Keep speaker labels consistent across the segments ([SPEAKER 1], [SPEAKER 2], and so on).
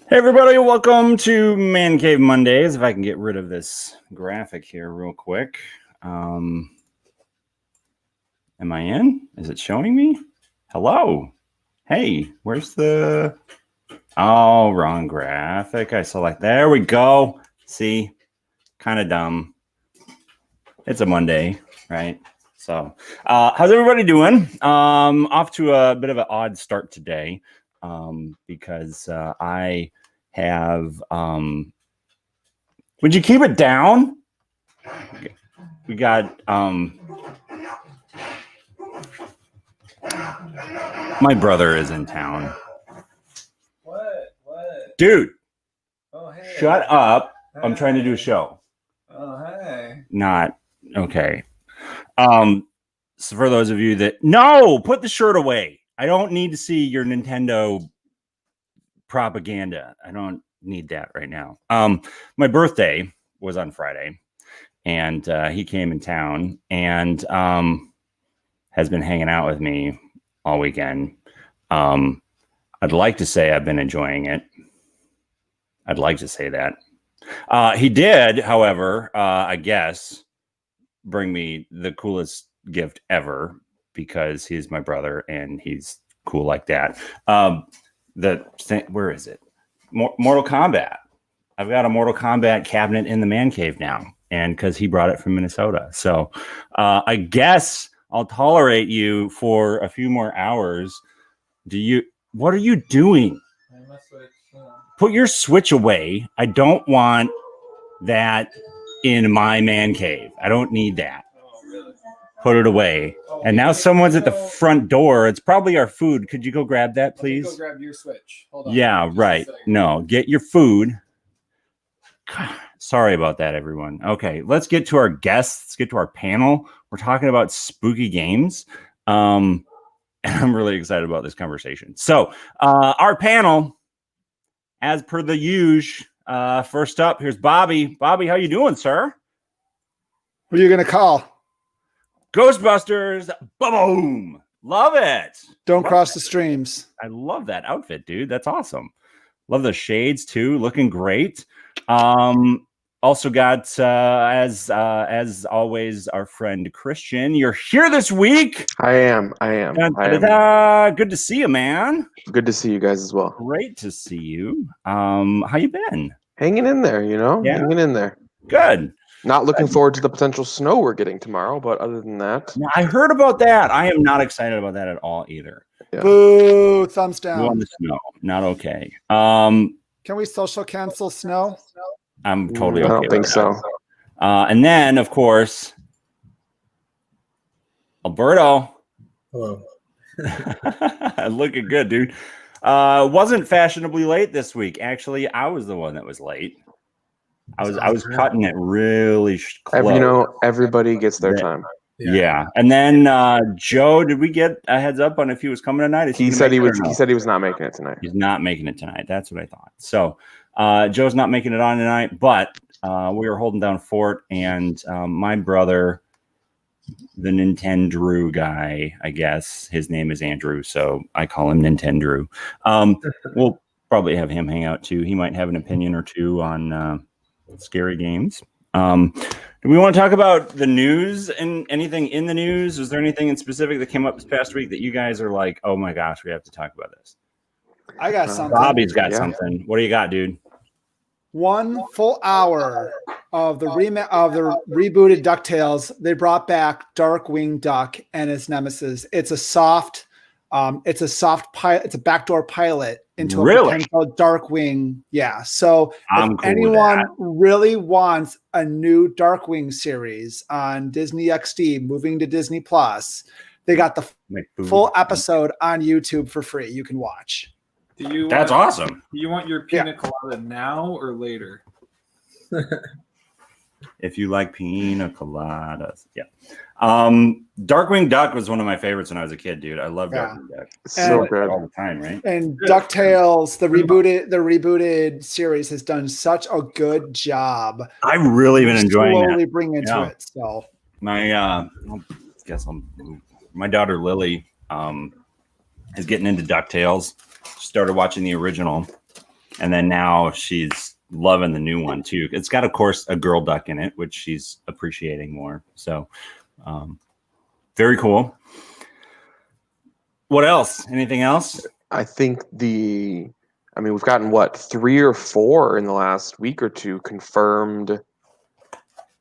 [SPEAKER 1] Hey everybody, welcome to Man Cave Mondays. If I can get rid of this graphic here real quick. Am I in? Is it showing me? Hello. Hey, where's the... Oh, wrong graphic. I select... There we go. See? Kind of dumb. It's a Monday, right? So, how's everybody doing? Off to a bit of an odd start today because I have... Would you keep it down? We got my brother is in town.
[SPEAKER 2] What?
[SPEAKER 1] Dude.
[SPEAKER 2] Oh, hey.
[SPEAKER 1] Shut up. Hey. I'm trying to do a show.
[SPEAKER 2] Oh, hey.
[SPEAKER 1] Not okay. So for those of you that no, put the shirt away. I don't need to see your Nintendo propaganda. I don't need that right now. My birthday was on Friday, and he came in town and has been hanging out with me all weekend. I'd like to say I've been enjoying it. I'd like to say that. He did, however, I guess, bring me the coolest gift ever because he's my brother and he's cool like that. Where is it? Mortal Kombat. I've got a Mortal Kombat cabinet in the man cave now, and because he brought it from Minnesota. So I guess I'll tolerate you for a few more hours. What are you doing? Put your Switch away. I don't want that in my man cave. I don't need that.
[SPEAKER 2] Oh, really?
[SPEAKER 1] Put it away. And now someone's at the front door. It's probably our food. Could you go grab that, please?
[SPEAKER 2] Go grab your Switch. Hold on.
[SPEAKER 1] Yeah, right. No, get your food. God, sorry about that, everyone. Okay, let's get to our guests. Let's get to our panel. We're talking about spooky games. And I'm really excited about this conversation. So our panel, as per the usual, first up, here's Bobby. Bobby, how you doing, sir?
[SPEAKER 3] What are you going to call?
[SPEAKER 1] Ghostbusters. Boom. Love it.
[SPEAKER 3] Don't cross the streams.
[SPEAKER 1] I love that outfit, dude. That's awesome. Love the shades, too. Looking great. Also got, as always, our friend Christian. You're here this week.
[SPEAKER 4] I am.
[SPEAKER 1] Good to see you, man.
[SPEAKER 4] Good to see you guys as well.
[SPEAKER 1] Great to see you. How you been?
[SPEAKER 4] Hanging in there, Hanging in there.
[SPEAKER 1] Good.
[SPEAKER 4] Not looking forward to the potential snow we're getting tomorrow, but other than that.
[SPEAKER 1] Now, I heard about that. I am not excited about that at all either.
[SPEAKER 4] Yeah.
[SPEAKER 3] Boo, thumbs down.
[SPEAKER 1] On the snow. Not okay.
[SPEAKER 3] Can we social cancel snow?
[SPEAKER 1] I'm totally okay.
[SPEAKER 4] I don't think so.
[SPEAKER 1] And then, of course, Alberto.
[SPEAKER 5] Hello.
[SPEAKER 1] Looking good, dude. Wasn't fashionably late this week. Actually, I was the one that was late. I was cutting it really close.
[SPEAKER 4] Everybody gets their time.
[SPEAKER 1] Yeah. And then Joe, did we get a heads up on if he was coming tonight?
[SPEAKER 4] He said he was not making it tonight.
[SPEAKER 1] He's not making it tonight. That's what I thought. So Joe's not making it on tonight, but we were holding down fort, and my brother, the Nintendo guy, I guess his name is Andrew, so I call him Nintendo. We'll probably have him hang out too. He might have an opinion or two on scary games. Do we want to talk about the news and anything in the news? Was there anything in specific that came up this past week that you guys are like, oh my gosh, we have to talk about this?
[SPEAKER 3] I got something.
[SPEAKER 1] Bobby's got something. What do you got, dude?
[SPEAKER 3] 1 full hour of the rebooted DuckTales. They brought back Darkwing Duck and his nemesis. It's a soft pilot. It's a backdoor pilot into a potential Darkwing. Yeah. So if anyone really wants a new Darkwing series on Disney XD moving to Disney Plus, they got the full episode on YouTube for free. You can watch.
[SPEAKER 1] That's awesome.
[SPEAKER 2] Do you want your pina colada now or later?
[SPEAKER 1] If you like pina coladas. Yeah. Darkwing Duck was one of my favorites when I was a kid, dude. I love Darkwing Duck.
[SPEAKER 4] So good
[SPEAKER 1] all the time, right?
[SPEAKER 3] And DuckTales, the rebooted series has done such a good job.
[SPEAKER 1] I've really been enjoying
[SPEAKER 3] slowly bring into it. So
[SPEAKER 1] my my daughter Lily is getting into DuckTales. She started watching the original. And then now she's loving the new one too. It's got, of course, a girl duck in it, which she's appreciating more. So very cool. What else? Anything else?
[SPEAKER 4] I think we've gotten 3 or 4 in the last week or two confirmed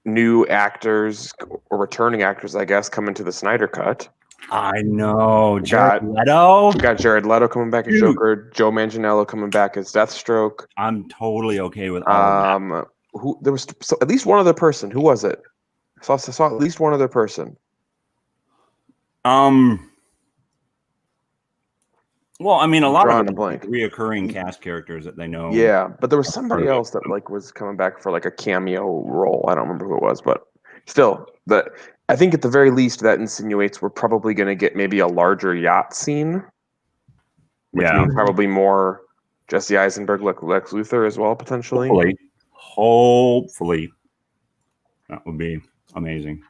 [SPEAKER 4] new actors or returning actors, I guess, coming to the Snyder Cut.
[SPEAKER 1] I know.
[SPEAKER 4] Got-
[SPEAKER 1] Jared Leto.
[SPEAKER 4] We got Jared Leto coming back as
[SPEAKER 1] Dude.
[SPEAKER 4] Joker, Joe Manganiello coming back as Deathstroke.
[SPEAKER 1] I'm totally okay with all of that.
[SPEAKER 4] There was at least one other person. Who was it? I saw at least one other person.
[SPEAKER 1] Well, I mean, a lot
[SPEAKER 4] Drawing
[SPEAKER 1] of
[SPEAKER 4] a blank.
[SPEAKER 1] reoccurring cast characters that they know.
[SPEAKER 4] Yeah, but there was somebody else that was coming back for a cameo role. I don't remember who it was, but still, I think at the very least that insinuates we're probably going to get maybe a larger yacht scene, which means probably more Jesse Eisenberg, Lex Luthor as well, potentially.
[SPEAKER 1] Hopefully, that would be amazing.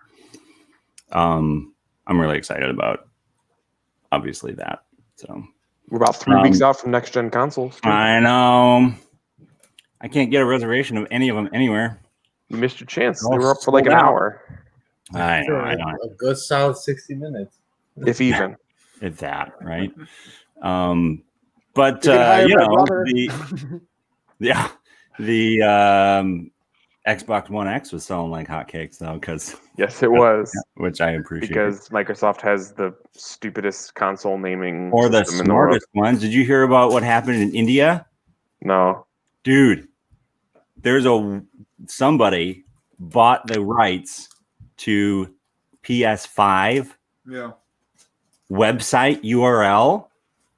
[SPEAKER 1] I'm really excited about, obviously, that. So.
[SPEAKER 4] We're about 3 weeks out from next gen consoles.
[SPEAKER 1] I know. I can't get a reservation of any of them anywhere.
[SPEAKER 4] You missed your chance.
[SPEAKER 1] They're
[SPEAKER 4] They were up for
[SPEAKER 1] sold
[SPEAKER 4] an
[SPEAKER 1] out.
[SPEAKER 4] hour,
[SPEAKER 1] I know.
[SPEAKER 2] A good solid 60 minutes.
[SPEAKER 4] if even.
[SPEAKER 1] It's that, right? But
[SPEAKER 3] You can hire my brother.
[SPEAKER 1] the Xbox One X was selling like hotcakes though, because
[SPEAKER 4] Yes, it was.
[SPEAKER 1] which I appreciate.
[SPEAKER 4] Because Microsoft has the stupidest console naming
[SPEAKER 1] Or the
[SPEAKER 4] system in the world.
[SPEAKER 1] smartest ones. Did you hear about what happened in India?
[SPEAKER 4] No.
[SPEAKER 1] Dude, there's somebody bought the rights to PS5
[SPEAKER 2] Yeah.
[SPEAKER 1] website URL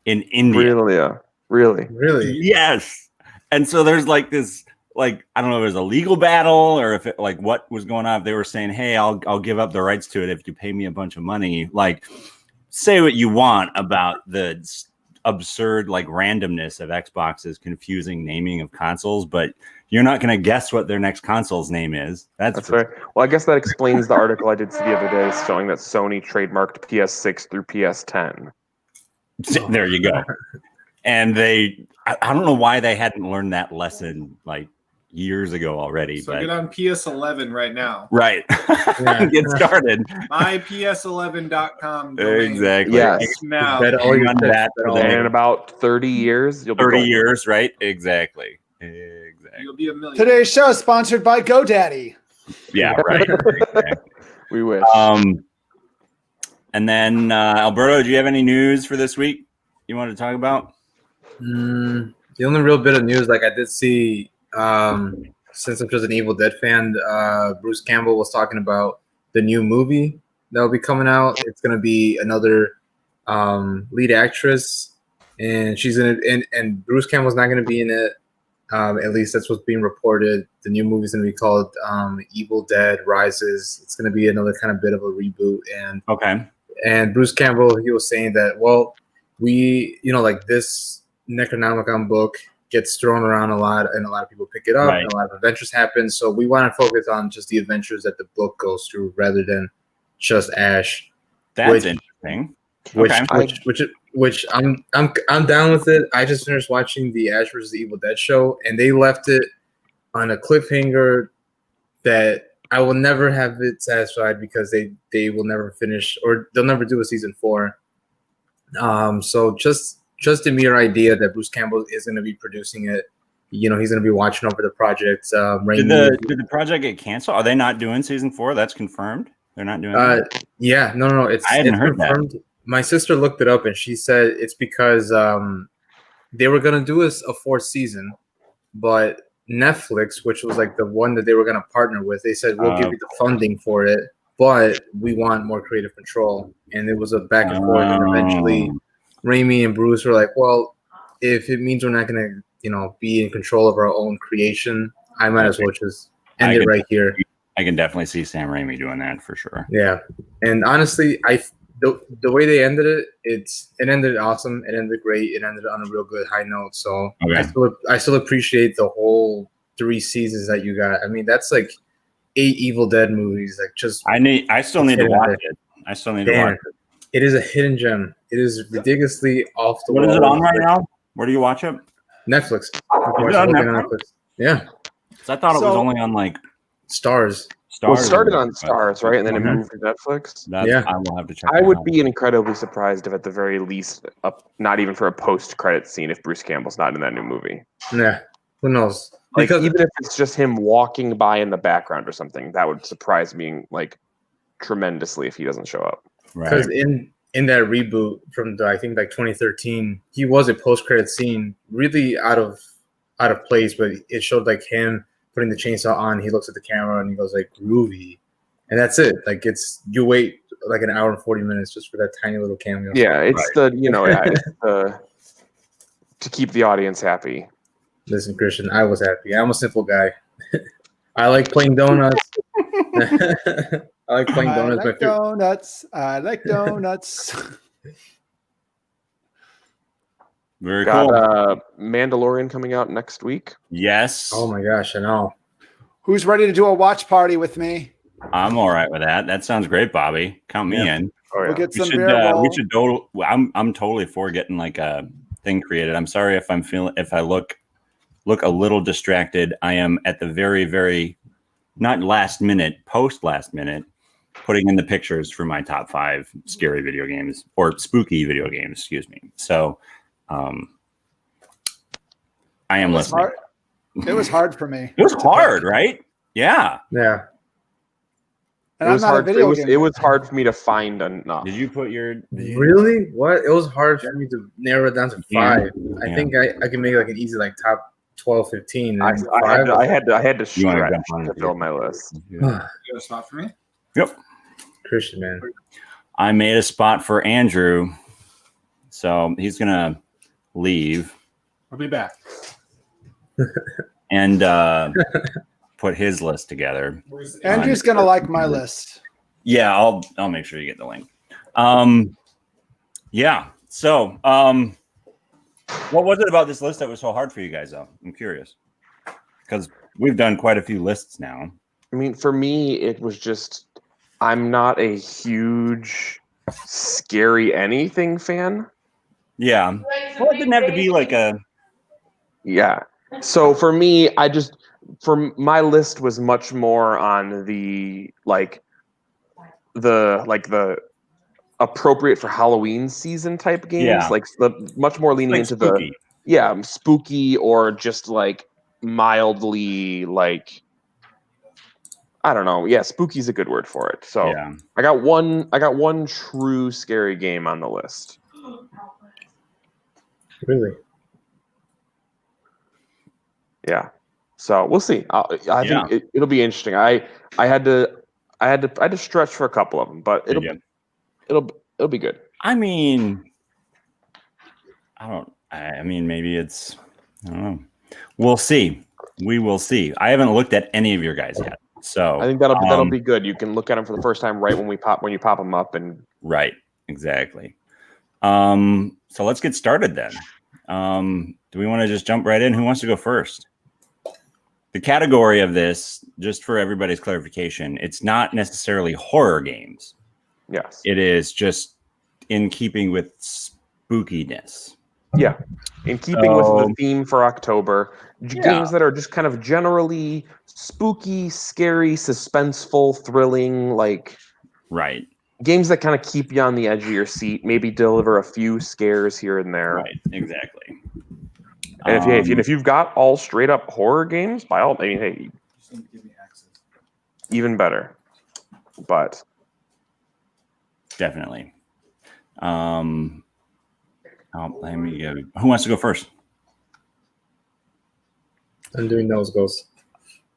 [SPEAKER 1] in India.
[SPEAKER 4] Really?
[SPEAKER 2] Really?
[SPEAKER 1] Yes. And so there's this, I don't know if it was a legal battle or if it what was going on. If they were saying, hey, I'll give up the rights to it if you pay me a bunch of money. Say what you want about the absurd randomness of Xbox's confusing naming of consoles, but you're not going to guess what their next console's name is.
[SPEAKER 4] That's fair. Well, I guess that explains the article I did see the other day showing that Sony trademarked PS6 through PS10.
[SPEAKER 1] There you go. And I don't know why they hadn't learned that lesson years ago already.
[SPEAKER 2] So
[SPEAKER 1] but
[SPEAKER 2] get on PS11 right now.
[SPEAKER 1] right. Get started.
[SPEAKER 2] myps11.com domain.
[SPEAKER 1] Exactly.
[SPEAKER 4] Yes.
[SPEAKER 2] Now.
[SPEAKER 5] Bet all your
[SPEAKER 1] Run
[SPEAKER 5] chips,
[SPEAKER 1] that
[SPEAKER 5] bet
[SPEAKER 1] for
[SPEAKER 5] all
[SPEAKER 1] the-
[SPEAKER 5] your-
[SPEAKER 4] And in about 30 years, you'll be
[SPEAKER 1] 30
[SPEAKER 4] golden.
[SPEAKER 1] years, right? Exactly.
[SPEAKER 2] You'll be a million.
[SPEAKER 3] Today's show is sponsored by GoDaddy.
[SPEAKER 1] Yeah, right. Exactly.
[SPEAKER 4] We wish.
[SPEAKER 1] And then Alberto, do you have any news for this week you want to talk about?
[SPEAKER 5] The only real bit of news, I did see, since I'm just an Evil Dead fan, Bruce Campbell was talking about the new movie that will be coming out. It's going to be another lead actress, and she's in it. And Bruce Campbell's not going to be in it. At least that's what's being reported. The new movie's going to be called Evil Dead Rises. It's going to be another kind of bit of a reboot. And Bruce Campbell, he was saying that, well, we, this Necronomicon book gets thrown around a lot, and a lot of people pick it up,
[SPEAKER 1] Right.
[SPEAKER 5] and a lot of adventures happen. So we want to focus on just the adventures that the book goes through, rather than just Ash.
[SPEAKER 1] That's
[SPEAKER 5] Which-
[SPEAKER 1] interesting.
[SPEAKER 5] Which,
[SPEAKER 1] Okay.
[SPEAKER 5] which I'm down with it. I just finished watching the Ash vs. the Evil Dead show, and they left it on a cliffhanger that I will never have it satisfied, because they will never finish, or they'll never do a season 4. So just the mere idea that Bruce Campbell is going to be producing it, he's going to be watching over the project.
[SPEAKER 1] Did
[SPEAKER 5] Raimi-
[SPEAKER 1] the project get canceled? Are they not doing season 4? That's confirmed. They're not doing it?
[SPEAKER 5] Yeah, no. It's
[SPEAKER 1] I hadn't
[SPEAKER 5] it's
[SPEAKER 1] heard that.
[SPEAKER 5] confirmed. My sister looked it up, and she said it's because they were gonna do a 4th season, but Netflix, which was the one that they were gonna partner with, they said we'll give you the funding for it, but we want more creative control. And it was a back and forth, and eventually Raimi and Bruce were like, well, if it means we're not gonna be in control of our own creation, I might as well just end it right here.
[SPEAKER 1] I can definitely see Sam Raimi doing that for sure.
[SPEAKER 5] Yeah, and honestly, the way they ended it, it ended awesome. It ended great. It ended on a real good high note. So
[SPEAKER 1] Okay.
[SPEAKER 5] I still appreciate the whole 3 seasons that you got. I mean, that's 8 Evil Dead movies.
[SPEAKER 1] I still need to watch it. I still need to watch it.
[SPEAKER 5] It is a hidden gem. It is ridiculously off the
[SPEAKER 1] What
[SPEAKER 5] wall.
[SPEAKER 1] is it on right now? Where do you watch it?
[SPEAKER 5] Netflix. Of course,
[SPEAKER 1] on
[SPEAKER 5] working
[SPEAKER 1] Netflix?
[SPEAKER 5] on Netflix. Yeah,
[SPEAKER 1] So I thought it was
[SPEAKER 3] So-
[SPEAKER 1] only on like
[SPEAKER 5] Stars.
[SPEAKER 1] Stars.
[SPEAKER 4] Well, it started
[SPEAKER 1] or-
[SPEAKER 4] on Stars, right? And then it
[SPEAKER 1] Okay.
[SPEAKER 4] moved to Netflix.
[SPEAKER 1] That's,
[SPEAKER 5] Yeah.
[SPEAKER 1] I will have to check.
[SPEAKER 4] I
[SPEAKER 1] that
[SPEAKER 4] would
[SPEAKER 1] out.
[SPEAKER 4] be incredibly surprised if, at the very least, not even for a post-credit scene, if Bruce Campbell's not in that new movie.
[SPEAKER 5] Yeah, who knows?
[SPEAKER 4] Like,
[SPEAKER 5] Because
[SPEAKER 4] even if it's just him walking by in the background or something, that would surprise me like tremendously if he doesn't show up.
[SPEAKER 1] Right.
[SPEAKER 5] because in that reboot from I think like 2013, he was a post-credit scene, really out of place, but it showed like him putting the chainsaw on. He looks at the camera and he goes like groovy, and that's it. Like you wait like an hour and 40 minutes just for that tiny little cameo.
[SPEAKER 4] Yeah, it's it's to keep the audience happy.
[SPEAKER 5] Listen, Christian, I was happy. I'm a simple guy. I like playing donuts. I like playing donuts.
[SPEAKER 3] I like donuts. I like donuts.
[SPEAKER 1] Very
[SPEAKER 4] Got
[SPEAKER 1] cool.
[SPEAKER 4] Mandalorian coming out next week.
[SPEAKER 1] Yes.
[SPEAKER 5] Oh my gosh, I know.
[SPEAKER 3] Who's ready to do a watch party with me?
[SPEAKER 1] I'm all right with that. That sounds great, Bobby. Count me in.
[SPEAKER 4] Oh yeah.
[SPEAKER 3] We'll get
[SPEAKER 1] We
[SPEAKER 3] some
[SPEAKER 1] should.
[SPEAKER 3] beer.
[SPEAKER 1] We should. I'm totally for getting like a thing created. I'm sorry if I look a little distracted. I am at the very, very not last minute, post last minute, putting in the pictures for my top 5 scary video games or spooky video games. Excuse me. So, I am listening.
[SPEAKER 3] It was hard for me.
[SPEAKER 1] It was hard, right? Yeah.
[SPEAKER 5] Yeah.
[SPEAKER 3] And
[SPEAKER 4] It was
[SPEAKER 3] I'm not
[SPEAKER 4] hard.
[SPEAKER 3] a video game.
[SPEAKER 4] It was hard for me to find enough.
[SPEAKER 1] Did you put your?
[SPEAKER 5] Really? What? It was hard for me to narrow it down to 5.
[SPEAKER 1] Yeah.
[SPEAKER 5] I think I can make like an easy like top 12, 15.
[SPEAKER 4] I
[SPEAKER 5] and
[SPEAKER 4] had to
[SPEAKER 1] You wanna
[SPEAKER 4] stretch
[SPEAKER 1] jump on
[SPEAKER 4] to
[SPEAKER 1] it?
[SPEAKER 4] fill my list.
[SPEAKER 2] You got a spot for me?
[SPEAKER 1] Yep.
[SPEAKER 5] Christian, man.
[SPEAKER 1] I made a spot for Andrew, so he's gonna leave
[SPEAKER 2] I'll be back.
[SPEAKER 1] and put his list together.
[SPEAKER 3] Andrew's gonna like my list.
[SPEAKER 1] Yeah, I'll make sure you get the link. Yeah. So, what was it about this list that was so hard for you guys, though? I'm curious because we've done quite a few lists now.
[SPEAKER 4] I mean, for me, it was just I'm not a huge scary anything fan.
[SPEAKER 1] Yeah. Well, it didn't have to be like a.
[SPEAKER 4] Yeah. So for me, my list was much more on the appropriate for Halloween season type games,
[SPEAKER 1] Yeah.
[SPEAKER 4] like the much more leaning
[SPEAKER 1] Like
[SPEAKER 4] into
[SPEAKER 1] spooky.
[SPEAKER 4] the spooky or just like mildly like I don't know. Yeah, spooky is a good word for it. So
[SPEAKER 1] Yeah.
[SPEAKER 4] I got one true scary game on the list.
[SPEAKER 5] Really?
[SPEAKER 4] Yeah. So we'll see. I
[SPEAKER 1] Yeah.
[SPEAKER 4] think it'll be interesting. I had to stretch for a couple of them, but it'll be good.
[SPEAKER 1] I mean, I mean, maybe it's. I don't know. We'll see. We will see. I haven't looked at any of your guys yet, so
[SPEAKER 4] I think that'll be good. You can look at them for the first time right when you pop them up, and
[SPEAKER 1] right, exactly. So let's get started then. Do we want to just jump right in? Who wants to go first? The category of this, just for everybody's clarification, it's not necessarily horror games.
[SPEAKER 4] yes,
[SPEAKER 1] It is just in keeping with spookiness.
[SPEAKER 4] yeah, in keeping with the theme for October,
[SPEAKER 1] Yeah.
[SPEAKER 4] games that are just kind of generally spooky, scary, suspenseful, thrilling, like
[SPEAKER 1] Right.
[SPEAKER 4] games that kind of keep you on the edge of your seat. Maybe deliver a few scares here and there.
[SPEAKER 1] Right. Exactly.
[SPEAKER 4] And if you've got all straight up horror games, by all means, hey,
[SPEAKER 2] Just need to give me access.
[SPEAKER 4] even better. But
[SPEAKER 1] Definitely. Let me go. Who wants to go first?
[SPEAKER 5] I'm doing nose goes.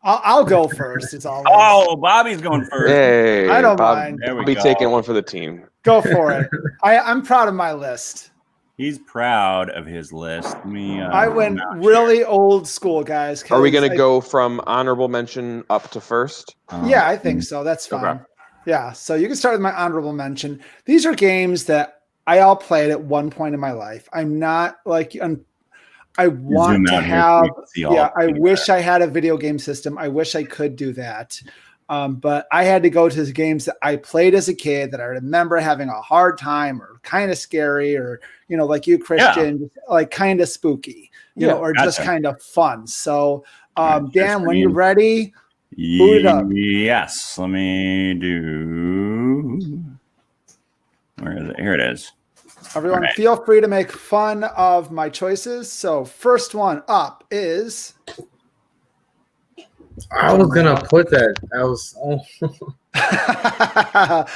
[SPEAKER 3] I'll go first. It's all.
[SPEAKER 1] Oh, Bobby's going first.
[SPEAKER 4] hey,
[SPEAKER 3] I don't
[SPEAKER 4] Bob,
[SPEAKER 3] mind.
[SPEAKER 1] There we
[SPEAKER 4] Be
[SPEAKER 1] go.
[SPEAKER 4] taking one for the team.
[SPEAKER 3] Go for it. I'm proud of my list.
[SPEAKER 1] He's proud of his list.
[SPEAKER 3] I went really old school, guys.
[SPEAKER 4] Are we going to
[SPEAKER 3] 'cause
[SPEAKER 4] go from honorable mention up to first?
[SPEAKER 3] Yeah, I think so. That's fine.
[SPEAKER 4] Okay.
[SPEAKER 3] Yeah, so you can start with my honorable mention. These are games that I all played at one point in my life. I'm not like I want to have. Yeah, I wish I had a video game system. I wish I could do that. But I had to go to the games that I played as a kid that I remember having a hard time or kind of scary or, like you, Christian, like kind of spooky, or just
[SPEAKER 1] gotcha.
[SPEAKER 3] kind of fun. So,
[SPEAKER 1] Right,
[SPEAKER 3] Dan, when you're ready, boot it up.
[SPEAKER 1] Yes. Let me do. Where is it? Here it is.
[SPEAKER 3] Everyone,
[SPEAKER 1] Right.
[SPEAKER 3] feel free to make fun of my choices. So, first one up is.
[SPEAKER 5] I was gonna put that. I was.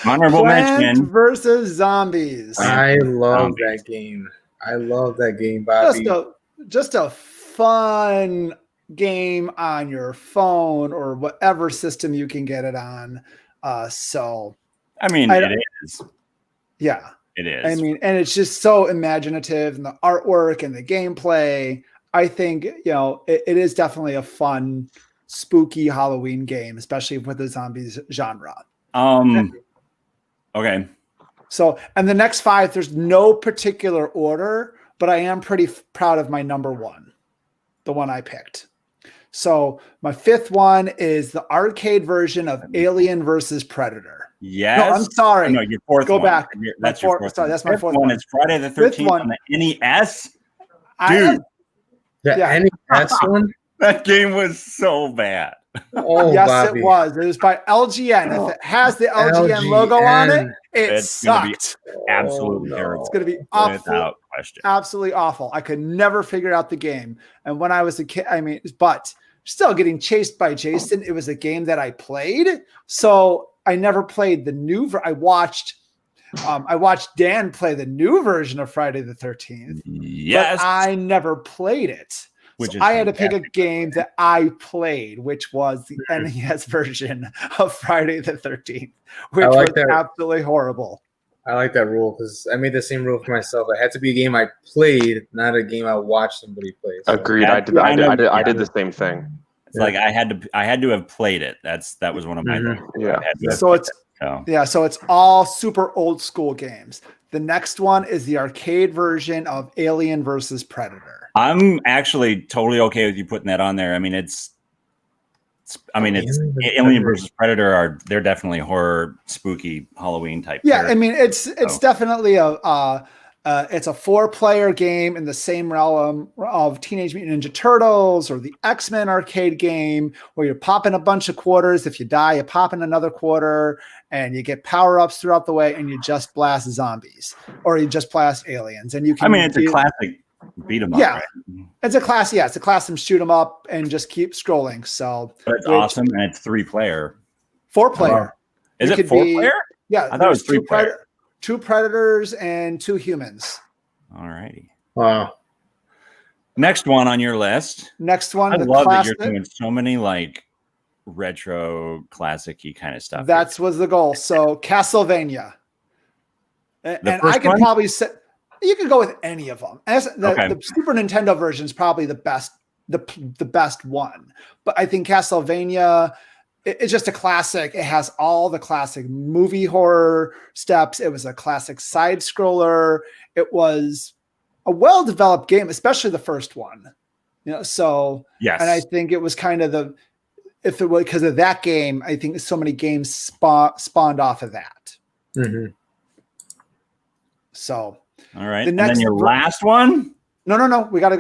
[SPEAKER 1] Honorable
[SPEAKER 3] Plants
[SPEAKER 1] mention.
[SPEAKER 3] versus Zombies.
[SPEAKER 5] I love
[SPEAKER 1] Zombies.
[SPEAKER 5] that game. I love that game, Bobby.
[SPEAKER 3] Just a fun game on your phone or whatever system you can get it on. So
[SPEAKER 1] I mean,
[SPEAKER 3] I
[SPEAKER 1] it
[SPEAKER 3] don't-
[SPEAKER 1] is.
[SPEAKER 3] yeah,
[SPEAKER 1] It is.
[SPEAKER 3] I mean, and it's just so imaginative and the artwork and the gameplay. I think, it is definitely a fun, spooky Halloween game, especially with the zombies genre.
[SPEAKER 1] Okay.
[SPEAKER 3] So, and the next 5, there's no particular order, but I am pretty proud of my number 1, the one I picked. So my 5th one is the arcade version of Alien versus Predator.
[SPEAKER 1] Yes.
[SPEAKER 3] No, I'm sorry.
[SPEAKER 1] No, your fourth
[SPEAKER 3] Go
[SPEAKER 1] one.
[SPEAKER 3] back.
[SPEAKER 1] That's
[SPEAKER 3] My
[SPEAKER 1] your
[SPEAKER 3] fourth-
[SPEAKER 1] fourth.
[SPEAKER 3] sorry,
[SPEAKER 1] one.
[SPEAKER 3] that's my
[SPEAKER 1] Fifth
[SPEAKER 3] fourth
[SPEAKER 1] one.
[SPEAKER 3] one.
[SPEAKER 1] Is Friday the
[SPEAKER 3] Fifth
[SPEAKER 1] 13th
[SPEAKER 3] one.
[SPEAKER 1] on the NES.
[SPEAKER 3] I
[SPEAKER 1] Dude.
[SPEAKER 3] am-
[SPEAKER 5] The
[SPEAKER 3] Yeah.
[SPEAKER 5] NES one.
[SPEAKER 1] That game was so bad.
[SPEAKER 5] Oh,
[SPEAKER 3] yes,
[SPEAKER 5] Bobby.
[SPEAKER 3] it was. It was by LGN. If it has the LGN logo on it, it
[SPEAKER 1] It's gonna be
[SPEAKER 3] sucked.
[SPEAKER 1] Absolutely
[SPEAKER 5] no.
[SPEAKER 1] terrible.
[SPEAKER 3] It's going to be awful.
[SPEAKER 1] Without question.
[SPEAKER 3] Absolutely awful. I could never figure out the game. And when I was a kid, but still getting chased by Jason, it was a game that I played. So I never played the new. I watched Dan play the new version of Friday the 13th.
[SPEAKER 1] Yes.
[SPEAKER 3] But I never played it.
[SPEAKER 1] Which
[SPEAKER 3] So
[SPEAKER 1] is
[SPEAKER 3] I had to pick a
[SPEAKER 1] fantastic.
[SPEAKER 3] game that I played, which was the NES version of Friday the 13th, which
[SPEAKER 5] like
[SPEAKER 3] was
[SPEAKER 5] that.
[SPEAKER 3] absolutely horrible.
[SPEAKER 5] I like that rule because I made the same rule for myself. It had to be a game I played, not a game I watched somebody play. So.
[SPEAKER 4] Agreed.
[SPEAKER 1] Yeah,
[SPEAKER 4] I did the same thing.
[SPEAKER 1] It's like I had to have played it. That was one of my
[SPEAKER 5] Mhm.
[SPEAKER 1] things.
[SPEAKER 4] Yeah.
[SPEAKER 1] I had to have
[SPEAKER 3] So
[SPEAKER 1] played
[SPEAKER 3] it's
[SPEAKER 1] it. So
[SPEAKER 3] so it's all super old school games. The next one is the arcade version of Alien versus Predator.
[SPEAKER 1] I'm actually totally okay with you putting that on there. I mean, it's Alien versus Predator they're definitely horror, spooky Halloween type.
[SPEAKER 3] Yeah, I
[SPEAKER 1] characters.
[SPEAKER 3] mean it's
[SPEAKER 1] So.
[SPEAKER 3] definitely it's a 4-player game in the same realm of Teenage Mutant Ninja Turtles or the X-Men arcade game where you're popping a bunch of quarters. If you die, you pop in another quarter and you get power-ups throughout the way and you just blast zombies or you just blast aliens. And you can
[SPEAKER 1] it's a classic beat 'em up.
[SPEAKER 3] Yeah.
[SPEAKER 1] Right?
[SPEAKER 3] It's a class, it's a class and shoot 'em up and just keep scrolling. So
[SPEAKER 1] But it's
[SPEAKER 3] Which-
[SPEAKER 1] awesome and it's 3-player.
[SPEAKER 3] 4-player.
[SPEAKER 1] Is
[SPEAKER 3] It
[SPEAKER 1] it
[SPEAKER 3] could
[SPEAKER 1] 4-player?
[SPEAKER 3] Yeah,
[SPEAKER 1] I thought it
[SPEAKER 3] there's
[SPEAKER 1] was 3-player.
[SPEAKER 3] 2 predators and 2 humans.
[SPEAKER 1] All righty.
[SPEAKER 5] Wow.
[SPEAKER 1] Next one on your list.
[SPEAKER 3] Next one,
[SPEAKER 1] I
[SPEAKER 3] the
[SPEAKER 1] love that
[SPEAKER 3] classic.
[SPEAKER 1] you're doing so many like retro classic-y kind of stuff.
[SPEAKER 3] That was the goal. So Castlevania. And I
[SPEAKER 1] first
[SPEAKER 3] could
[SPEAKER 1] one?
[SPEAKER 3] probably say you could go with any of them.
[SPEAKER 1] Okay.
[SPEAKER 3] The Super Nintendo version is probably the best, the best one. But I think Castlevania, it's just a classic. It has all the classic movie horror steps. It was a classic side scroller. It was a well-developed game, especially the first one. So
[SPEAKER 1] Yes.
[SPEAKER 3] and I think it was kind of if it was because of that game, I think so many games spawned off of that.
[SPEAKER 5] Mm-hmm.
[SPEAKER 3] So
[SPEAKER 1] All right.
[SPEAKER 3] the
[SPEAKER 1] And then
[SPEAKER 3] next
[SPEAKER 1] your
[SPEAKER 3] ver-
[SPEAKER 1] last one?
[SPEAKER 3] no. We got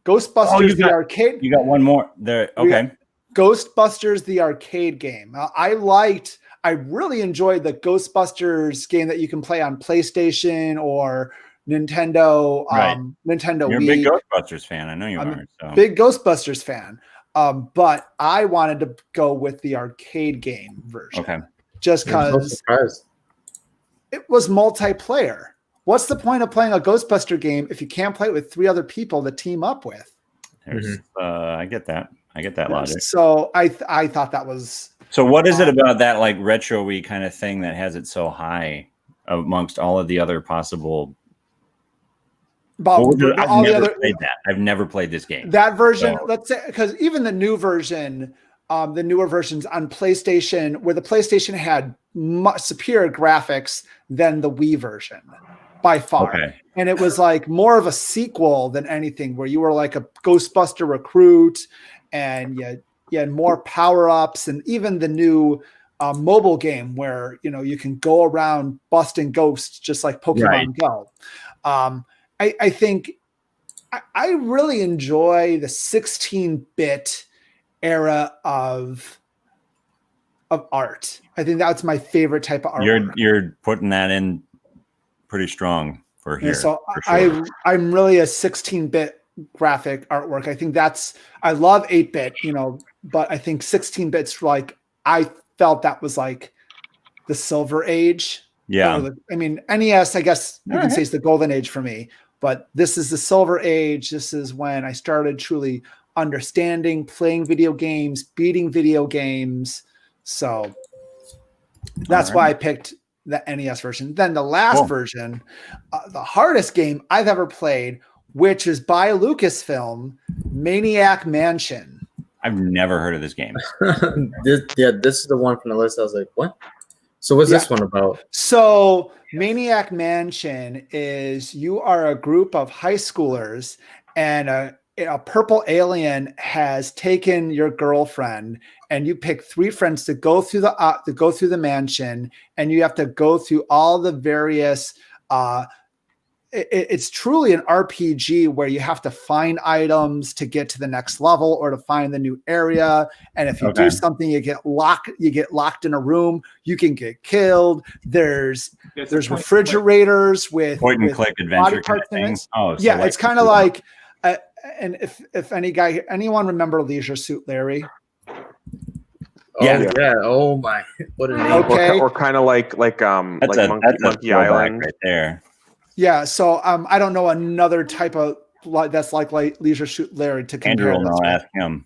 [SPEAKER 3] Ghostbusters
[SPEAKER 1] Oh, you
[SPEAKER 3] the
[SPEAKER 1] got-
[SPEAKER 3] arcade.
[SPEAKER 1] You got one more there.
[SPEAKER 3] We got-
[SPEAKER 1] Okay.
[SPEAKER 3] Ghostbusters the arcade game. I really enjoyed the Ghostbusters game that you can play on PlayStation or Nintendo.
[SPEAKER 1] Right.
[SPEAKER 3] Nintendo
[SPEAKER 1] You're a
[SPEAKER 3] Wii.
[SPEAKER 1] big Ghostbusters fan. I know you
[SPEAKER 3] I'm
[SPEAKER 1] are. So.
[SPEAKER 3] Big Ghostbusters fan. But I wanted to go with the arcade game version.
[SPEAKER 1] Okay.
[SPEAKER 3] Just
[SPEAKER 5] I'm so
[SPEAKER 3] because
[SPEAKER 5] surprised.
[SPEAKER 3] it was multiplayer. What's the point of playing a Ghostbuster game if you can't play it with 3 other people to team up with?
[SPEAKER 1] There's I get that. I get that logic.
[SPEAKER 3] So I thought that was
[SPEAKER 1] So what is it about that like retro-y kind of thing that has it so high amongst all of the other possible
[SPEAKER 3] about
[SPEAKER 1] I've
[SPEAKER 3] all the
[SPEAKER 1] never
[SPEAKER 3] other
[SPEAKER 1] played that. I've never played this game.
[SPEAKER 3] that version.
[SPEAKER 1] So-
[SPEAKER 3] Let's say because even the new version, the newer versions on PlayStation, where the PlayStation had much superior graphics than the Wii version by far.
[SPEAKER 1] Okay.
[SPEAKER 3] And it was like more of a sequel than anything where you were like a Ghostbuster recruit and and more power ups, and even the new mobile game where you can go around busting ghosts just like Pokemon
[SPEAKER 1] Right.
[SPEAKER 3] Go. I think I really enjoy the 16-bit era of art. I think that's my favorite type of art.
[SPEAKER 1] You're putting that in pretty strong for here.
[SPEAKER 3] So
[SPEAKER 1] for sure.
[SPEAKER 3] I'm really a 16-bit graphic artwork. I think I love 8-bit, but I think 16 bits like I felt that was like the silver age.
[SPEAKER 1] Yeah.
[SPEAKER 3] NES, I guess you
[SPEAKER 1] All
[SPEAKER 3] can
[SPEAKER 1] right.
[SPEAKER 3] say is the golden age for me, but this is the silver age. This is when I started truly understanding, playing video games, beating video games. So that's
[SPEAKER 1] All
[SPEAKER 3] why
[SPEAKER 1] right.
[SPEAKER 3] I picked the NES version. Then the last
[SPEAKER 1] Cool.
[SPEAKER 3] version, the hardest game I've ever played, which is by Lucasfilm, Maniac Mansion.
[SPEAKER 1] I've never heard of this game.
[SPEAKER 5] this is the one from the list. I was like, what? So what's this one about?
[SPEAKER 3] So Maniac Mansion is you are a group of high schoolers, and a purple alien has taken your girlfriend, and you pick 3 friends to go through the mansion, and you have to go through all the various it's truly an RPG where you have to find items to get to the next level or to find the new area. And if you do something, you get locked in a room, you can get killed. There's refrigerators with
[SPEAKER 1] Point and click adventure kind of thing. Oh, so
[SPEAKER 3] yeah, it's kind of like and if anyone remember Leisure Suit Larry?
[SPEAKER 1] Yeah.
[SPEAKER 5] Oh my, what a name.
[SPEAKER 3] Okay.
[SPEAKER 4] Or kind of like
[SPEAKER 1] that's
[SPEAKER 4] Monkey
[SPEAKER 1] a
[SPEAKER 4] Island
[SPEAKER 1] right there.
[SPEAKER 3] Yeah, so I don't know another type of that's like Leisure Suit Larry to compare.
[SPEAKER 1] Andrew will know. Ask him.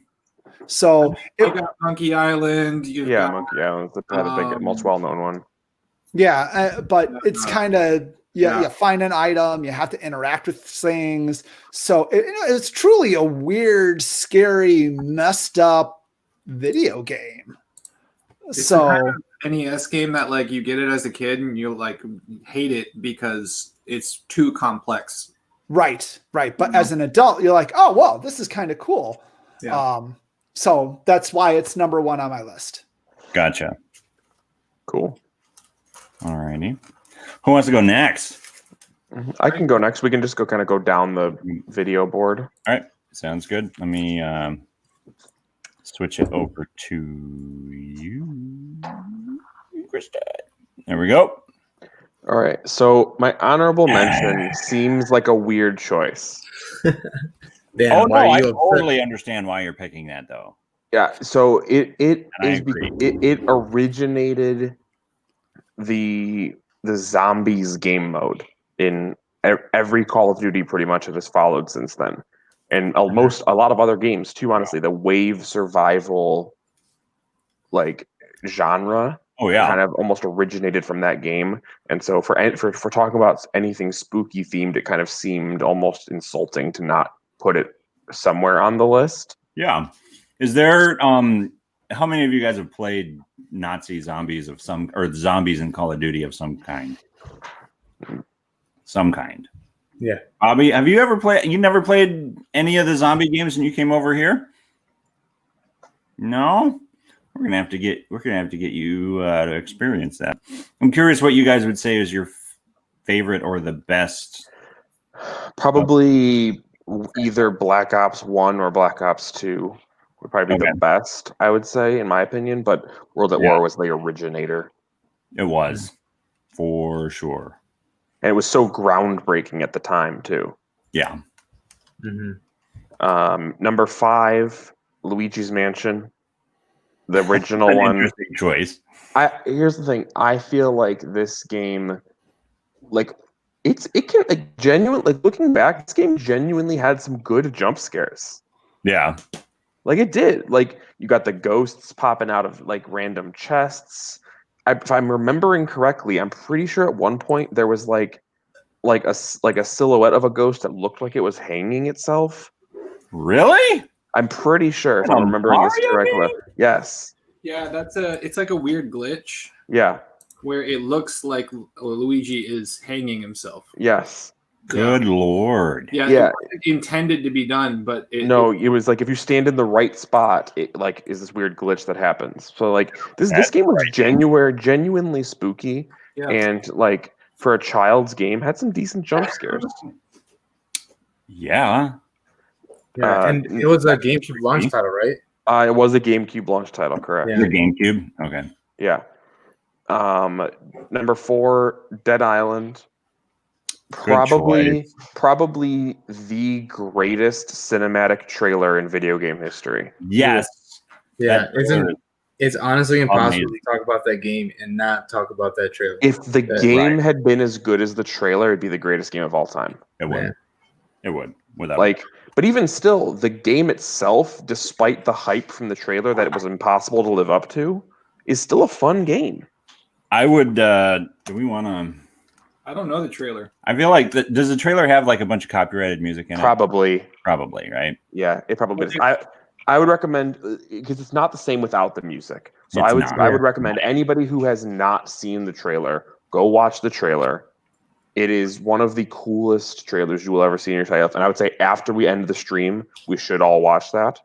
[SPEAKER 3] So
[SPEAKER 2] You got Monkey Island.
[SPEAKER 4] Monkey Island. That's the most well-known one.
[SPEAKER 3] Yeah, but it's kind of you find an item, you have to interact with things. So it's truly a weird, scary, messed up video game.
[SPEAKER 2] It's
[SPEAKER 3] so
[SPEAKER 2] the kind of NES game that like you get it as a kid and you like hate it because it's too complex.
[SPEAKER 3] Right. But as an adult, you're like, oh well, this is kind of cool.
[SPEAKER 2] Yeah.
[SPEAKER 3] So that's why it's number 1 on my list.
[SPEAKER 1] Gotcha.
[SPEAKER 4] Cool.
[SPEAKER 1] All righty. Who wants to go next?
[SPEAKER 4] I can go next. We can just go down the video board.
[SPEAKER 1] All right. Sounds good. Let me switch it over to you, Krista. There we go.
[SPEAKER 4] All right. So my honorable mention seems like a weird choice.
[SPEAKER 5] Damn,
[SPEAKER 1] I totally understand why you're picking that, though.
[SPEAKER 4] Yeah. So it
[SPEAKER 1] agree.
[SPEAKER 4] originated the zombies game mode in every Call of Duty pretty much that has followed since then. And a lot of other games too, honestly, the wave survival like genre kind of almost originated from that game. And so for talking about anything spooky themed, it kind of seemed almost insulting to not put it somewhere on the list.
[SPEAKER 1] Yeah. Is there how many of you guys have played Nazi zombies of some, or zombies in Call of Duty of some kind? Some kind.
[SPEAKER 5] Yeah.
[SPEAKER 1] Bobby, have you ever played? You never played any of the zombie games when you came over here? No. We're gonna have to get you to experience that. I'm curious what you guys would say is your favorite or the best.
[SPEAKER 4] Probably either Black Ops 1 or Black Ops 2 would probably be the best, I would say, in my opinion. But World at War was the originator.
[SPEAKER 1] It was, for sure.
[SPEAKER 4] And it was so groundbreaking at the time, too.
[SPEAKER 1] Yeah.
[SPEAKER 5] Mm-hmm.
[SPEAKER 4] Number 5, Luigi's Mansion. The original one.
[SPEAKER 1] Interesting choice.
[SPEAKER 4] Here's the thing. I feel like this game, like, it can genuinely, like, looking back, this game genuinely had some good jump scares.
[SPEAKER 1] Yeah.
[SPEAKER 4] Like, it did. Like, you got the ghosts popping out of, like, random chests. If I'm remembering correctly, I'm pretty sure at one point there was like a silhouette of a ghost that looked like it was hanging itself.
[SPEAKER 1] Really?
[SPEAKER 4] I'm pretty sure if I'm remembering this correctly. Yes.
[SPEAKER 2] Yeah, it's like a weird glitch.
[SPEAKER 4] Yeah.
[SPEAKER 2] Where it looks like Luigi is hanging himself.
[SPEAKER 4] Yes.
[SPEAKER 1] Good lord.
[SPEAKER 2] Yeah,
[SPEAKER 4] Yeah.
[SPEAKER 2] it wasn't intended to be done, but
[SPEAKER 4] No, it was like if you stand in the right spot, it like is this weird glitch that happens. So like this game was genuinely spooky,
[SPEAKER 2] Yeah.
[SPEAKER 4] and like for a child's game had some decent jump scares.
[SPEAKER 1] Yeah.
[SPEAKER 5] Yeah, and it was a GameCube launch title, right?
[SPEAKER 4] It was a GameCube launch title, correct?
[SPEAKER 5] Yeah.
[SPEAKER 1] The GameCube. Okay.
[SPEAKER 4] Yeah. Number 4, Dead Island.
[SPEAKER 1] Good
[SPEAKER 4] Probably the greatest cinematic trailer in video game history.
[SPEAKER 1] Yes.
[SPEAKER 5] Yeah,
[SPEAKER 1] That-
[SPEAKER 5] it's honestly impossible
[SPEAKER 1] Amazing.
[SPEAKER 5] to talk about that game and not talk about that trailer.
[SPEAKER 4] If the
[SPEAKER 5] Yeah,
[SPEAKER 4] game
[SPEAKER 1] right.
[SPEAKER 4] had been as good as the trailer, it'd be the greatest game of all time.
[SPEAKER 1] It would.
[SPEAKER 5] Man.
[SPEAKER 1] It would. Without
[SPEAKER 4] Like, but even still, the game itself, despite the hype from the trailer that it was impossible to live up to, is still a fun game.
[SPEAKER 1] I would do we want to
[SPEAKER 2] I don't know the trailer.
[SPEAKER 1] I feel like does the trailer have like a bunch of copyrighted music in it?
[SPEAKER 4] Probably,
[SPEAKER 1] Right?
[SPEAKER 4] yeah, it probably is. I would recommend because it's not the same without the music. So
[SPEAKER 1] It's
[SPEAKER 4] I would
[SPEAKER 1] not.
[SPEAKER 4] I would recommend anybody who has not seen the trailer go watch the trailer. It is one of the coolest trailers you will ever see in your life, and I would say after we end the stream, we should all watch that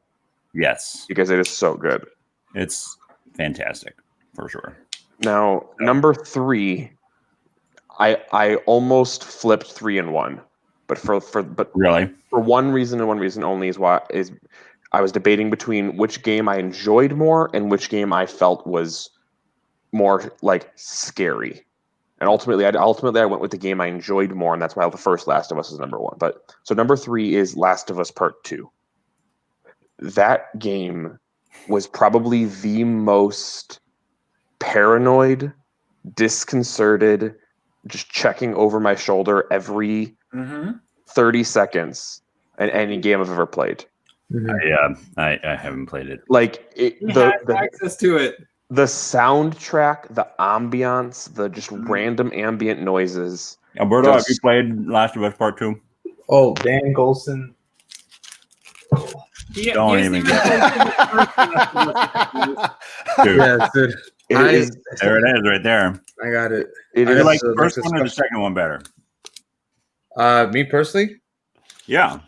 [SPEAKER 1] Yes.
[SPEAKER 4] because it is so good.
[SPEAKER 1] It's fantastic for sure.
[SPEAKER 4] Now, number 3, I almost flipped 3 and 1, but
[SPEAKER 1] Really?
[SPEAKER 4] for one reason and one reason only is I was debating between which game I enjoyed more and which game I felt was more like scary. And ultimately I went with the game I enjoyed more, and that's why the first Last of Us is number 1. But so number 3 is Last of Us Part 2. That game was probably the most paranoid, disconcerted, just checking over my shoulder every 30 seconds in any game I've ever played.
[SPEAKER 5] Mhm.
[SPEAKER 1] I haven't played it.
[SPEAKER 4] Like
[SPEAKER 2] He has access to it.
[SPEAKER 4] the soundtrack, the ambiance, the just random ambient noises.
[SPEAKER 1] Alberto, have
[SPEAKER 4] Just-
[SPEAKER 1] you played Last of Us Part 2?
[SPEAKER 5] Oh, Dan Golson.
[SPEAKER 1] Don't even get Dude,
[SPEAKER 5] Yeah, dude.
[SPEAKER 4] It
[SPEAKER 5] I-
[SPEAKER 4] is-
[SPEAKER 1] there it is right there.
[SPEAKER 5] I got it.
[SPEAKER 4] it
[SPEAKER 1] Do
[SPEAKER 4] is
[SPEAKER 1] you like
[SPEAKER 5] so
[SPEAKER 1] the first
[SPEAKER 5] that's
[SPEAKER 1] one or the second one better?
[SPEAKER 5] Me personally,
[SPEAKER 1] Yeah.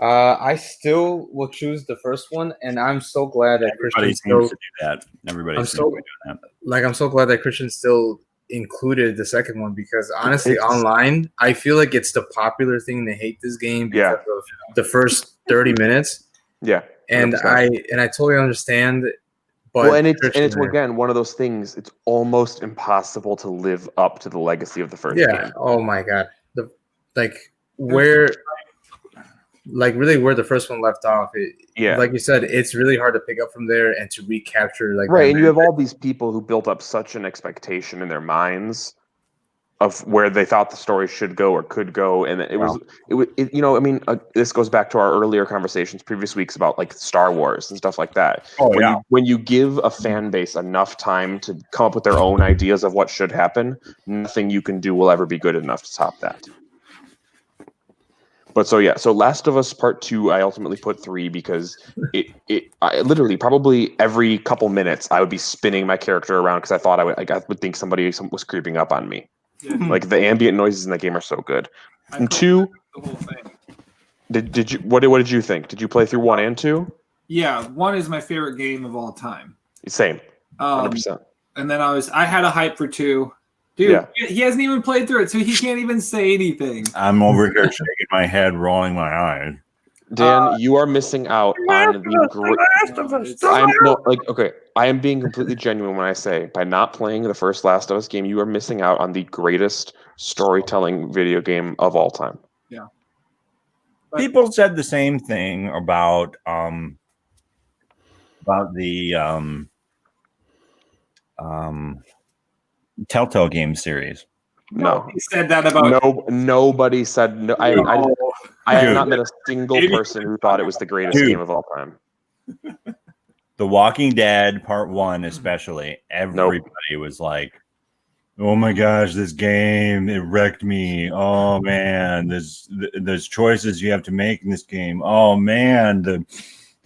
[SPEAKER 5] I still will choose the first one, and I'm so glad that
[SPEAKER 1] Everybody
[SPEAKER 5] Christian
[SPEAKER 1] seems
[SPEAKER 5] still
[SPEAKER 1] to do that. Everybody
[SPEAKER 5] I'm
[SPEAKER 1] seems
[SPEAKER 5] so-
[SPEAKER 1] to be doing that.
[SPEAKER 5] I'm so glad that Christian still included the second one because honestly,
[SPEAKER 4] It's-
[SPEAKER 5] online, I feel like it's the popular thing to hate this game because of the first 30 minutes,
[SPEAKER 4] yeah.
[SPEAKER 5] and
[SPEAKER 4] 100%.
[SPEAKER 5] I totally understand. But
[SPEAKER 4] Well, and it's
[SPEAKER 5] Christian,
[SPEAKER 4] again one of those things. It's almost impossible to live up to the legacy of the first
[SPEAKER 5] yeah.
[SPEAKER 4] game.
[SPEAKER 5] Oh my god, where the first one left off.
[SPEAKER 4] Yeah,
[SPEAKER 5] Like you said, it's really hard to pick up from there and to recapture like
[SPEAKER 4] right.
[SPEAKER 5] that
[SPEAKER 4] And you have all these people who built up such an expectation in their minds of where they thought the story should go or could go, and this goes back to our earlier conversations previous weeks about like Star Wars and stuff like that.
[SPEAKER 1] Oh, yeah.
[SPEAKER 4] When you give a fan base enough time to come up with their own ideas of what should happen, nothing you can do will ever be good enough to top that. But so Last of Us Part 2, I ultimately put 3 because I literally probably every couple minutes I would be spinning my character around because I thought I would think somebody was creeping up on me.
[SPEAKER 2] Yeah,
[SPEAKER 4] Like the ambient noises in the game are so good.
[SPEAKER 2] I
[SPEAKER 4] And
[SPEAKER 2] played
[SPEAKER 4] 2,
[SPEAKER 2] the whole thing.
[SPEAKER 4] did you what did you think? Did you play through 1 and 2?
[SPEAKER 2] Yeah, 1 is my favorite game of all time.
[SPEAKER 4] Same, 100%.
[SPEAKER 2] And then I had a hype for 2. Dude,
[SPEAKER 4] Yeah.
[SPEAKER 2] he hasn't even played through it, so he can't even say anything.
[SPEAKER 1] I'm over here shaking my head, rolling my eyes.
[SPEAKER 4] Dan, you are missing out on the great. I am being completely genuine when I say by not playing the first Last of Us game, you are missing out on the greatest storytelling video game of all time.
[SPEAKER 1] People said the same thing about the Telltale game series.
[SPEAKER 4] No,
[SPEAKER 2] He said that about
[SPEAKER 4] nobody said no. I have
[SPEAKER 1] Dude.
[SPEAKER 4] not met a single person who thought it was the greatest
[SPEAKER 1] Dude.
[SPEAKER 4] game of all time.
[SPEAKER 1] The Walking Dead Part 1 especially, everybody was like, oh my gosh, this game, it wrecked me. Oh man, there's choices you have to make in this game. Oh man, the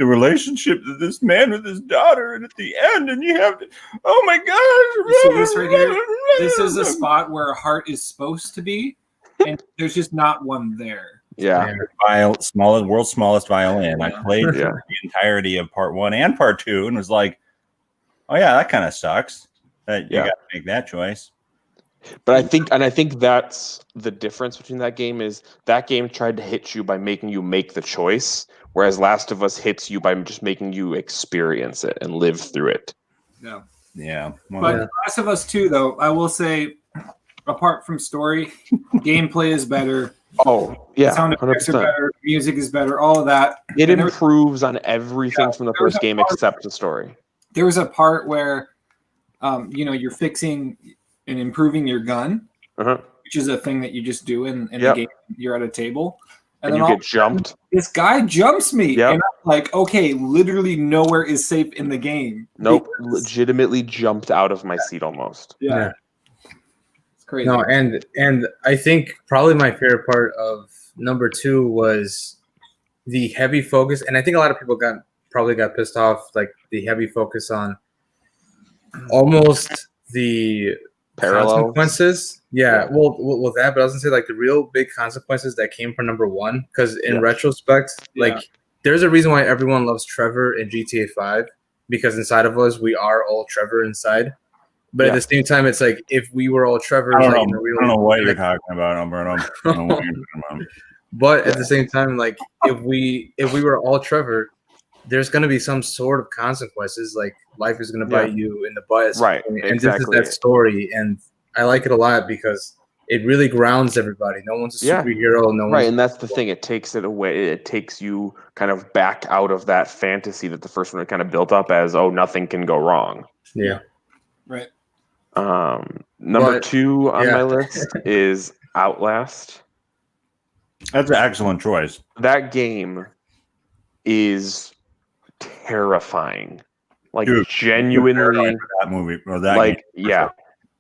[SPEAKER 1] relationship that this man with his daughter, and at the end, and you have to, oh my gosh.
[SPEAKER 2] You see this right here? This is a spot where a heart is supposed to be. and there's just not one there.
[SPEAKER 4] Yeah.
[SPEAKER 1] World's smallest violin. I played
[SPEAKER 4] Yeah.
[SPEAKER 1] the entirety of part 1 and part 2 and was like, oh yeah, that kind of sucks. That you
[SPEAKER 4] Yeah.
[SPEAKER 1] got to make that choice.
[SPEAKER 4] But I think that's the difference between that game is that game tried to hit you by making you make the choice, whereas Last of Us hits you by just making you experience it and live through it.
[SPEAKER 2] Yeah.
[SPEAKER 1] Yeah. Well,
[SPEAKER 2] But Last of Us 2, though, I will say, apart from story, gameplay is better.
[SPEAKER 4] Oh, yeah,
[SPEAKER 2] Sound effects are
[SPEAKER 4] 100%.
[SPEAKER 2] better. Music is better. All of that.
[SPEAKER 4] It
[SPEAKER 2] And there-
[SPEAKER 4] improves on everything from the
[SPEAKER 2] there was
[SPEAKER 4] first
[SPEAKER 2] a
[SPEAKER 4] game
[SPEAKER 2] part-
[SPEAKER 4] except the story.
[SPEAKER 2] There was a part where, you're fixing and improving your gun,
[SPEAKER 4] Uh-huh.
[SPEAKER 2] which is a thing that you just do in
[SPEAKER 4] Yep.
[SPEAKER 2] the game. You're at a table,
[SPEAKER 4] And
[SPEAKER 2] then
[SPEAKER 4] you
[SPEAKER 2] all
[SPEAKER 4] get jumped.
[SPEAKER 2] this guy jumps me,
[SPEAKER 4] Yep.
[SPEAKER 2] and I'm like, okay, literally nowhere is safe in the game.
[SPEAKER 4] Nope.
[SPEAKER 2] Because-
[SPEAKER 4] Legitimately jumped out of my seat almost.
[SPEAKER 2] yeah. It's crazy.
[SPEAKER 5] No, and I think probably my favorite part of number 2 was the heavy focus, and I think a lot of people probably got pissed off, like the heavy focus on almost the
[SPEAKER 4] Parallel.
[SPEAKER 5] consequences. Yeah,
[SPEAKER 4] Yeah.
[SPEAKER 5] well, that, but I was gonna say like the real big consequences that came from number 1, because in
[SPEAKER 4] Yeah.
[SPEAKER 5] retrospect,
[SPEAKER 2] Yeah.
[SPEAKER 5] like there's a reason why everyone loves Trevor in GTA 5, because inside of us we are all Trevor inside. But
[SPEAKER 4] Yeah.
[SPEAKER 5] at the same time, it's like if we were all Trevor,
[SPEAKER 1] I don't
[SPEAKER 5] like, in
[SPEAKER 1] know.
[SPEAKER 5] a real,
[SPEAKER 1] I don't know what you're
[SPEAKER 5] like,
[SPEAKER 1] talking about, Alberto. I don't know what you're talking about.
[SPEAKER 5] but at the same time, like if we were all Trevor, there's going to be some sort of consequences. Like life is going to bite you in the butt, at some
[SPEAKER 4] Right,
[SPEAKER 5] point. And
[SPEAKER 4] exactly.
[SPEAKER 5] this is that story, and I like it a lot because it really grounds everybody. No one's a
[SPEAKER 4] Yeah.
[SPEAKER 5] superhero. No
[SPEAKER 4] Right,
[SPEAKER 5] one's
[SPEAKER 4] and that's the thing. It takes it away. It takes you kind of back out of that fantasy that the first one kind of built up as, oh, nothing can go wrong.
[SPEAKER 5] yeah.
[SPEAKER 2] Right.
[SPEAKER 4] Number
[SPEAKER 5] But-
[SPEAKER 4] 2 on
[SPEAKER 5] yeah.
[SPEAKER 4] my list is Outlast.
[SPEAKER 1] That's an excellent choice.
[SPEAKER 4] That game is terrifying. Like
[SPEAKER 1] Dude,
[SPEAKER 4] genuinely,
[SPEAKER 1] That movie or that
[SPEAKER 4] like
[SPEAKER 1] game.
[SPEAKER 4] yeah,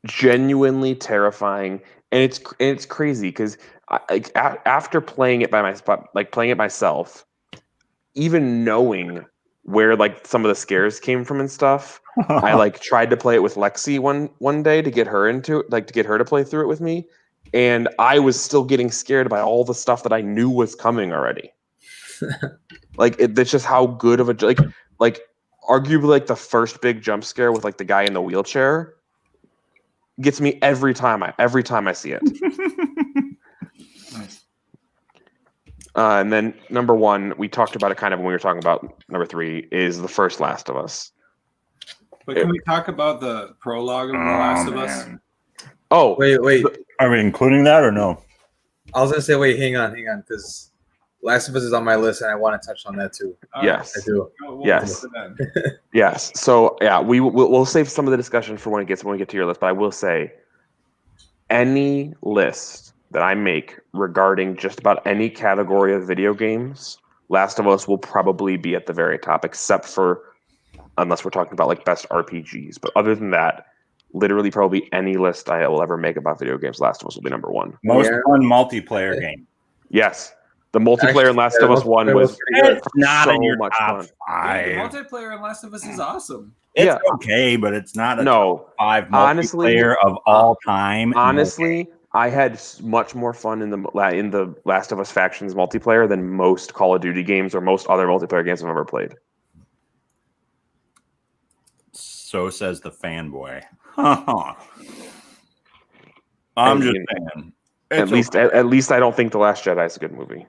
[SPEAKER 4] genuinely terrifying. And it's crazy because after playing it playing it myself, even knowing where like some of the scares came from and stuff, I like tried to play it with Lexi one day to get her into it, like to get her to play through it with me, and I was still getting scared by all the stuff that I knew was coming already. That's just how good of a like arguably like the first big jump scare with like the guy in the wheelchair gets me every time I see it.
[SPEAKER 2] Nice.
[SPEAKER 4] And then number 1, we talked about it kind of when we were talking about number 3 is the first Last of Us.
[SPEAKER 2] But can we talk about the prologue of The Last of Us?
[SPEAKER 1] man.
[SPEAKER 4] Oh,
[SPEAKER 5] Wait.
[SPEAKER 1] Are we including that or no?
[SPEAKER 5] I was gonna say, wait, hang on, because Last of Us is on my list, and I want to touch on that too.
[SPEAKER 2] All
[SPEAKER 4] yes.
[SPEAKER 5] I do.
[SPEAKER 2] right, we'll
[SPEAKER 4] Yes.
[SPEAKER 2] go to that.
[SPEAKER 4] Yes. So yeah, we'll save some of the discussion for when we get to your list. But I will say, any list that I make regarding just about any category of video games, Last of Us will probably be at the very top, except for unless we're talking about like best RPGs. But other than that, literally probably any list I will ever make about video games, Last of Us will be number 1.
[SPEAKER 1] Most
[SPEAKER 5] Yeah.
[SPEAKER 1] fun multiplayer game.
[SPEAKER 4] Yes, the multiplayer in Last of Us 1 was
[SPEAKER 5] pretty good.
[SPEAKER 1] It's not
[SPEAKER 4] so
[SPEAKER 1] in your
[SPEAKER 4] much
[SPEAKER 1] top
[SPEAKER 4] fun.
[SPEAKER 2] Yeah, the
[SPEAKER 1] five.
[SPEAKER 2] multiplayer in Last of Us is awesome.
[SPEAKER 1] It's
[SPEAKER 4] Yeah.
[SPEAKER 1] okay, but it's not a
[SPEAKER 4] No.
[SPEAKER 1] top 5
[SPEAKER 4] Honestly-
[SPEAKER 1] multiplayer of all time.
[SPEAKER 4] Honestly, I had much more fun in the Last of Us Factions multiplayer than most Call of Duty games or most other multiplayer games I've ever played.
[SPEAKER 1] So says the fanboy. I'm just saying.
[SPEAKER 4] At least I don't think The Last Jedi is a good movie.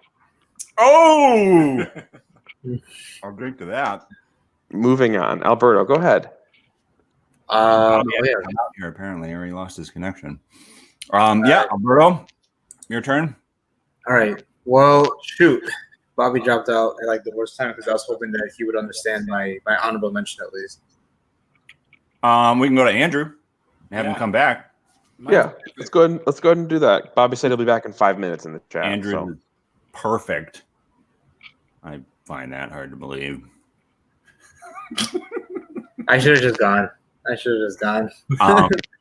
[SPEAKER 1] Oh, I'll drink to that.
[SPEAKER 4] Moving on, Alberto, go ahead.
[SPEAKER 5] Yeah.
[SPEAKER 1] Out here apparently, or he lost his connection. Yeah, Alberto, your turn.
[SPEAKER 5] All right. Well, shoot. Bobby dropped out at like the worst time because I was hoping that he would understand my honorable mention at least.
[SPEAKER 1] We can go to Andrew. Have him
[SPEAKER 2] Yeah.
[SPEAKER 1] come back.
[SPEAKER 4] Yeah, let's go ahead and do that. Bobby said he'll be back in 5 minutes in the chat.
[SPEAKER 1] Andrew,
[SPEAKER 4] so.
[SPEAKER 1] is perfect. I find that hard to believe.
[SPEAKER 5] I should have just gone.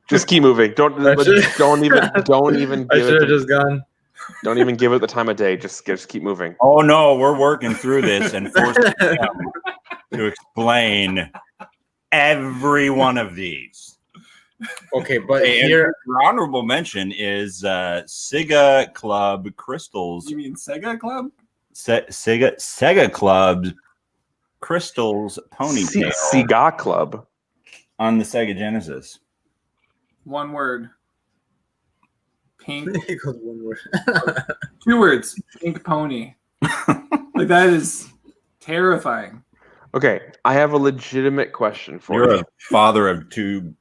[SPEAKER 4] Just keep moving. Don't even
[SPEAKER 5] I
[SPEAKER 4] give
[SPEAKER 5] should have
[SPEAKER 4] it.
[SPEAKER 5] just gone.
[SPEAKER 4] Don't even give it the time of day. Just keep moving.
[SPEAKER 1] Oh no, we're working through this and forcing him to explain every one of these.
[SPEAKER 5] Okay, but
[SPEAKER 1] Hey, and
[SPEAKER 5] here,
[SPEAKER 1] your honorable mention is Sega Club Crystals.
[SPEAKER 2] You mean Sega Club?
[SPEAKER 1] Sega Club Crystals Ponytail
[SPEAKER 4] Sega Club.
[SPEAKER 1] on the Sega Genesis.
[SPEAKER 2] One word. Pink.
[SPEAKER 5] it goes one word.
[SPEAKER 2] 2 words. Pink pony. Like that is terrifying.
[SPEAKER 4] Okay, I have a legitimate question for
[SPEAKER 1] You're
[SPEAKER 4] you.
[SPEAKER 1] a father of twin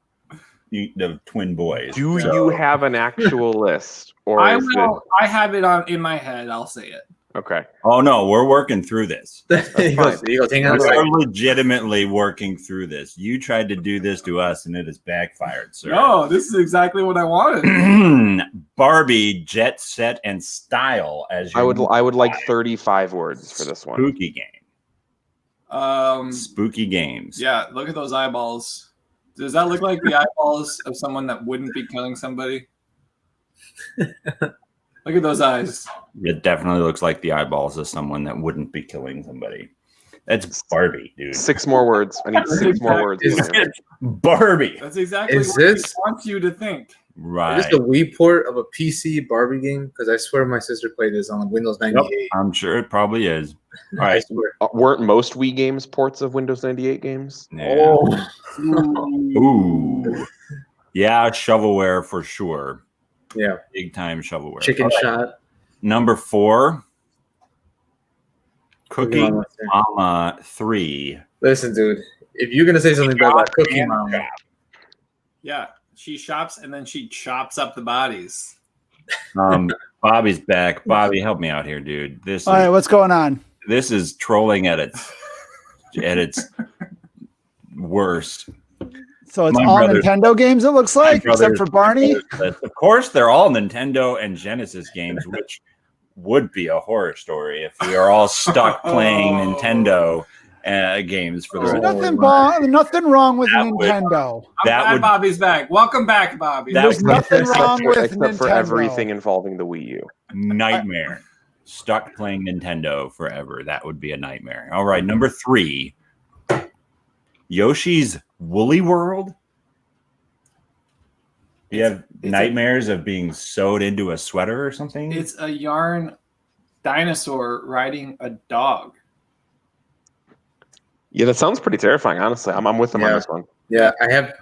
[SPEAKER 1] boys.
[SPEAKER 4] Do
[SPEAKER 1] so-
[SPEAKER 4] you have an actual list, or
[SPEAKER 2] I
[SPEAKER 4] is
[SPEAKER 2] will. I have it on in my head. I'll say it.
[SPEAKER 4] it okay?
[SPEAKER 1] Oh no, we're working through this.
[SPEAKER 5] he goes, hang on a
[SPEAKER 1] We are
[SPEAKER 5] second.
[SPEAKER 1] legitimately working through this. You tried to do this to us, and it has backfired, sir.
[SPEAKER 2] No, this is exactly what I wanted.
[SPEAKER 1] Barbie, Jet Set, and Style as your
[SPEAKER 4] I would like 35 words for this one.
[SPEAKER 1] spooky game. Spooky games.
[SPEAKER 2] Yeah, look at those eyeballs. Does that look like the eyeballs of someone that wouldn't be killing somebody? Look at those eyes.
[SPEAKER 1] It definitely looks like the eyeballs of someone that wouldn't be killing somebody. That's Barbie, dude.
[SPEAKER 4] 6 more words. I need 6 more words.
[SPEAKER 5] Is
[SPEAKER 4] in there.
[SPEAKER 1] It's Barbie.
[SPEAKER 2] That's exactly
[SPEAKER 5] Is
[SPEAKER 2] what
[SPEAKER 5] this-
[SPEAKER 2] he wants you to think.
[SPEAKER 1] Right.
[SPEAKER 5] Is this a Wii port of a PC Barbie game? Because I swear my sister played this on Windows 98.
[SPEAKER 1] I'm sure it probably is. All
[SPEAKER 5] I
[SPEAKER 1] right.
[SPEAKER 5] swear.
[SPEAKER 4] Weren't most Wii games ports of Windows 98 games?
[SPEAKER 1] Yeah.
[SPEAKER 5] Oh,
[SPEAKER 1] Ooh. Yeah, shovelware for sure.
[SPEAKER 5] yeah.
[SPEAKER 1] Big time shovelware.
[SPEAKER 5] Chicken
[SPEAKER 1] All right.
[SPEAKER 5] shot.
[SPEAKER 1] Number 4. Cookie
[SPEAKER 5] Mama.
[SPEAKER 1] Mama 3.
[SPEAKER 5] Listen, dude. If you're gonna say something bad about Cookie
[SPEAKER 1] And
[SPEAKER 5] Mama,
[SPEAKER 1] Chop.
[SPEAKER 2] Yeah, she shops and then she chops up the bodies.
[SPEAKER 1] Bobby's back. Bobby, help me out here, dude.
[SPEAKER 3] All right, what's going on?
[SPEAKER 1] This is trolling at its worst.
[SPEAKER 3] So it's
[SPEAKER 1] My
[SPEAKER 3] all
[SPEAKER 1] brother's-
[SPEAKER 3] Nintendo games, it looks like,
[SPEAKER 1] My
[SPEAKER 3] except for Barney.
[SPEAKER 1] Of course, they're all Nintendo and Genesis games, which would be a horror story if we are all stuck playing Nintendo games for the
[SPEAKER 3] There's
[SPEAKER 1] rest.
[SPEAKER 3] nothing wrong with
[SPEAKER 1] That would-
[SPEAKER 3] Nintendo.
[SPEAKER 2] I'm
[SPEAKER 1] That
[SPEAKER 2] glad
[SPEAKER 1] would-
[SPEAKER 2] Bobby's back. Welcome back, Bobby.
[SPEAKER 1] That
[SPEAKER 3] There's
[SPEAKER 1] would-
[SPEAKER 3] nothing wrong with
[SPEAKER 4] except for
[SPEAKER 3] Nintendo.
[SPEAKER 4] everything involving the Wii U.
[SPEAKER 1] Nightmare. Stuck playing Nintendo forever. That would be a nightmare. All right, number 3. Yoshi's Woolly World. You have nightmares of being sewed into a sweater or something?
[SPEAKER 2] It's a yarn dinosaur riding a dog.
[SPEAKER 4] Yeah, that sounds pretty terrifying. Honestly, I'm with them on
[SPEAKER 5] Yeah.
[SPEAKER 4] this one.
[SPEAKER 5] yeah, I have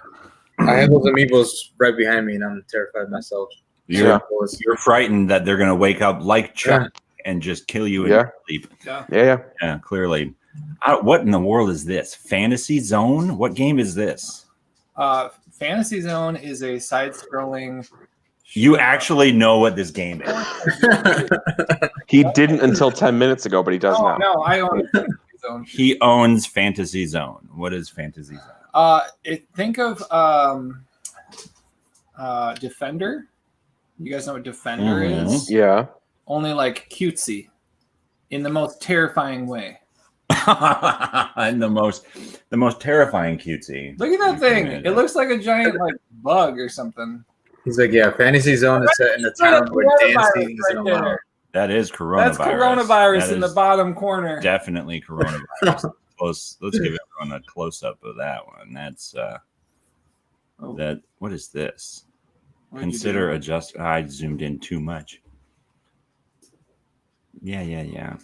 [SPEAKER 5] those amiibos right behind me, and I'm terrified myself.
[SPEAKER 1] You're,
[SPEAKER 4] Yeah.
[SPEAKER 1] you're frightened that they're going to wake up like Chuck and just kill you in
[SPEAKER 4] Yeah.
[SPEAKER 1] your sleep.
[SPEAKER 2] Yeah.
[SPEAKER 4] Yeah.
[SPEAKER 1] Yeah, clearly. What in the world is this? Fantasy Zone? What game is this?
[SPEAKER 2] Fantasy Zone is a side-scrolling.
[SPEAKER 1] You actually know what this game is.
[SPEAKER 4] He didn't until 10 minutes ago, but he does now.
[SPEAKER 2] No, I own Fantasy Zone.
[SPEAKER 1] He owns Fantasy Zone. What is Fantasy Zone?
[SPEAKER 2] Think of Defender. You guys know what Defender
[SPEAKER 1] Mhm.
[SPEAKER 2] is?
[SPEAKER 4] Yeah.
[SPEAKER 2] Only like cutesy, in the most terrifying way.
[SPEAKER 1] And the most terrifying cutesy.
[SPEAKER 2] Look at that thing. It looks like a giant like bug or something.
[SPEAKER 5] He's like, yeah, Fantasy Zone is set in a
[SPEAKER 2] That's like a
[SPEAKER 5] town where
[SPEAKER 2] coronavirus
[SPEAKER 5] dancing isn't
[SPEAKER 2] right there.
[SPEAKER 5] allowed.
[SPEAKER 1] That is coronavirus.
[SPEAKER 2] That's coronavirus
[SPEAKER 1] That
[SPEAKER 2] in the
[SPEAKER 1] is
[SPEAKER 2] bottom corner.
[SPEAKER 1] Definitely coronavirus. Close. Let's give everyone a close up of that one. That's
[SPEAKER 2] Oh,
[SPEAKER 1] that. What is this?
[SPEAKER 2] what'd you
[SPEAKER 1] Consider
[SPEAKER 2] do?
[SPEAKER 1] adjust. I zoomed in too much. Yeah.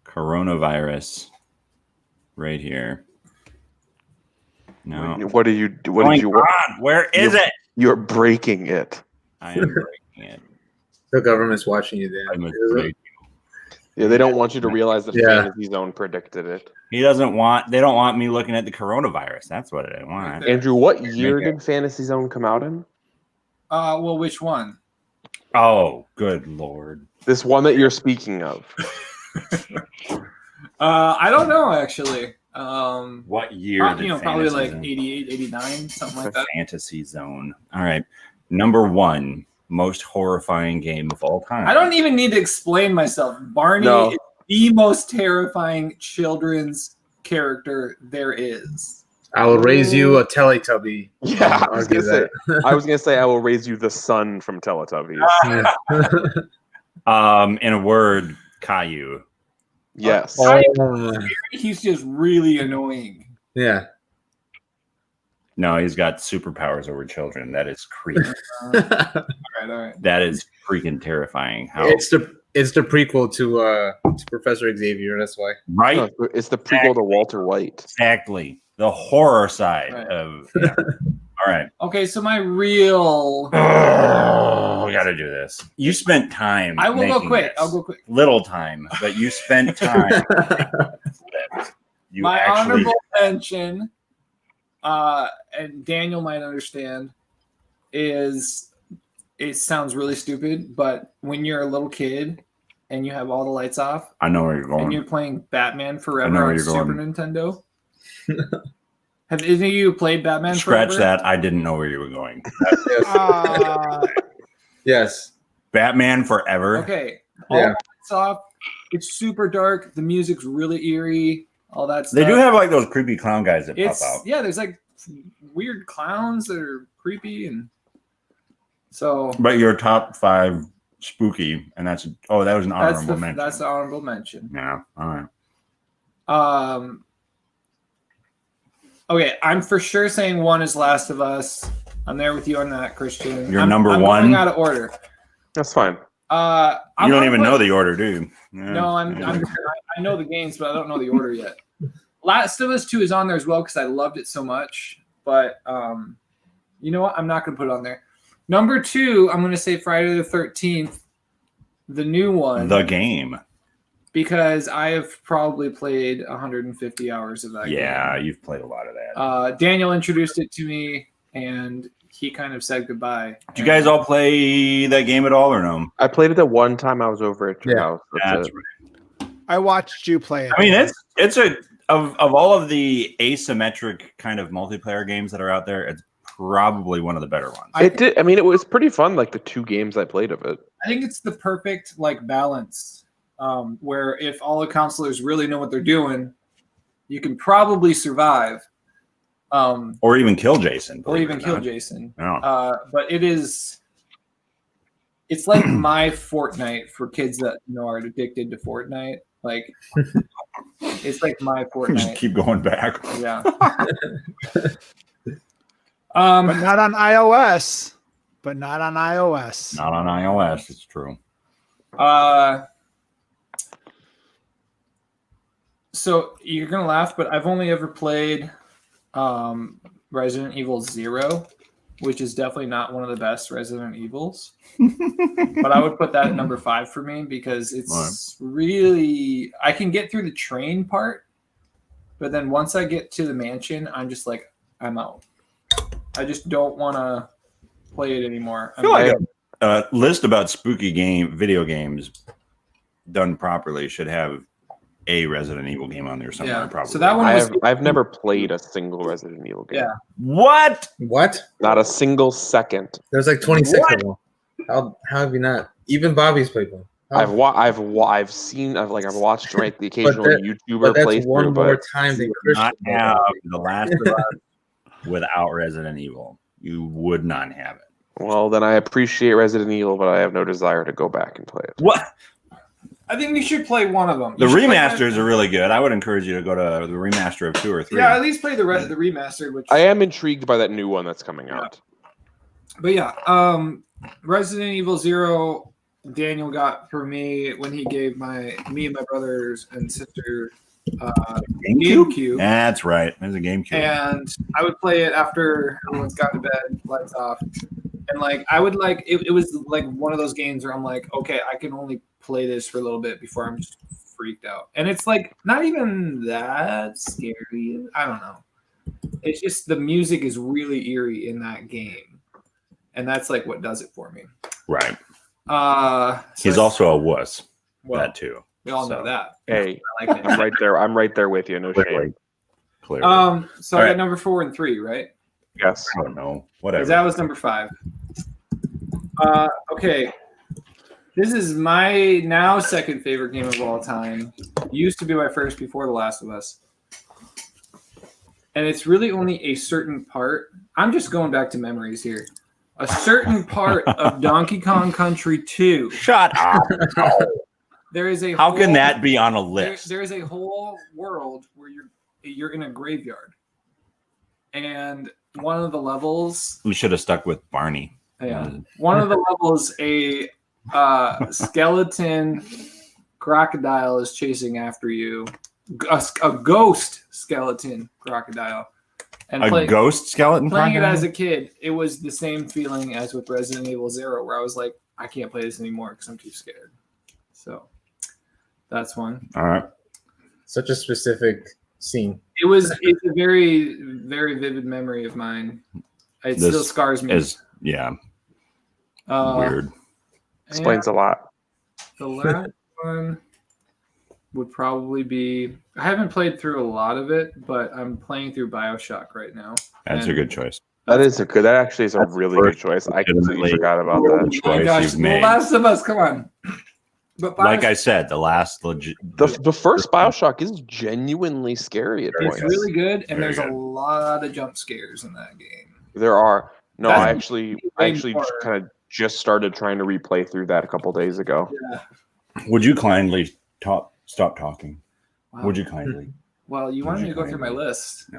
[SPEAKER 1] Coronavirus, right here. No.
[SPEAKER 4] What do you do? What
[SPEAKER 1] Going
[SPEAKER 4] did you?
[SPEAKER 1] on? Where is it?
[SPEAKER 4] You're breaking it.
[SPEAKER 1] I am breaking it.
[SPEAKER 5] The government's watching you, Dan.
[SPEAKER 1] I'm
[SPEAKER 5] Is it?
[SPEAKER 1] afraid.
[SPEAKER 4] Yeah, they don't want you to realize that
[SPEAKER 5] Yeah.
[SPEAKER 4] Fantasy Zone predicted it.
[SPEAKER 1] They don't want me looking at the coronavirus. That's what they want.
[SPEAKER 2] Right there.
[SPEAKER 4] Andrew, what year did Fantasy Zone come out in?
[SPEAKER 2] Well, which one?
[SPEAKER 1] Oh, good Lord.
[SPEAKER 4] This one that you're speaking of.
[SPEAKER 2] I don't know actually.
[SPEAKER 1] What year? Did
[SPEAKER 2] Probably
[SPEAKER 1] Fantasy
[SPEAKER 2] like
[SPEAKER 1] Zone-
[SPEAKER 2] 88, 89, something like that.
[SPEAKER 1] Fantasy Zone. All right. Number 1, most horrifying game of all time.
[SPEAKER 2] I don't even need to explain myself. Barney
[SPEAKER 4] No.
[SPEAKER 2] is the most terrifying children's character there is.
[SPEAKER 5] I will raise you a Teletubby.
[SPEAKER 4] Yeah,
[SPEAKER 5] I'll argue that.
[SPEAKER 4] I was gonna say I will raise you the sun from Teletubbies.
[SPEAKER 1] In a word, Caillou.
[SPEAKER 4] Yes.
[SPEAKER 5] Oh,
[SPEAKER 2] He's just really annoying.
[SPEAKER 5] yeah.
[SPEAKER 1] No, he's got superpowers over children. That is creepy.
[SPEAKER 2] All right.
[SPEAKER 1] That is freaking terrifying. How
[SPEAKER 5] It's the prequel to Professor Xavier. That's why.
[SPEAKER 1] right?
[SPEAKER 4] No, it's the prequel to Walter White.
[SPEAKER 1] Exactly. The horror side
[SPEAKER 2] Right.
[SPEAKER 1] of. Yeah. All right.
[SPEAKER 2] Okay, so my real.
[SPEAKER 1] Oh, we got to do this. You spent time.
[SPEAKER 2] I will go
[SPEAKER 1] making
[SPEAKER 2] quick.
[SPEAKER 1] this.
[SPEAKER 2] I'll go quick.
[SPEAKER 1] Little time, but you spent time. You
[SPEAKER 2] My
[SPEAKER 1] actually.
[SPEAKER 2] honorable mention, and Daniel might understand, is it sounds really stupid, but when you're a little kid and you have all the lights off
[SPEAKER 1] I know where you're
[SPEAKER 2] and
[SPEAKER 1] going.
[SPEAKER 2] you're playing Batman
[SPEAKER 1] I know
[SPEAKER 2] Forever
[SPEAKER 1] where
[SPEAKER 2] on
[SPEAKER 1] you're
[SPEAKER 2] Super
[SPEAKER 1] going.
[SPEAKER 2] Nintendo. Have any of you played Batman
[SPEAKER 1] Scratch
[SPEAKER 2] Forever?
[SPEAKER 1] that. I didn't know where you were going.
[SPEAKER 5] Yes.
[SPEAKER 1] Batman Forever.
[SPEAKER 2] Okay. All
[SPEAKER 5] Yeah.
[SPEAKER 2] the lights off. It's super dark. The music's really eerie. All that stuff.
[SPEAKER 1] They do have like those creepy clown guys that
[SPEAKER 2] It's
[SPEAKER 1] pop out.
[SPEAKER 2] yeah. There's like weird clowns that are creepy and so
[SPEAKER 1] But your top 5 spooky, and that's that was an honorable mention.
[SPEAKER 2] that's the honorable mention.
[SPEAKER 1] Yeah. All right.
[SPEAKER 2] Okay, I'm for sure saying 1 is Last of Us. I'm there with you on that, Christian.
[SPEAKER 1] Your
[SPEAKER 2] I'm
[SPEAKER 1] number
[SPEAKER 2] going
[SPEAKER 1] 1?
[SPEAKER 2] out of order.
[SPEAKER 4] That's fine.
[SPEAKER 1] You don't even know the order, do you? Yeah.
[SPEAKER 2] No, I know the games, but I don't know the order yet. Last of Us 2 is on there as well because I loved it so much. But you know what? I'm not going to put it on there. Number 2, I'm going to say Friday the 13th, the new one.
[SPEAKER 1] The game.
[SPEAKER 2] Because I have probably played 150 hours of that game.
[SPEAKER 1] Yeah, you've played a lot of that.
[SPEAKER 2] Daniel introduced it to me, and he kind of said goodbye.
[SPEAKER 1] Did you guys all play that game at all or no?
[SPEAKER 4] I played it the one time I was over at your
[SPEAKER 5] Yeah.
[SPEAKER 4] house.
[SPEAKER 1] That's
[SPEAKER 4] it.
[SPEAKER 1] right.
[SPEAKER 3] I watched you play it.
[SPEAKER 1] I mean, it's a of all of the asymmetric kind of multiplayer games that are out there, it's probably one of the better ones.
[SPEAKER 4] It did. I mean, it was pretty fun. Like the 2 games I played of it.
[SPEAKER 2] I think it's the perfect balance where if all the counselors really know what they're doing, you can probably survive.
[SPEAKER 1] Or even kill Jason.
[SPEAKER 2] Or even kill Jason.
[SPEAKER 1] Yeah.
[SPEAKER 2] But it's like my Fortnite for kids that are addicted to Fortnite. Like it's like my
[SPEAKER 1] Just
[SPEAKER 2] Fortnite.
[SPEAKER 1] keep going back.
[SPEAKER 2] Yeah.
[SPEAKER 3] but not on iOS. But not on iOS.
[SPEAKER 1] Not on iOS, it's true.
[SPEAKER 2] So you're gonna laugh, but I've only ever played Resident Evil 0, which is definitely not one of the best Resident Evils. But I would put that at number 5 for me because it's really I can get through the train part, but then once I get to the mansion, I'm just like I'm out. I just don't want to play it anymore.
[SPEAKER 1] I feel like a list about spooky video games done properly should have a Resident Evil game on there somewhere.
[SPEAKER 2] Yeah.
[SPEAKER 1] Probably.
[SPEAKER 2] So that one was
[SPEAKER 4] I've never played a single Resident Evil game.
[SPEAKER 2] Yeah.
[SPEAKER 1] What?
[SPEAKER 5] What?
[SPEAKER 4] Not a single second.
[SPEAKER 5] There's like 26 of them. How have you not? Even Bobby's played one.
[SPEAKER 4] I've watched right the occasional
[SPEAKER 5] But
[SPEAKER 4] YouTuber
[SPEAKER 5] that's
[SPEAKER 4] playthrough,
[SPEAKER 5] one more
[SPEAKER 4] but
[SPEAKER 5] time than
[SPEAKER 1] Not
[SPEAKER 5] Christian.
[SPEAKER 1] have The Last of Us without Resident Evil. You would not have it.
[SPEAKER 4] well, then I appreciate Resident Evil, but I have no desire to go back and play it.
[SPEAKER 1] What?
[SPEAKER 2] I think you should play one of them.
[SPEAKER 1] The
[SPEAKER 2] You should play
[SPEAKER 1] remasters are really good. I would encourage you to go to the remaster of 2 or 3.
[SPEAKER 2] Yeah, at least play the remastered, which
[SPEAKER 4] I am intrigued by that new one that's coming out.
[SPEAKER 2] But yeah, Resident Evil 0, Daniel got for me when he gave me and my brothers and sister GameCube.
[SPEAKER 1] That's right. There's a GameCube.
[SPEAKER 2] And I would play it after everyone's gone to bed, lights off. And I would it was like one of those games where I'm like, okay, I can only play this for a little bit before I'm just freaked out. And it's not even that scary. I don't know. It's just the music is really eerie in that game. And that's what does it for me.
[SPEAKER 1] Right.
[SPEAKER 2] So
[SPEAKER 1] He's also a wuss.
[SPEAKER 2] well,
[SPEAKER 1] That too.
[SPEAKER 2] we all know that.
[SPEAKER 4] Hey,
[SPEAKER 2] I like
[SPEAKER 4] I'm
[SPEAKER 2] it.
[SPEAKER 4] right there. I'm right there with you. No shame.
[SPEAKER 1] Clearly.
[SPEAKER 2] So
[SPEAKER 1] All
[SPEAKER 2] I
[SPEAKER 1] right.
[SPEAKER 2] got number 4 and 3, right?
[SPEAKER 4] Yes.
[SPEAKER 1] I don't know. Whatever.
[SPEAKER 2] Because that was number 5. Okay. This is my now second favorite game of all time. Used to be my first before The Last of Us. And it's really only a certain part. I'm just going back to memories here. A certain part of Donkey Kong Country 2.
[SPEAKER 1] Shut up.
[SPEAKER 2] There is a
[SPEAKER 1] How can
[SPEAKER 2] whole-
[SPEAKER 1] that be on a list?
[SPEAKER 2] There is a whole world where you're in a graveyard, and one of the levels.
[SPEAKER 1] We should have stuck with Barney.
[SPEAKER 2] Yeah, one of the levels, a skeleton crocodile is chasing after you. A ghost skeleton crocodile. And
[SPEAKER 1] A ghost skeleton
[SPEAKER 2] playing it
[SPEAKER 1] crocodile?
[SPEAKER 2] as a kid, it was the same feeling as with Resident Evil 0, where I was like, I can't play this anymore because I'm too scared. So that's one.
[SPEAKER 1] All right.
[SPEAKER 5] Such a specific scene.
[SPEAKER 2] It's a very, very vivid memory of mine. It
[SPEAKER 1] This
[SPEAKER 2] still scars me.
[SPEAKER 1] Yeah,
[SPEAKER 2] Uh,
[SPEAKER 1] weird.
[SPEAKER 4] Explains a lot.
[SPEAKER 2] The last one would probably be, I haven't played through a lot of it, but I'm playing through BioShock right now.
[SPEAKER 1] That's a
[SPEAKER 2] And
[SPEAKER 1] good choice.
[SPEAKER 4] That actually is a
[SPEAKER 1] That's the
[SPEAKER 4] really good
[SPEAKER 1] first
[SPEAKER 4] choice. I completely
[SPEAKER 1] legitimately
[SPEAKER 4] forgot about
[SPEAKER 1] good
[SPEAKER 4] that.
[SPEAKER 1] choice
[SPEAKER 2] Oh my gosh,
[SPEAKER 1] you've
[SPEAKER 2] The
[SPEAKER 1] made.
[SPEAKER 2] Last of Us, come on. But
[SPEAKER 1] Like I
[SPEAKER 2] BioShock
[SPEAKER 1] said, the last legit.
[SPEAKER 4] The first Bioshock is genuinely scary at
[SPEAKER 1] Very
[SPEAKER 2] is
[SPEAKER 4] points.
[SPEAKER 2] really good, and
[SPEAKER 1] Very
[SPEAKER 2] there's
[SPEAKER 1] good.
[SPEAKER 2] a lot of jump scares in that game.
[SPEAKER 4] There are. No,
[SPEAKER 2] That's
[SPEAKER 4] I actually
[SPEAKER 2] more.
[SPEAKER 4] kind of just started trying to replay through that a couple days ago.
[SPEAKER 2] Yeah.
[SPEAKER 1] Would you kindly stop talking?
[SPEAKER 2] Wow.
[SPEAKER 1] Would you kindly?
[SPEAKER 2] Well, you wanted me to go through my
[SPEAKER 1] kindly?
[SPEAKER 2] list.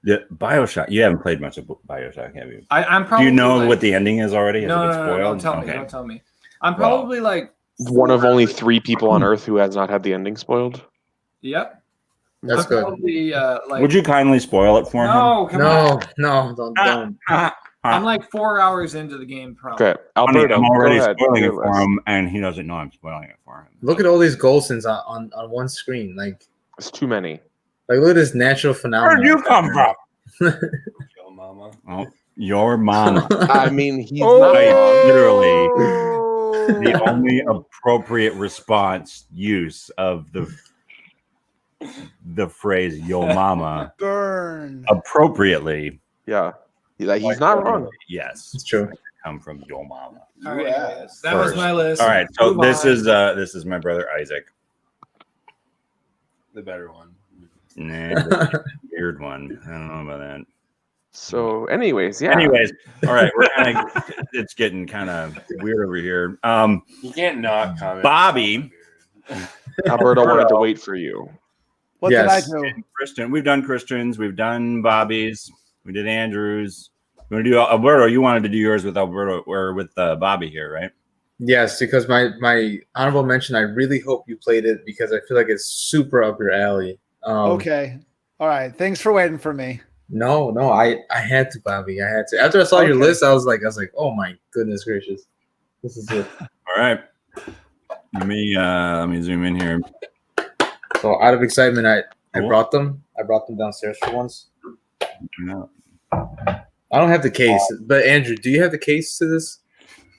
[SPEAKER 1] Yeah, Bioshock. You haven't played much of Bioshock, have you?
[SPEAKER 2] I'm
[SPEAKER 1] Do
[SPEAKER 2] probably.
[SPEAKER 1] you know
[SPEAKER 2] like,
[SPEAKER 1] what the ending is already? Has
[SPEAKER 2] No,
[SPEAKER 1] it
[SPEAKER 2] no,
[SPEAKER 1] been
[SPEAKER 2] no,
[SPEAKER 1] spoiled?
[SPEAKER 2] don't tell me.
[SPEAKER 1] Okay.
[SPEAKER 2] Don't tell me. I'm
[SPEAKER 1] Well-
[SPEAKER 2] probably like.
[SPEAKER 4] One of only 3 people on Earth who has not had the ending spoiled.
[SPEAKER 2] Yep.
[SPEAKER 5] That's
[SPEAKER 2] I'm
[SPEAKER 5] good.
[SPEAKER 2] Probably, like,
[SPEAKER 1] Would you kindly spoil it for him?
[SPEAKER 2] No, come on.
[SPEAKER 5] No, don't.
[SPEAKER 2] I'm like 4 hours into the game, probably.
[SPEAKER 4] Okay,
[SPEAKER 1] Funny,
[SPEAKER 4] Alberto,
[SPEAKER 1] I'm already
[SPEAKER 4] go ahead.
[SPEAKER 1] spoiling it
[SPEAKER 4] Your
[SPEAKER 1] for
[SPEAKER 4] list.
[SPEAKER 1] him, and he doesn't know I'm spoiling it for him.
[SPEAKER 5] Look at all these Golsons on one screen. Like
[SPEAKER 4] It's too many.
[SPEAKER 5] look at this natural phenomenon.
[SPEAKER 1] Where'd you come from?
[SPEAKER 6] Yo, mama.
[SPEAKER 1] Oh, your mama.
[SPEAKER 4] I mean, he's
[SPEAKER 3] Oh!
[SPEAKER 4] not
[SPEAKER 1] Like,
[SPEAKER 4] wrong.
[SPEAKER 1] literally, the only appropriate response use of the phrase "yo mama"
[SPEAKER 3] Burn.
[SPEAKER 1] appropriately.
[SPEAKER 4] Yeah, he's not wrong.
[SPEAKER 1] Yes,
[SPEAKER 5] It's true.
[SPEAKER 1] come from yo mama.
[SPEAKER 2] All right,
[SPEAKER 6] Yeah.
[SPEAKER 2] anyways, that was
[SPEAKER 1] First.
[SPEAKER 2] my list.
[SPEAKER 1] All right, so
[SPEAKER 2] Move
[SPEAKER 1] this
[SPEAKER 2] on.
[SPEAKER 1] is my brother Isaac.
[SPEAKER 6] The better one.
[SPEAKER 1] Nah, that's a weird one. I don't know about that.
[SPEAKER 4] So, anyways, yeah.
[SPEAKER 1] Anyways, all right, it's getting kind of weird over here.
[SPEAKER 6] You can't not comment.
[SPEAKER 1] Bobby.
[SPEAKER 4] Alberto wanted to wait for you.
[SPEAKER 3] What
[SPEAKER 5] Yes.
[SPEAKER 3] did I do?
[SPEAKER 1] Christian, we've done Christians, we've done Bobby's, we did Andrews. You want to do Alberto? You wanted to do yours with Alberto or with Bobby here, right?
[SPEAKER 5] Yes, because my honorable mention, I really hope you played it because I feel like it's super up your alley.
[SPEAKER 3] Okay. All right. Thanks for waiting for me.
[SPEAKER 5] No, I had to, Bobby. I had to. After I saw your
[SPEAKER 3] Okay.
[SPEAKER 5] list, I was like, oh my goodness gracious, this is it.
[SPEAKER 1] All right. Let me zoom in here.
[SPEAKER 5] So out of excitement, I
[SPEAKER 1] Cool.
[SPEAKER 5] brought them. I brought them downstairs for once.
[SPEAKER 1] No.
[SPEAKER 5] I don't have the case, but Andrew, do you have the case to this?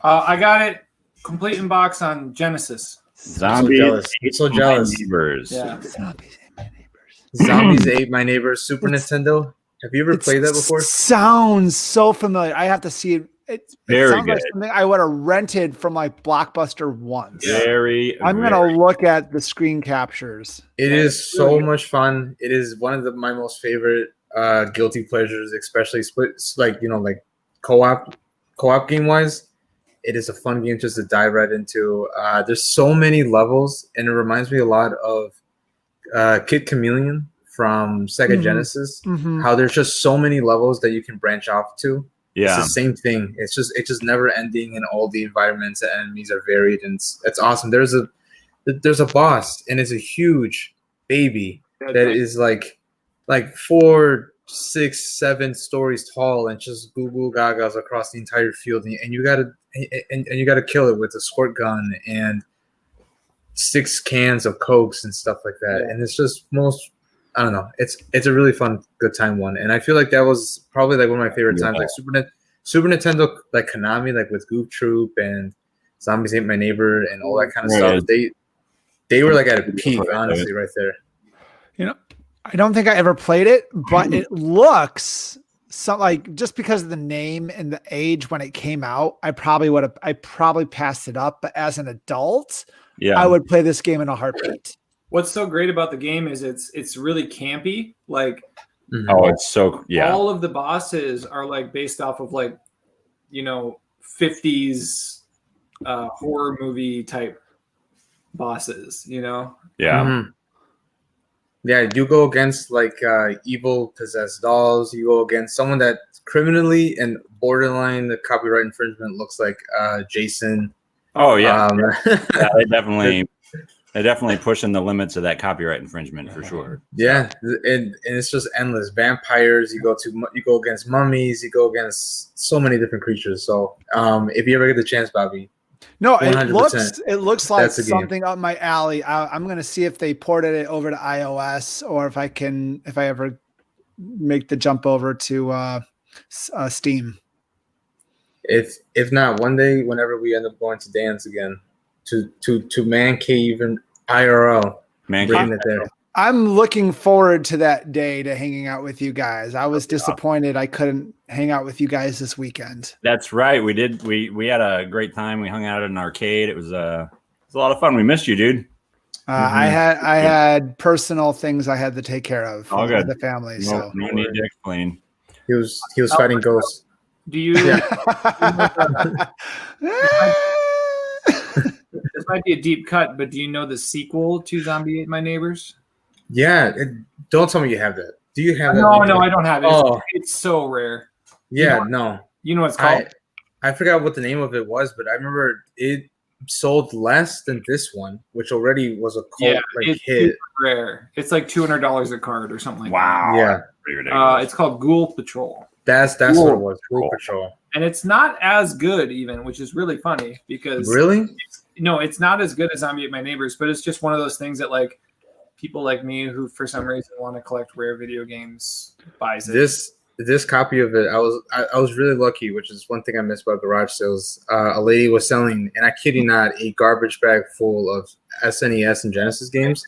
[SPEAKER 2] I got it complete in box on Genesis.
[SPEAKER 1] Zombies.
[SPEAKER 5] jealous. I'm so
[SPEAKER 1] ate
[SPEAKER 5] jealous.
[SPEAKER 1] my neighbors.
[SPEAKER 2] Yeah.
[SPEAKER 5] Zombies Ate My Neighbor, Super Nintendo. Have you ever played that before?
[SPEAKER 3] Sounds so familiar. I have to see it. It
[SPEAKER 1] Very
[SPEAKER 3] sounds like
[SPEAKER 1] good.
[SPEAKER 3] something I would have rented from like Blockbuster once.
[SPEAKER 1] Very.
[SPEAKER 3] I'm
[SPEAKER 1] very-
[SPEAKER 3] gonna look at the screen captures.
[SPEAKER 5] It
[SPEAKER 2] Yeah,
[SPEAKER 5] is
[SPEAKER 2] it's
[SPEAKER 5] so
[SPEAKER 2] really good.
[SPEAKER 5] much fun. It is one of my most favorite guilty pleasures, especially like co-op game wise. It is a fun game just to dive right into. There's so many levels, and it reminds me a lot of Kid Chameleon from Sega
[SPEAKER 3] Mhm.
[SPEAKER 5] Genesis.
[SPEAKER 3] Mhm.
[SPEAKER 5] How there's just so many levels that you can branch off to. It's
[SPEAKER 1] Yeah.
[SPEAKER 5] the same thing. It's just never ending, and all the environments and enemies are varied, and it's awesome. There's a boss, and it's a huge baby that is like 4, 6, 7 stories tall, and just goo goo gagas across the entire field, and you gotta and you gotta kill it with a squirt gun and 6 cans of cokes and stuff like that.
[SPEAKER 2] Yeah.
[SPEAKER 5] And it's just I don't know. It's a really fun, good time one, and I feel like that was probably like one of my favorite times. Like Super Nintendo, like Konami, like with Goof Troop and Zombies Ate My Neighbor and all that kind of
[SPEAKER 1] Right.
[SPEAKER 5] stuff. They were like at a peak, honestly, right there.
[SPEAKER 3] I don't think I ever played it, but it looks so like just because of the name and the age when it came out, I probably passed it up. But as an adult,
[SPEAKER 1] Yeah.
[SPEAKER 3] I would play this game in a heartbeat.
[SPEAKER 2] What's so great about the game is it's really campy. Like
[SPEAKER 5] Mhm.
[SPEAKER 1] Oh, it's so yeah.
[SPEAKER 2] all of the bosses are like based off of like 50s horror movie type bosses.
[SPEAKER 1] Yeah.
[SPEAKER 5] Mhm. Yeah, you go against like evil possessed dolls. You go against someone that criminally and borderline the copyright infringement looks like Jason.
[SPEAKER 1] Oh yeah,
[SPEAKER 5] Yeah,
[SPEAKER 1] they're definitely pushing the limits of that copyright infringement for sure.
[SPEAKER 5] yeah, and it's just endless. Vampires. You go against mummies. You go against so many different creatures. So if you ever get the chance, Bobby.
[SPEAKER 3] No,
[SPEAKER 5] 100%.
[SPEAKER 3] it looks like
[SPEAKER 5] That's the game.
[SPEAKER 3] something up my alley. I'm gonna see if they ported it over to iOS or if I ever make the jump over to Steam.
[SPEAKER 5] If not, one day, whenever we end up going to dance again, to Man Cave and IRL,
[SPEAKER 1] Man,
[SPEAKER 5] bringing it there.
[SPEAKER 3] I'm looking forward to that day to hanging out with you guys. I was disappointed I couldn't hang out with you guys this weekend.
[SPEAKER 1] that's right. We did. We had a great time. We hung out at an arcade. It was a lot of fun. We missed you, dude.
[SPEAKER 3] I had personal things I had to take care of
[SPEAKER 1] All
[SPEAKER 3] with
[SPEAKER 1] good.
[SPEAKER 3] the family.
[SPEAKER 1] No,
[SPEAKER 3] So
[SPEAKER 1] no need to explain.
[SPEAKER 5] He was fighting ghosts.
[SPEAKER 2] Do you? This might be a deep cut, but do you know the sequel to Zombie Ate My Neighbors?
[SPEAKER 5] Yeah, don't tell me you have that. Do you have that?
[SPEAKER 2] No, I don't have it.
[SPEAKER 5] Oh.
[SPEAKER 2] It's so rare.
[SPEAKER 5] Yeah, no.
[SPEAKER 2] You know what it's called?
[SPEAKER 5] I forgot what the name of it was, but I remember it sold less than this one, which already was a cult
[SPEAKER 2] it's
[SPEAKER 5] hit.
[SPEAKER 2] super rare. It's like $200 a card or something like
[SPEAKER 1] Wow.
[SPEAKER 5] Yeah,
[SPEAKER 1] Pretty
[SPEAKER 2] that.
[SPEAKER 1] ridiculous.
[SPEAKER 2] It's called Ghoul Patrol.
[SPEAKER 5] that's
[SPEAKER 1] Ghoul
[SPEAKER 5] what it was.
[SPEAKER 1] Patrol.
[SPEAKER 5] Ghoul Patrol.
[SPEAKER 2] And it's not as good even, which is really funny because
[SPEAKER 5] Really?
[SPEAKER 2] no, it's not as good as Zombie Ate My Neighbors, but it's just one of those things that like people like me who for some reason want to collect rare video games buys it.
[SPEAKER 5] This copy of it, I was really lucky, which is one thing I miss about garage sales. A lady was selling, and I kid you not, a garbage bag full of SNES and Genesis games,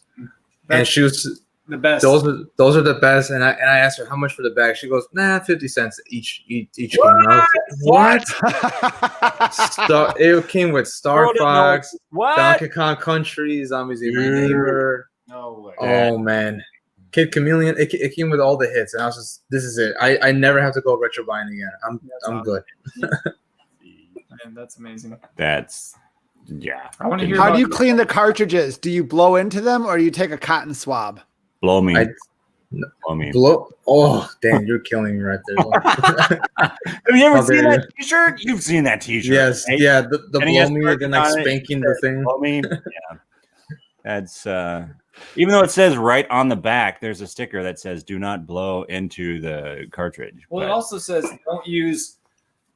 [SPEAKER 5] and she was
[SPEAKER 2] the best.
[SPEAKER 5] those are the best. And I asked her how much for the bag. She goes, 50 cents each game. And I was like, what? So it came with Star Fox,
[SPEAKER 1] What?
[SPEAKER 5] Donkey Kong Country, Zombies Ate My Neighbor.
[SPEAKER 6] No way.
[SPEAKER 5] Oh man, Kid Chameleon. It came with all the hits, and I was just, this is it. I never have to go retro buying again. I'm
[SPEAKER 2] awesome.
[SPEAKER 5] good.
[SPEAKER 2] Man, that's amazing.
[SPEAKER 1] That's yeah.
[SPEAKER 2] I want to hear
[SPEAKER 3] how
[SPEAKER 2] about
[SPEAKER 3] do you clean the cartridges? Do you blow into them or do you take a cotton swab?
[SPEAKER 1] Blow me.
[SPEAKER 5] I-
[SPEAKER 1] Blow me.
[SPEAKER 5] Oh, Dan, you're killing me right there.
[SPEAKER 1] Have you ever
[SPEAKER 5] How
[SPEAKER 1] seen
[SPEAKER 5] dare
[SPEAKER 1] that T-shirt? You've seen that T-shirt.
[SPEAKER 5] Yes,
[SPEAKER 1] right?
[SPEAKER 5] yeah. The
[SPEAKER 1] And he
[SPEAKER 5] blow
[SPEAKER 1] has
[SPEAKER 5] me,
[SPEAKER 1] words
[SPEAKER 5] then like
[SPEAKER 1] on it.
[SPEAKER 5] spanking the thing.
[SPEAKER 1] Blow me. Yeah. That's even though it says right on the back, there's a sticker that says "Do not blow into the cartridge."
[SPEAKER 2] Well, it
[SPEAKER 1] But
[SPEAKER 2] also says don't use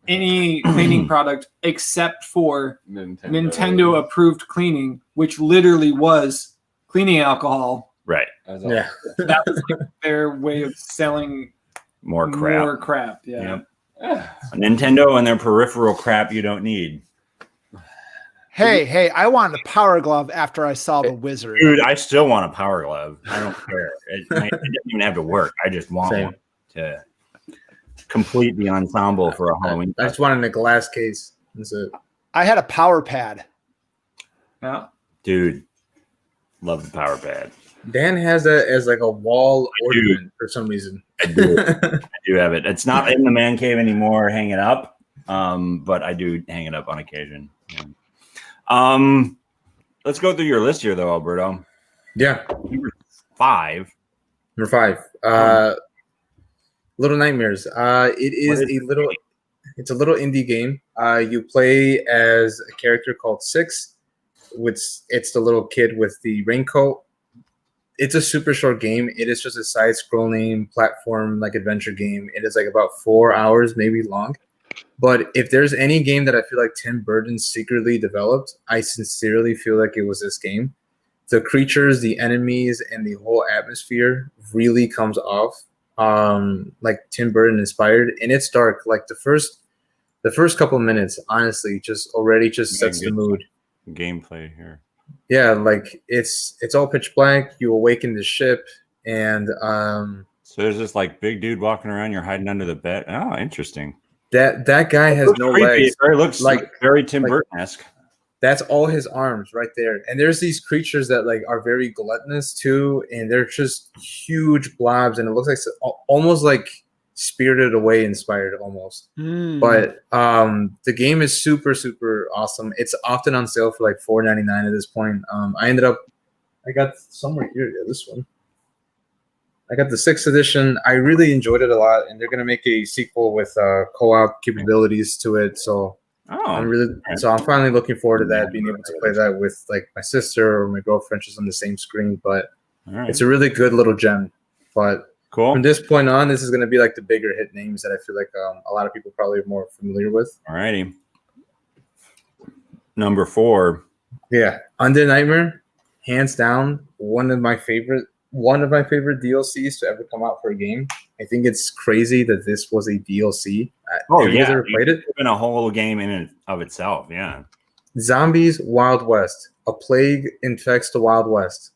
[SPEAKER 2] any cleaning product except for Nintendo approved cleaning, which literally was cleaning alcohol.
[SPEAKER 1] right,
[SPEAKER 5] Yeah.
[SPEAKER 2] That was like their way of selling
[SPEAKER 1] more crap.
[SPEAKER 2] More crap. Yeah.
[SPEAKER 1] Yep. Nintendo and their peripheral crap you don't need.
[SPEAKER 3] Hey, I wanted a power glove after I saw the wizard.
[SPEAKER 1] Dude, I still want a power glove. I don't care. It doesn't even have to work. I just want
[SPEAKER 5] Same.
[SPEAKER 1] one to complete the ensemble for a Halloween.
[SPEAKER 5] I just wanted a glass case. That's it.
[SPEAKER 3] I had a power pad.
[SPEAKER 2] Yeah.
[SPEAKER 1] Dude, love the power pad.
[SPEAKER 5] Dan has that as like a wall
[SPEAKER 1] do.
[SPEAKER 5] ornament for some reason.
[SPEAKER 1] I do. I do have it. It's not in the man cave anymore, hang it up. But I do hang it up on occasion. Yeah. Let's go through your list here, though, Alberto.
[SPEAKER 5] Yeah.
[SPEAKER 1] Number 5.
[SPEAKER 5] Number 5. Little Nightmares. It's a little indie game. You play as a character called Six, which it's the little kid with the raincoat. It's a super short game. It is just a side-scrolling platform like adventure game. It is like about 4 hours, maybe long. But if there's any game that I feel like Tim Burton secretly developed, I sincerely feel like it was this game. The creatures, the enemies, and the whole atmosphere really comes off like Tim Burton inspired, and it's dark. Like the first couple minutes, honestly, just sets the mood.
[SPEAKER 1] Gameplay here.
[SPEAKER 5] Yeah, like it's all pitch black. You awaken the ship, and
[SPEAKER 1] So there's this like big dude walking around. You're hiding under the bed. Oh, interesting.
[SPEAKER 5] that guy has no
[SPEAKER 1] Creepy.
[SPEAKER 5] legs.
[SPEAKER 1] It very looks like very Tim
[SPEAKER 5] like-
[SPEAKER 1] Burton-esque.
[SPEAKER 5] That's all his arms right there. And there's these creatures that like are very gluttonous too, and they're just huge blobs, and it looks like almost like Spirited Away inspired almost. But the game is super, super awesome. It's often on sale for like $4.99 at this point. I got somewhere here. Yeah, this one. I got the 6th edition. I really enjoyed it a lot, and they're gonna make a sequel with co-op capabilities to it. So I'm finally looking forward to that, being able to play that with like my sister or my girlfriend just on the same screen. But it's a really good little gem. But from this point on, this is gonna be like the bigger hit names that I feel like a lot of people probably are more familiar with.
[SPEAKER 1] Alrighty. Number 4.
[SPEAKER 5] Yeah, Undead Nightmare, hands down, one of my favorite DLCs to ever come out for a game. I think it's crazy that this was a DLC. Have you guys ever played it?
[SPEAKER 1] It's been a whole game in and of itself. Yeah.
[SPEAKER 5] Zombies Wild West. A plague infects the Wild West.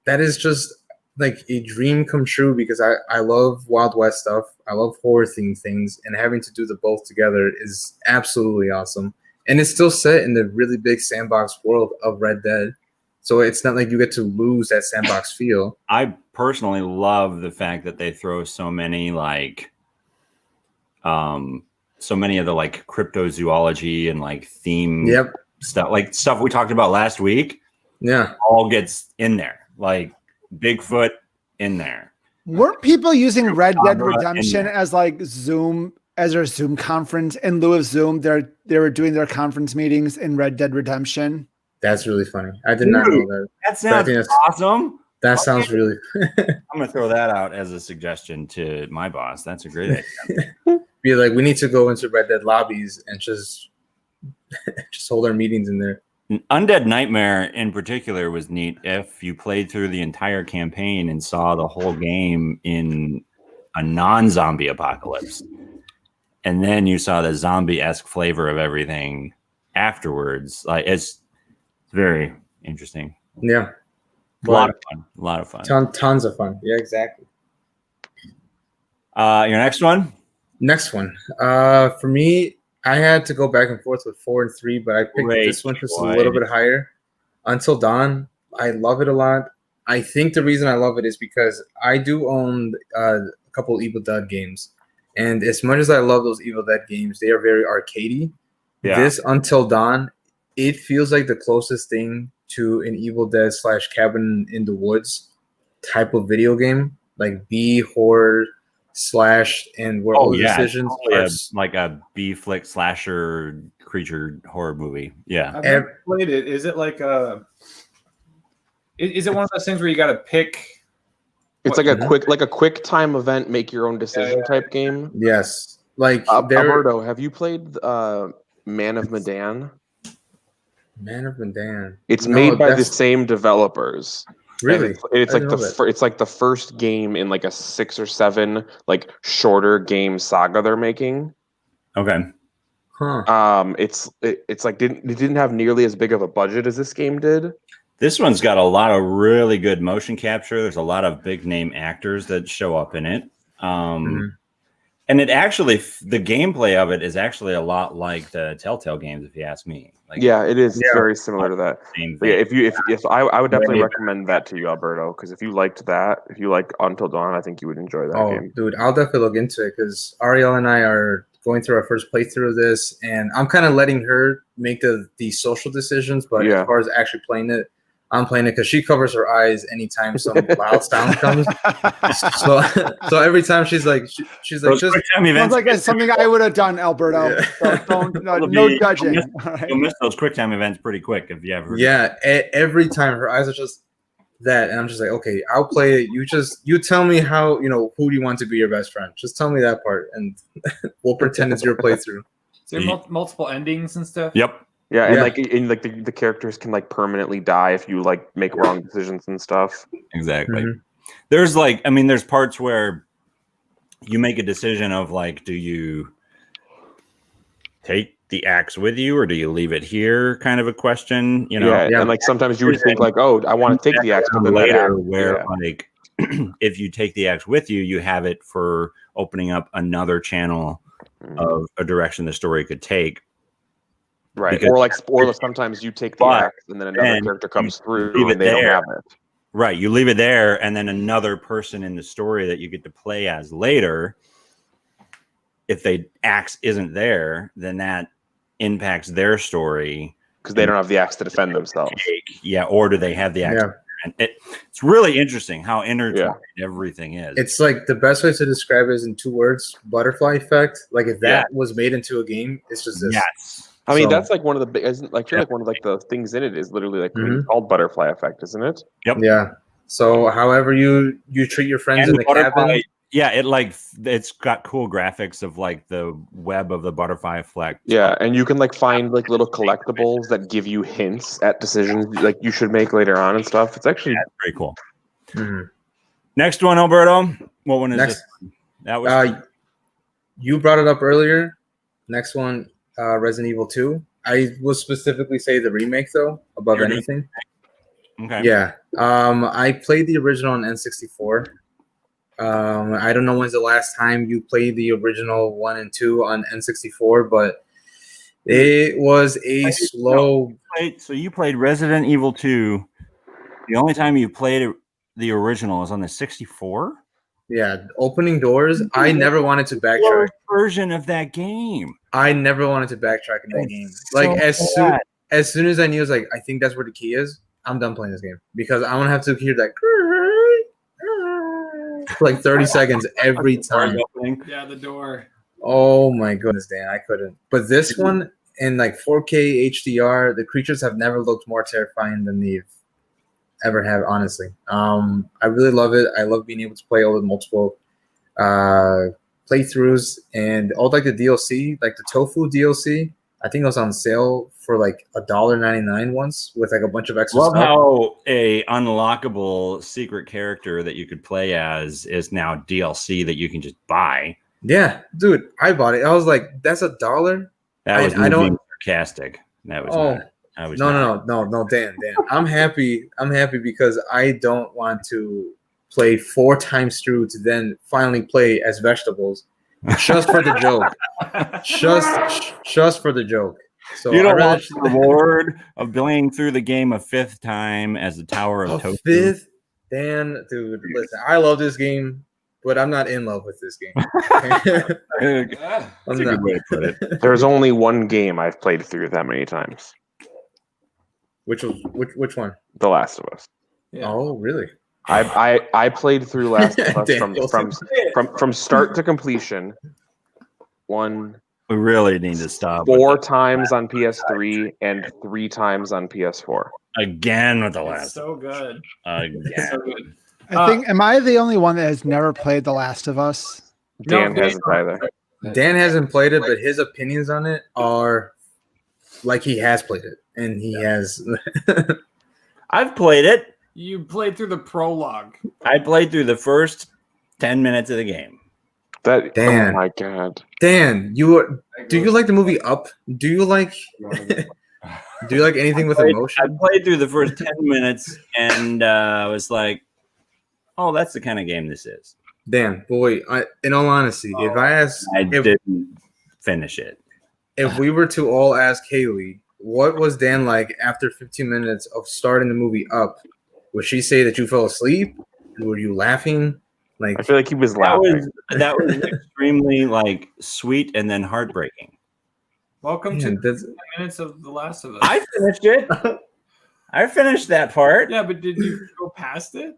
[SPEAKER 5] That is just like a dream come true because I love Wild West stuff. I love horror themed things, and having to do the both together is absolutely awesome. And it's still set in the really big sandbox world of Red Dead. So it's not like you get to lose that sandbox feel.
[SPEAKER 1] I personally love the fact that they throw so many like so many of the like cryptozoology and like theme stuff, like stuff we talked about last week.
[SPEAKER 5] Yeah.
[SPEAKER 1] All gets in there. Like Bigfoot in there.
[SPEAKER 3] Weren't people using Red Dead Redemption as like Zoom as their Zoom conference in lieu of Zoom? They were doing their conference meetings in Red Dead Redemption.
[SPEAKER 5] That's really funny. I did not know that.
[SPEAKER 1] That sounds awesome.
[SPEAKER 5] That sounds really.
[SPEAKER 1] I'm gonna throw that out as a suggestion to my boss. That's a great idea.
[SPEAKER 5] Be like, we need to go into Red Dead lobbies and just hold our meetings in there.
[SPEAKER 1] Undead Nightmare in particular was neat if you played through the entire campaign and saw the whole game in a non-zombie apocalypse. And then you saw the zombie-esque flavor of everything afterwards. Like it's very interesting.
[SPEAKER 5] Yeah.
[SPEAKER 1] A lot of fun.
[SPEAKER 5] Tons of fun. Yeah, exactly.
[SPEAKER 1] Your next one?
[SPEAKER 5] Next one. For me, I had to go back and forth with 4 and 3, but I picked this one just a little bit higher. Until Dawn. I love it a lot. I think the reason I love it is because I do own a couple Evil Dead games. And as much as I love those Evil Dead games, they are very arcadey. Yeah. This Until Dawn, it feels like the closest thing to an Evil Dead / Cabin in the Woods type of video game, like B horror / and where all decisions are
[SPEAKER 1] like a B flick slasher creature horror movie. Yeah,
[SPEAKER 2] I've never played it. Is it like a? Is it one of those things where you got to pick?
[SPEAKER 4] It's like a quick time event, make your own decision type game.
[SPEAKER 5] Yes, like
[SPEAKER 4] Alberto, have you played Man of Medan?
[SPEAKER 5] Man of Medan.
[SPEAKER 4] It's made by the same developers.
[SPEAKER 5] Really?
[SPEAKER 4] It's like it's like the first game in like a 6 or 7 like shorter game saga they're making.
[SPEAKER 1] Okay.
[SPEAKER 5] Huh.
[SPEAKER 4] It's like it didn't have nearly as big of a budget as this game did.
[SPEAKER 1] This one's got a lot of really good motion capture. There's a lot of big name actors that show up in it. And it actually, the gameplay of it is actually a lot like the Telltale games, if you ask me. Like,
[SPEAKER 4] yeah, it is very similar to that. Yeah, I would definitely recommend that to you, Alberto, because if you liked that, if you like Until Dawn, I think you would enjoy that game.
[SPEAKER 5] Dude, I'll definitely look into it because Ariel and I are going through our first playthrough of this, and I'm kind of letting her make the social decisions, but as far as actually playing it, I'm playing it because she covers her eyes anytime some loud sound comes. So every time she's like, just
[SPEAKER 3] sounds like it's something I would have done, Alberto. Yeah. So no judging.
[SPEAKER 1] You'll miss those quick time events pretty quick if you ever.
[SPEAKER 5] Yeah, every time her eyes are just that, and I'm just like, okay, I'll play it. You tell me how who do you want to be your best friend? Just tell me that part, and we'll pretend it's your playthrough.
[SPEAKER 2] Is there multiple endings and stuff?
[SPEAKER 1] Yep.
[SPEAKER 4] Yeah, and the characters can like permanently die if you like make wrong decisions and stuff.
[SPEAKER 1] Exactly. There's there's parts where you make a decision of like, do you take the axe with you or do you leave it here? Kind of a question,
[SPEAKER 4] and like sometimes you would think like, oh, I want to take the axe, but then
[SPEAKER 1] later like if you take the axe with you, you have it for opening up another channel of a direction the story could take.
[SPEAKER 4] Right, or sometimes you take the axe and then another character comes through and they don't have it.
[SPEAKER 1] Right, you leave it there, and then another person in the story that you get to play as later, if the axe isn't there, then that impacts their story
[SPEAKER 4] because they don't have the axe to defend themselves.
[SPEAKER 1] Yeah, or do they have the axe And it's really interesting how intertwined everything is.
[SPEAKER 5] It's like the best way to describe it is in 2 words: butterfly effect. Like if that was made into a game, it's just this.
[SPEAKER 1] Yes.
[SPEAKER 4] I mean,
[SPEAKER 5] So-
[SPEAKER 4] that's like one of the big. Isn't like I feel like one of like the things in it is literally like called butterfly effect, isn't it?
[SPEAKER 5] Yeah. So however you treat your friends in the cabin.
[SPEAKER 1] Yeah, it's got cool graphics of like the web of the butterfly effect.
[SPEAKER 4] Yeah, and you can like find like little collectibles that give you hints at decisions like you should make later on and stuff. It's actually
[SPEAKER 1] Pretty cool.
[SPEAKER 5] Mhm.
[SPEAKER 1] Next one, Alberto. What one is
[SPEAKER 5] Next,
[SPEAKER 1] this? That was
[SPEAKER 5] you brought it up earlier. Next one, Resident Evil 2. I will specifically say the remake though, above
[SPEAKER 1] You're
[SPEAKER 5] anything.
[SPEAKER 1] okay.
[SPEAKER 5] Yeah. I played the original on N64. I don't know when's the last time you played the original 1 and 2 on N64, but it was a slow.
[SPEAKER 1] So you played Resident Evil 2. The only time you played the original is on the 64?
[SPEAKER 5] Yeah, opening doors. I never wanted to backtrack.
[SPEAKER 1] Worst version of that game.
[SPEAKER 5] I never wanted to backtrack in that game.
[SPEAKER 1] So
[SPEAKER 5] Like
[SPEAKER 1] bad.
[SPEAKER 5] as soon as I knew, I was like, I think that's where the key is. I'm done playing this game because I'm gonna have to hear that for like 30 seconds every time.
[SPEAKER 2] Yeah, the door.
[SPEAKER 5] Oh my goodness, Dan, I couldn't. But this one in like 4K HDR, the creatures have never looked more terrifying than they've ever have. Honestly, I really love it. I love being able to play all the multiple playthroughs and all like the DLC, like the Tofu DLC. I think it was on sale for like $1.99 once with like a bunch of extra
[SPEAKER 1] Love
[SPEAKER 5] stuff.
[SPEAKER 1] how a unlockable secret character that you could play as is now DLC that you can just buy.
[SPEAKER 5] Yeah, dude, I bought it. I was like, that's $1.
[SPEAKER 1] That was
[SPEAKER 5] I don't-
[SPEAKER 1] being sarcastic. That was
[SPEAKER 5] Oh,
[SPEAKER 1] not. I was
[SPEAKER 5] No, Dan. I'm happy because I don't want to play 4 times through to then finally play as vegetables just for the joke. Just for the joke. So
[SPEAKER 1] You don't
[SPEAKER 5] I'd
[SPEAKER 1] want
[SPEAKER 5] rather-
[SPEAKER 1] the reward of playing through the game a 5th time as the Tower of
[SPEAKER 5] a
[SPEAKER 1] Tofu.
[SPEAKER 5] 5th? Dan, dude, listen, I love this game, but I'm not in love with this game.
[SPEAKER 1] That's
[SPEAKER 5] I'm
[SPEAKER 1] a
[SPEAKER 5] not.
[SPEAKER 1] good way to put it.
[SPEAKER 4] there's only one game I've played through that many times.
[SPEAKER 5] Which one?
[SPEAKER 4] The Last of Us.
[SPEAKER 2] Yeah.
[SPEAKER 5] Oh, really?
[SPEAKER 4] I played through Last of Us
[SPEAKER 5] Daniel.
[SPEAKER 4] from start to completion.
[SPEAKER 1] We really need to stop
[SPEAKER 4] 4 times on PS3 and 3 times on PS4.
[SPEAKER 1] again with the
[SPEAKER 2] It's
[SPEAKER 1] last.
[SPEAKER 2] so good.
[SPEAKER 1] Again.
[SPEAKER 2] So good.
[SPEAKER 3] I think. Am I the only one that has never played The Last of Us?
[SPEAKER 4] Dan
[SPEAKER 2] No,
[SPEAKER 4] hasn't either.
[SPEAKER 5] Dan hasn't played it, but his opinions on it are like he has played it, and he has.
[SPEAKER 1] I've played it.
[SPEAKER 2] You played through the prologue.
[SPEAKER 1] I played through the first 10 minutes of the game.
[SPEAKER 4] That
[SPEAKER 5] Dan.
[SPEAKER 4] Oh my god.
[SPEAKER 5] Dan, do you like the movie Up? Do you like anything with
[SPEAKER 1] I
[SPEAKER 5] emotion?
[SPEAKER 1] played through the first 10 minutes and I was like, oh, that's the kind of game this is.
[SPEAKER 5] Dan, boy, in all honesty, if I ask,
[SPEAKER 1] I
[SPEAKER 5] if
[SPEAKER 1] didn't finish it.
[SPEAKER 5] we were to all ask Haley, what was Dan like after 15 minutes of starting the movie Up? Would she say that you fell asleep? Were you laughing? Like,
[SPEAKER 4] I feel like he was
[SPEAKER 1] That
[SPEAKER 4] laughing.
[SPEAKER 1] was extremely like sweet and then heartbreaking.
[SPEAKER 2] Welcome
[SPEAKER 5] man,
[SPEAKER 2] to
[SPEAKER 5] that's,
[SPEAKER 2] 10 minutes of The Last of Us.
[SPEAKER 1] I finished it. I finished that part.
[SPEAKER 2] Yeah, but did you go past it?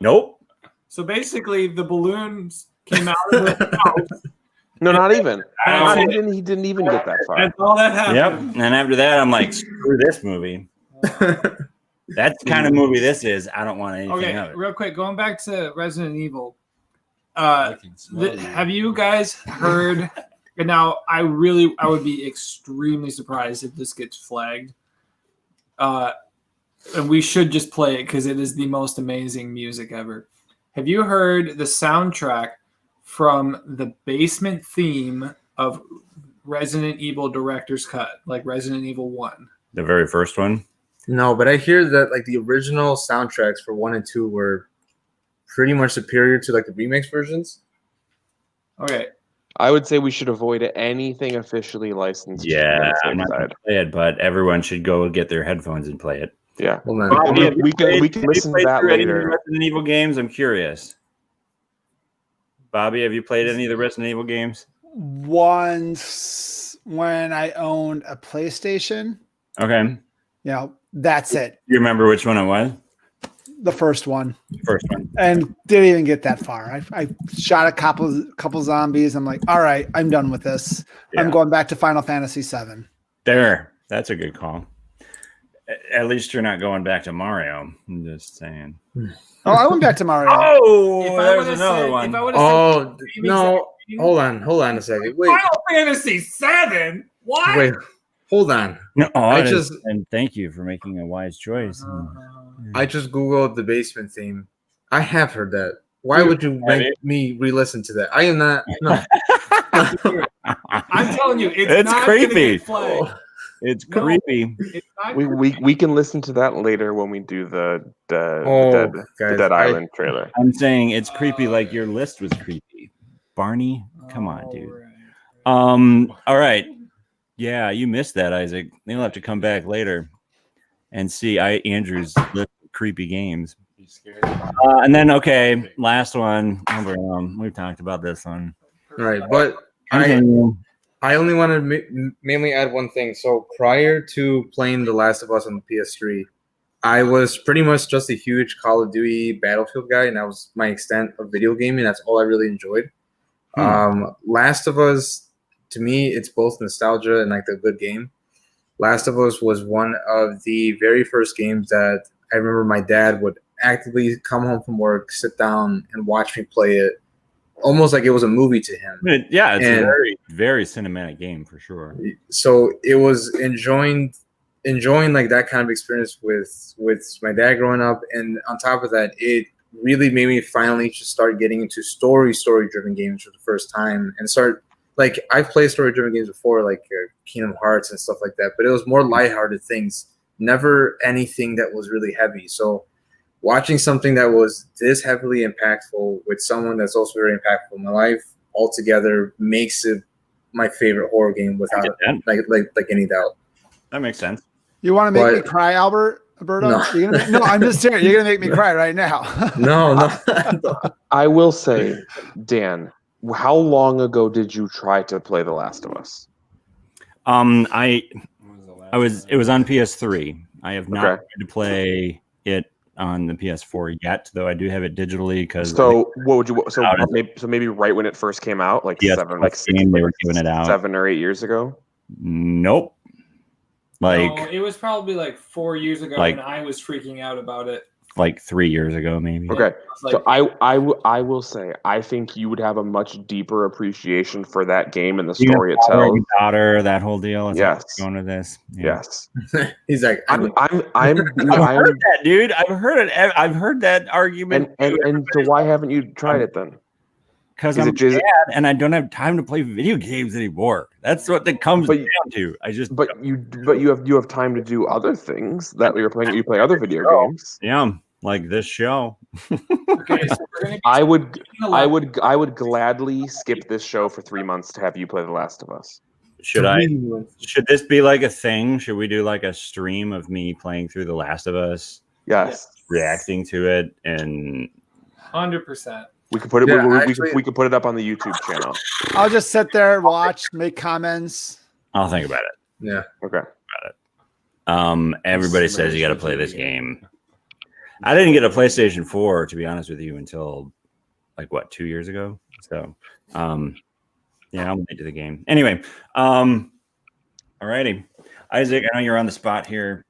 [SPEAKER 1] Nope.
[SPEAKER 2] So basically, the balloons came out of the house.
[SPEAKER 4] No, not even.
[SPEAKER 1] I
[SPEAKER 4] He
[SPEAKER 1] don't-
[SPEAKER 4] didn't even get that far.
[SPEAKER 2] That's all that
[SPEAKER 1] Yep.
[SPEAKER 2] happened.
[SPEAKER 1] And after that, I'm like, screw this movie. That's the kind of movie this is. I don't want anything
[SPEAKER 2] Okay,
[SPEAKER 1] of it.
[SPEAKER 2] real quick, going back to Resident Evil.
[SPEAKER 6] I can smell you.
[SPEAKER 2] Have you guys heard? And now, I would be extremely surprised if this gets flagged. And we should just play it because it is the most amazing music ever. Have you heard the soundtrack from the basement theme of Resident Evil Director's Cut, like Resident Evil 1?
[SPEAKER 1] The very first one.
[SPEAKER 5] no, but I hear that like the original soundtracks for 1 and 2 were pretty much superior to like the remix versions.
[SPEAKER 2] Okay,
[SPEAKER 4] I would say we should avoid anything officially licensed.
[SPEAKER 1] Yeah,
[SPEAKER 4] on the
[SPEAKER 1] I'm not
[SPEAKER 4] side.
[SPEAKER 1] gonna play it, but everyone should go get their headphones and play it.
[SPEAKER 4] Yeah.
[SPEAKER 5] Well, man,
[SPEAKER 1] Bobby, have you
[SPEAKER 4] we can
[SPEAKER 1] played- have you
[SPEAKER 4] listen to
[SPEAKER 1] played
[SPEAKER 4] that
[SPEAKER 1] through any of the
[SPEAKER 4] later.
[SPEAKER 1] Resident Evil games. I'm curious. Bobby, have you played any of the Resident Evil games?
[SPEAKER 3] Once when I owned a PlayStation,
[SPEAKER 1] Okay.
[SPEAKER 3] that's it.
[SPEAKER 1] You remember which one it was?
[SPEAKER 3] the first one
[SPEAKER 1] First one.
[SPEAKER 3] and didn't even get that far. I shot a couple zombies. I'm like, all right, I'm done with this. I'm
[SPEAKER 1] Yeah.
[SPEAKER 3] going back to Final Fantasy VII.
[SPEAKER 1] There. That's a good call. At least you're not going back to Mario. I'm just saying.
[SPEAKER 3] Oh, I went back to Mario.
[SPEAKER 1] Oh,
[SPEAKER 2] If I
[SPEAKER 1] there's
[SPEAKER 2] would've
[SPEAKER 1] another
[SPEAKER 2] said-
[SPEAKER 1] one.
[SPEAKER 2] if I would've
[SPEAKER 5] Oh
[SPEAKER 2] said-
[SPEAKER 5] no! Hold on a second. Wait,
[SPEAKER 2] Final Fantasy VII. What?
[SPEAKER 5] wait, hold on.
[SPEAKER 1] No,
[SPEAKER 5] I just-
[SPEAKER 1] and thank you for making a wise choice.
[SPEAKER 5] I just googled the basement theme. I have heard that. Why would you make me re-listen to that? I am not. No.
[SPEAKER 2] I'm telling you, it's,
[SPEAKER 1] It's
[SPEAKER 2] not
[SPEAKER 1] creepy.
[SPEAKER 2] Gonna get played.
[SPEAKER 1] It's
[SPEAKER 2] No.
[SPEAKER 1] creepy.
[SPEAKER 2] It's not
[SPEAKER 4] We can listen to that later when we do the
[SPEAKER 5] Oh,
[SPEAKER 4] Dead,
[SPEAKER 5] guys,
[SPEAKER 4] Dead Island trailer.
[SPEAKER 1] I'm saying it's creepy like your list was creepy. Barney, come on, dude.
[SPEAKER 2] Alright.
[SPEAKER 1] All right. Yeah, you missed that, Isaac. You'll have to come back later and see Andrew's list of creepy games. And then okay, last one. We've talked about this one.
[SPEAKER 5] Right, but I only want to mainly add one thing. So prior to playing The Last of Us on the PS3, I was pretty much just a huge Call of Duty Battlefield guy, and that was my extent of video gaming. That's all I really enjoyed. Last of Us, to me, it's both nostalgia and like a good game. Last of Us was one of the very first games that I remember my dad would actively come home from work, sit down, and watch me play it, almost like it was a movie to him.
[SPEAKER 1] Yeah, it's a
[SPEAKER 5] And-
[SPEAKER 1] very, very cinematic game for sure.
[SPEAKER 5] So it was enjoying like that kind of experience with my dad growing up, and on top of that, it really made me finally just start getting into story driven games for the first time, and start like I've played story driven games before, like Kingdom Hearts and stuff like that, but it was more lighthearted things, never anything that was really heavy. So watching something that was this heavily impactful with someone that's also very impactful in my life altogether makes it my favorite horror game without like any doubt.
[SPEAKER 1] That makes sense.
[SPEAKER 3] You want to make me
[SPEAKER 5] But-
[SPEAKER 3] cry, Alberto?
[SPEAKER 5] No.
[SPEAKER 3] No, I'm just serious. You're gonna make me cry right now.
[SPEAKER 5] No.
[SPEAKER 4] I will say, Dan, how long ago did you try to play The Last of Us?
[SPEAKER 1] It was on PS3. I have not
[SPEAKER 4] Okay.
[SPEAKER 1] tried to play it on the PS4 yet, though I do have it digitally because
[SPEAKER 4] So what would you? So
[SPEAKER 1] Out of-
[SPEAKER 4] maybe right when it first came out, like
[SPEAKER 1] PS
[SPEAKER 4] seven, like six,
[SPEAKER 1] they were giving it out.
[SPEAKER 4] 7 or 8 years ago.
[SPEAKER 1] Nope. Like
[SPEAKER 2] No, it was probably like 4 years ago
[SPEAKER 1] Like-
[SPEAKER 2] when I was freaking out about it.
[SPEAKER 1] 3 years ago, maybe.
[SPEAKER 4] Okay.
[SPEAKER 2] It was
[SPEAKER 4] So
[SPEAKER 2] like,
[SPEAKER 4] I will say I think you would have a much deeper appreciation for that game and the
[SPEAKER 1] You
[SPEAKER 4] story it
[SPEAKER 1] father,
[SPEAKER 4] tells.
[SPEAKER 1] you daughter, that whole deal. Is that where
[SPEAKER 4] Yes.
[SPEAKER 1] you're going with this. Yeah.
[SPEAKER 4] Yes,
[SPEAKER 5] He's like,
[SPEAKER 4] I'm
[SPEAKER 1] I've heard that, dude. I've heard it. I've heard that argument
[SPEAKER 4] and so why haven't you tried it then?
[SPEAKER 1] because
[SPEAKER 4] Is
[SPEAKER 1] I'm
[SPEAKER 4] it just-
[SPEAKER 1] dad and I don't have time to play video games anymore. That's what it comes
[SPEAKER 4] But-
[SPEAKER 1] down to. I just
[SPEAKER 4] But you have time to do other things that you're playing. You play other video
[SPEAKER 1] Oh.
[SPEAKER 4] games.
[SPEAKER 1] yeah, like this show.
[SPEAKER 2] okay, so we're gonna be
[SPEAKER 4] I would
[SPEAKER 2] speaking a lot-
[SPEAKER 4] I would gladly skip this show for 3 months to have you play The Last of Us.
[SPEAKER 1] Should this be like a thing? Should we do like a stream of me playing through The Last of Us,
[SPEAKER 4] Yes,
[SPEAKER 1] reacting to it, and
[SPEAKER 2] 100%.
[SPEAKER 4] we could put it.
[SPEAKER 5] Yeah,
[SPEAKER 4] We could put it up on the YouTube channel.
[SPEAKER 3] I'll just sit there, watch, make comments.
[SPEAKER 1] I'll think about it.
[SPEAKER 5] Yeah.
[SPEAKER 4] Okay.
[SPEAKER 1] Everybody says you got to play this game. I didn't get a PlayStation 4, to be honest with you, until 2 years ago. So, yeah, I'm late to the game. Anyway, alrighty, Isaac, I know you're on the spot here.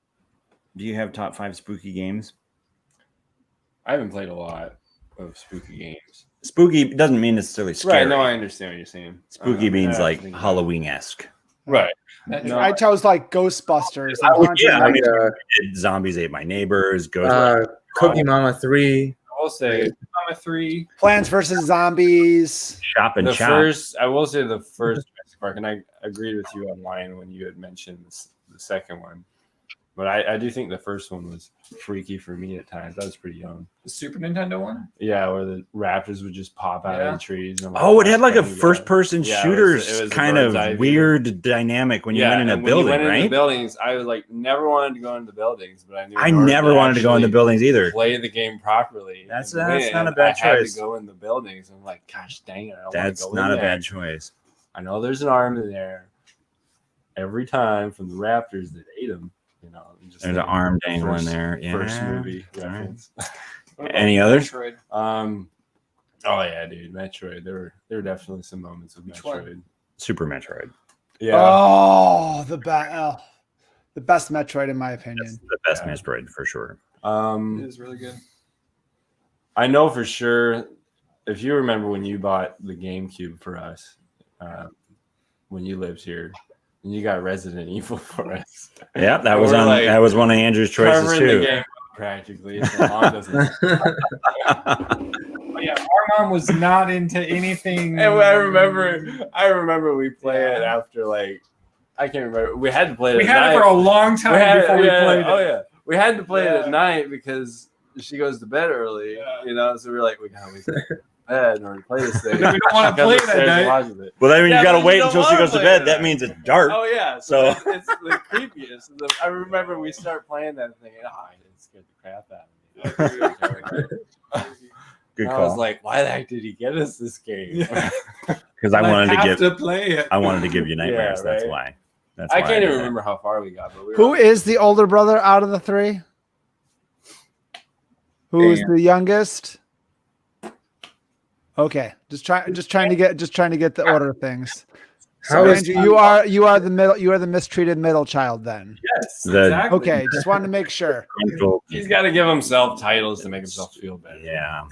[SPEAKER 1] Do you have top 5 spooky games?
[SPEAKER 6] I haven't played a lot of spooky games.
[SPEAKER 1] Spooky doesn't mean necessarily scary.
[SPEAKER 6] Right. No, I understand what you're saying.
[SPEAKER 1] Spooky means
[SPEAKER 6] I
[SPEAKER 1] like
[SPEAKER 6] think-
[SPEAKER 1] Halloween-esque.
[SPEAKER 6] Right.
[SPEAKER 2] That's
[SPEAKER 3] I chose like Ghostbusters.
[SPEAKER 1] I
[SPEAKER 3] and
[SPEAKER 1] would-
[SPEAKER 3] Haunted
[SPEAKER 1] yeah, I mean,
[SPEAKER 3] Mansion.
[SPEAKER 1] Zombies Ate My Neighbors. Ghost.
[SPEAKER 5] Cookie Mama 3.
[SPEAKER 6] I will say
[SPEAKER 2] Mama 3.
[SPEAKER 3] Plants vs Zombies.
[SPEAKER 1] Shop and
[SPEAKER 6] the
[SPEAKER 1] Shop.
[SPEAKER 6] first. I will say the first Jurassic Park, and I agreed with you online when you had mentioned the second one. But I do think the first one was freaky for me at times. I was pretty young.
[SPEAKER 2] The Super Nintendo one?
[SPEAKER 6] Yeah, where the raptors would just pop out
[SPEAKER 2] Yeah.
[SPEAKER 6] of the trees. And
[SPEAKER 1] Oh, it had like a
[SPEAKER 6] fucking go.
[SPEAKER 1] first-person
[SPEAKER 6] Yeah, it
[SPEAKER 1] shooters
[SPEAKER 6] was a
[SPEAKER 1] kind
[SPEAKER 6] bird's
[SPEAKER 1] of
[SPEAKER 6] eye view.
[SPEAKER 1] weird dynamic when you went in a
[SPEAKER 6] and when
[SPEAKER 1] building,
[SPEAKER 6] you went into
[SPEAKER 1] right?
[SPEAKER 6] buildings, I was like never wanted to go into buildings, but I knew
[SPEAKER 1] I
[SPEAKER 6] in order
[SPEAKER 1] never wanted to go into
[SPEAKER 6] actually
[SPEAKER 1] buildings either.
[SPEAKER 6] Play the game properly.
[SPEAKER 1] That's-
[SPEAKER 6] and
[SPEAKER 1] that's
[SPEAKER 6] win,
[SPEAKER 1] not a bad
[SPEAKER 6] I had
[SPEAKER 1] choice.
[SPEAKER 6] to go in the buildings. I'm like, gosh dang it! I don't
[SPEAKER 1] That's
[SPEAKER 6] wanna go
[SPEAKER 1] not
[SPEAKER 6] in
[SPEAKER 1] a
[SPEAKER 6] there.
[SPEAKER 1] bad choice.
[SPEAKER 6] I know there's an arm in there every time from the raptors that ate them. You know, just
[SPEAKER 1] There's an
[SPEAKER 6] like
[SPEAKER 1] arm
[SPEAKER 6] the
[SPEAKER 1] dangling
[SPEAKER 6] first-
[SPEAKER 1] there. Yeah.
[SPEAKER 6] First movie
[SPEAKER 1] All right.
[SPEAKER 6] reference.
[SPEAKER 2] What about
[SPEAKER 1] Any others?
[SPEAKER 2] Metroid?
[SPEAKER 6] Oh yeah, dude, Metroid. There were definitely some moments of
[SPEAKER 2] Which one?
[SPEAKER 6] Metroid.
[SPEAKER 1] Super Metroid.
[SPEAKER 6] Yeah.
[SPEAKER 3] Oh, the best Metroid in my
[SPEAKER 1] That's
[SPEAKER 3] opinion.
[SPEAKER 1] the best
[SPEAKER 6] Yeah.
[SPEAKER 1] Metroid for sure.
[SPEAKER 2] It is really good.
[SPEAKER 6] I know for sure. If you remember when you bought the GameCube for us, when you lived here, and you got Resident Evil for us.
[SPEAKER 1] Yeah, that
[SPEAKER 6] And
[SPEAKER 1] was
[SPEAKER 6] we're,
[SPEAKER 1] on.
[SPEAKER 6] like,
[SPEAKER 1] That was one of Andrew's choices
[SPEAKER 6] covering the
[SPEAKER 1] too.
[SPEAKER 6] game practically. So mom doesn't.
[SPEAKER 2] But yeah, our mom was not into anything.
[SPEAKER 6] And I remember we play it after like I can't remember. We had to play it.
[SPEAKER 2] We
[SPEAKER 6] at
[SPEAKER 2] had
[SPEAKER 6] night.
[SPEAKER 2] it for a long time before we played it.
[SPEAKER 6] Oh yeah, we had to play it
[SPEAKER 2] Yeah.
[SPEAKER 6] at night because she goes to bed early.
[SPEAKER 2] Yeah.
[SPEAKER 6] You know, so we're like, we gotta wake up to bed in order to play this thing.
[SPEAKER 2] We don't wanna
[SPEAKER 6] She
[SPEAKER 2] play
[SPEAKER 6] comes
[SPEAKER 2] it at
[SPEAKER 6] upstairs and
[SPEAKER 2] night.
[SPEAKER 6] watches it.
[SPEAKER 1] Well, then
[SPEAKER 6] Yeah,
[SPEAKER 1] you got to
[SPEAKER 6] but
[SPEAKER 1] wait
[SPEAKER 6] you don't
[SPEAKER 1] until she
[SPEAKER 6] wanna
[SPEAKER 1] goes to
[SPEAKER 6] play
[SPEAKER 1] bed.
[SPEAKER 6] it
[SPEAKER 1] That
[SPEAKER 6] at
[SPEAKER 1] means it's dark.
[SPEAKER 6] Oh yeah,
[SPEAKER 1] So-
[SPEAKER 6] it's the creepiest. I remember we start playing that thing. Oh, it scared the crap out of me.
[SPEAKER 1] Good
[SPEAKER 6] And I was
[SPEAKER 1] call.
[SPEAKER 6] like, why the heck did he get us this game?
[SPEAKER 1] Because I wanted to give.
[SPEAKER 2] to play it.
[SPEAKER 1] I wanted to give you nightmares.
[SPEAKER 6] Yeah,
[SPEAKER 1] That's
[SPEAKER 6] right.
[SPEAKER 1] why. That's
[SPEAKER 6] I
[SPEAKER 1] why
[SPEAKER 6] can't
[SPEAKER 1] did
[SPEAKER 6] even
[SPEAKER 1] that.
[SPEAKER 6] remember how far we got, but we were
[SPEAKER 3] Who is the older brother out of the three? Who's the youngest? Okay, just trying to get the order of things.
[SPEAKER 5] How
[SPEAKER 3] So
[SPEAKER 5] is
[SPEAKER 3] Andrew, you are the middle. You are the mistreated middle child. Then
[SPEAKER 2] Yes,
[SPEAKER 1] The-
[SPEAKER 2] exactly.
[SPEAKER 3] okay, just wanted to make sure.
[SPEAKER 6] He's got to give himself titles to make himself feel better.
[SPEAKER 1] Yeah,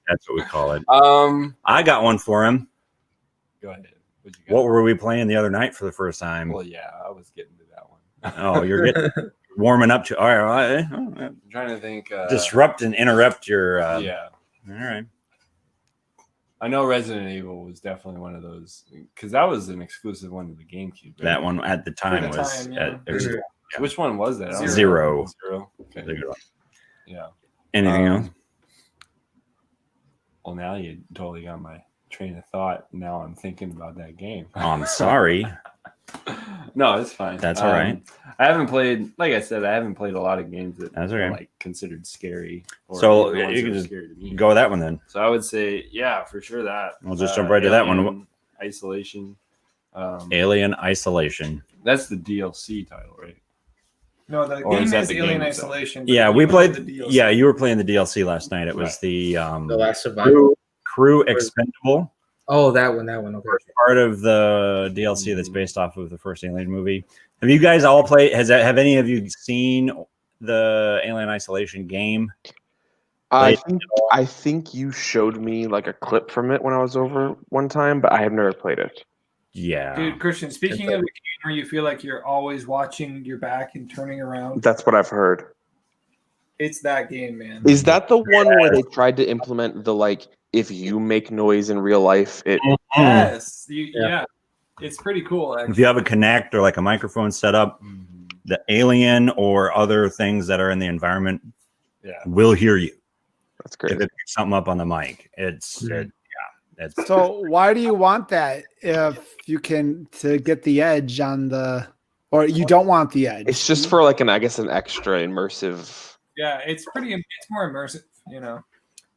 [SPEAKER 1] that's what we call it.
[SPEAKER 6] Um.
[SPEAKER 1] I got one for him.
[SPEAKER 6] Go ahead. What you got?
[SPEAKER 1] What were we playing the other night for the first time?
[SPEAKER 6] Well, yeah, I was getting to that one.
[SPEAKER 1] Oh, you're getting warming up to. All right,
[SPEAKER 6] I'm trying to think.
[SPEAKER 1] disrupt and interrupt your.
[SPEAKER 6] Yeah,
[SPEAKER 1] All right.
[SPEAKER 6] I know Resident Evil was definitely one of those because that was an exclusive one to the GameCube. right?
[SPEAKER 1] That one at the time
[SPEAKER 2] the
[SPEAKER 1] was
[SPEAKER 2] time, yeah.
[SPEAKER 6] Which one was that? I don't
[SPEAKER 1] Zero.
[SPEAKER 6] remember. Okay.
[SPEAKER 1] Zero.
[SPEAKER 6] Yeah.
[SPEAKER 1] Anything else?
[SPEAKER 6] Well, now you totally got my train of thought. Now I'm thinking about that game.
[SPEAKER 1] Oh, I'm sorry.
[SPEAKER 6] No, it's fine.
[SPEAKER 1] That's all right.
[SPEAKER 6] I haven't played, like I said, I haven't played a lot of games that
[SPEAKER 1] That's
[SPEAKER 6] are
[SPEAKER 1] okay.
[SPEAKER 6] like considered scary. Or
[SPEAKER 1] So,
[SPEAKER 6] the ones
[SPEAKER 1] you
[SPEAKER 6] that
[SPEAKER 1] can
[SPEAKER 6] are
[SPEAKER 1] just
[SPEAKER 6] scary to me.
[SPEAKER 1] Go with that one then.
[SPEAKER 6] So I would say, yeah, for sure that.
[SPEAKER 1] We'll just jump right to that one.
[SPEAKER 6] Alien Isolation.
[SPEAKER 1] Alien Isolation.
[SPEAKER 6] That's the DLC title, right?
[SPEAKER 2] No, the
[SPEAKER 6] Or is
[SPEAKER 2] game
[SPEAKER 6] that
[SPEAKER 2] is
[SPEAKER 6] the
[SPEAKER 2] Alien
[SPEAKER 6] game itself?
[SPEAKER 2] Isolation. but
[SPEAKER 1] Yeah,
[SPEAKER 2] you
[SPEAKER 1] we played.
[SPEAKER 2] the DLC.
[SPEAKER 1] Yeah, you were playing the DLC last night. It was
[SPEAKER 6] Right.
[SPEAKER 1] the
[SPEAKER 5] The Last Survivor.
[SPEAKER 1] Crew Expendable.
[SPEAKER 5] Oh, that one. Okay.
[SPEAKER 1] Part of the DLC that's based off of the first Alien movie. Have you guys all played? Have any of you seen the Alien Isolation game?
[SPEAKER 4] I think you showed me like a clip from it when I was over one time, but I have never played it.
[SPEAKER 1] Yeah.
[SPEAKER 2] Dude, Christian, speaking of a game where you feel like you're always watching your back and turning around,
[SPEAKER 4] That's what I've heard.
[SPEAKER 2] it's that game, man.
[SPEAKER 4] Is that the one where they tried to implement the like if you make noise in real life, it
[SPEAKER 2] Yes.
[SPEAKER 5] Yeah.
[SPEAKER 2] Yeah. It's pretty cool,
[SPEAKER 1] If
[SPEAKER 2] actually.
[SPEAKER 1] you have a Kinect or like a microphone set up, the alien or other things that are in the environment
[SPEAKER 6] Yeah.
[SPEAKER 1] will hear you.
[SPEAKER 4] that's
[SPEAKER 1] If
[SPEAKER 4] great.
[SPEAKER 1] it picks something up on the mic, it's
[SPEAKER 3] So why do you want that if you can to get the edge on the, or you don't want the edge?
[SPEAKER 4] It's just for like an extra immersive.
[SPEAKER 2] Yeah, it's more immersive, you know.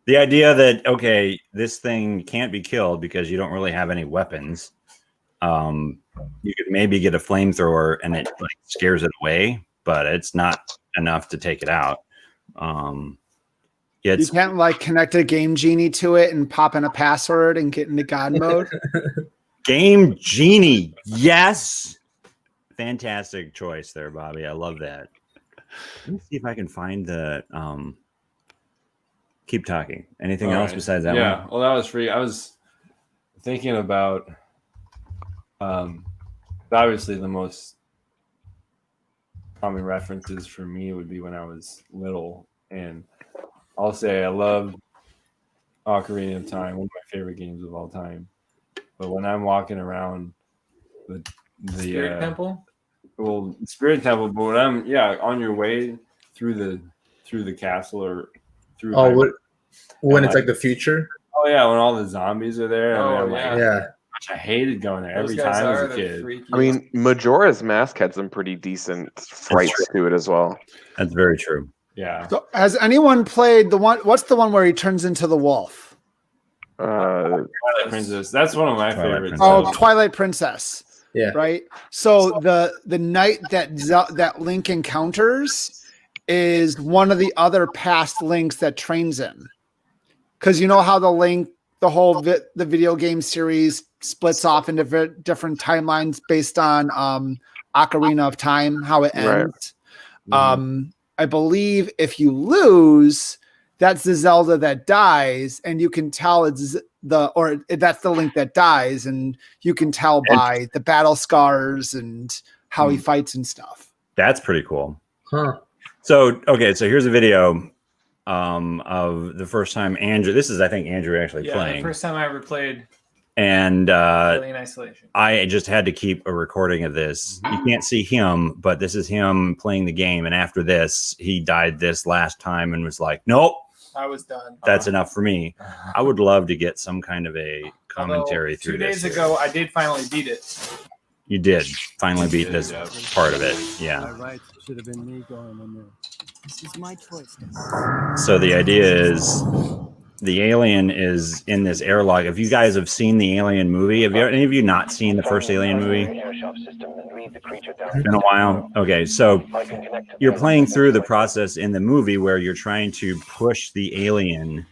[SPEAKER 1] the idea that okay, this thing can't be killed because you don't really have any weapons. You could maybe get a flamethrower and it like scares it away, but it's not enough to take it out.
[SPEAKER 3] You
[SPEAKER 1] It's
[SPEAKER 3] can't like connect a Game Genie to it and pop in a password and get into God mode.
[SPEAKER 1] Game Genie. Yes. Fantastic choice there, Bobby. I love that. Let me see if I can find the keep talking. Anything
[SPEAKER 6] All
[SPEAKER 1] else
[SPEAKER 6] right.
[SPEAKER 1] besides that
[SPEAKER 6] Yeah.
[SPEAKER 1] one?
[SPEAKER 6] Well, that was free. I was thinking about obviously the most common references for me would be when I was little, and I'll say I loved Ocarina of Time, one of my favorite games of all time. But when I'm walking around the
[SPEAKER 2] Spirit Temple.
[SPEAKER 6] well, Spirit Temple, but when I'm on your way through the castle or through
[SPEAKER 5] Oh,
[SPEAKER 6] Hyrule-
[SPEAKER 5] when it's like the future.
[SPEAKER 6] oh yeah, when all the zombies are there.
[SPEAKER 2] Oh,
[SPEAKER 6] I'm
[SPEAKER 2] yeah.
[SPEAKER 6] like,
[SPEAKER 5] Yeah.
[SPEAKER 6] gosh, I hated going there
[SPEAKER 2] Those
[SPEAKER 6] every
[SPEAKER 2] guys
[SPEAKER 6] time as
[SPEAKER 2] are
[SPEAKER 6] a
[SPEAKER 2] the
[SPEAKER 6] kid.
[SPEAKER 2] freaky-
[SPEAKER 4] I mean, Majora's Mask had some pretty decent frights to it as well.
[SPEAKER 1] That's very true.
[SPEAKER 6] Yeah.
[SPEAKER 3] So has anyone played the one? What's the one where he turns into the wolf?
[SPEAKER 4] Uh,
[SPEAKER 6] Twilight Princess. That's one of my
[SPEAKER 1] Twilight
[SPEAKER 6] favorites.
[SPEAKER 1] Princess.
[SPEAKER 3] Oh, Twilight Princess.
[SPEAKER 5] Yeah.
[SPEAKER 3] right? So the knight that Link encounters is one of the other past Links that trains him. Because you know how the whole the video game series splits off into different timelines based on Ocarina of Time, how it ends.
[SPEAKER 6] Mhm.
[SPEAKER 3] I believe if you lose, that's the Zelda that dies, and you can tell that's the Link that dies, and you can tell by the battle scars and how he fights and stuff.
[SPEAKER 1] That's pretty cool.
[SPEAKER 5] Huh.
[SPEAKER 1] So here's a video of the first time Andrew. This is, I think, Andrew actually
[SPEAKER 2] Yeah,
[SPEAKER 1] playing.
[SPEAKER 2] the first time I ever played
[SPEAKER 1] And
[SPEAKER 2] Alien Isolation.
[SPEAKER 1] I just had to keep a recording of this. You can't see him, but this is him playing the game. And after this, he died this last time and was like, nope,
[SPEAKER 2] I was done.
[SPEAKER 1] that's enough for me. I would love to get some kind of a commentary
[SPEAKER 2] Although,
[SPEAKER 1] through
[SPEAKER 2] 2 days
[SPEAKER 1] this.
[SPEAKER 2] ago, I did finally beat it.
[SPEAKER 1] You did finally beat
[SPEAKER 6] did,
[SPEAKER 1] this
[SPEAKER 6] yeah.
[SPEAKER 1] part of it. Yeah.
[SPEAKER 7] My rights should have been me going in there. This is my choice.
[SPEAKER 1] So the idea is the alien is in this airlock. If you guys have seen the Alien movie, have any of you not seen the first Alien movie? It's been a while. Okay, so you're playing through the process in the movie where you're trying to push the alien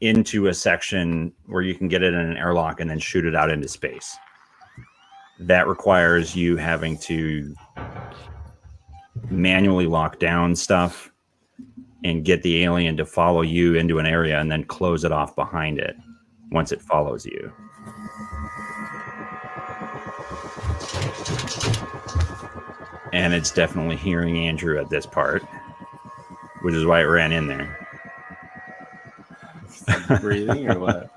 [SPEAKER 1] into a section where you can get it in an airlock and then shoot it out into space. That requires you having to manually lock down stuff and get the alien to follow you into an area and then close it off behind it once it follows you. And it's definitely hearing Andrew at this part, which is why it ran in there.
[SPEAKER 6] Breathing or what?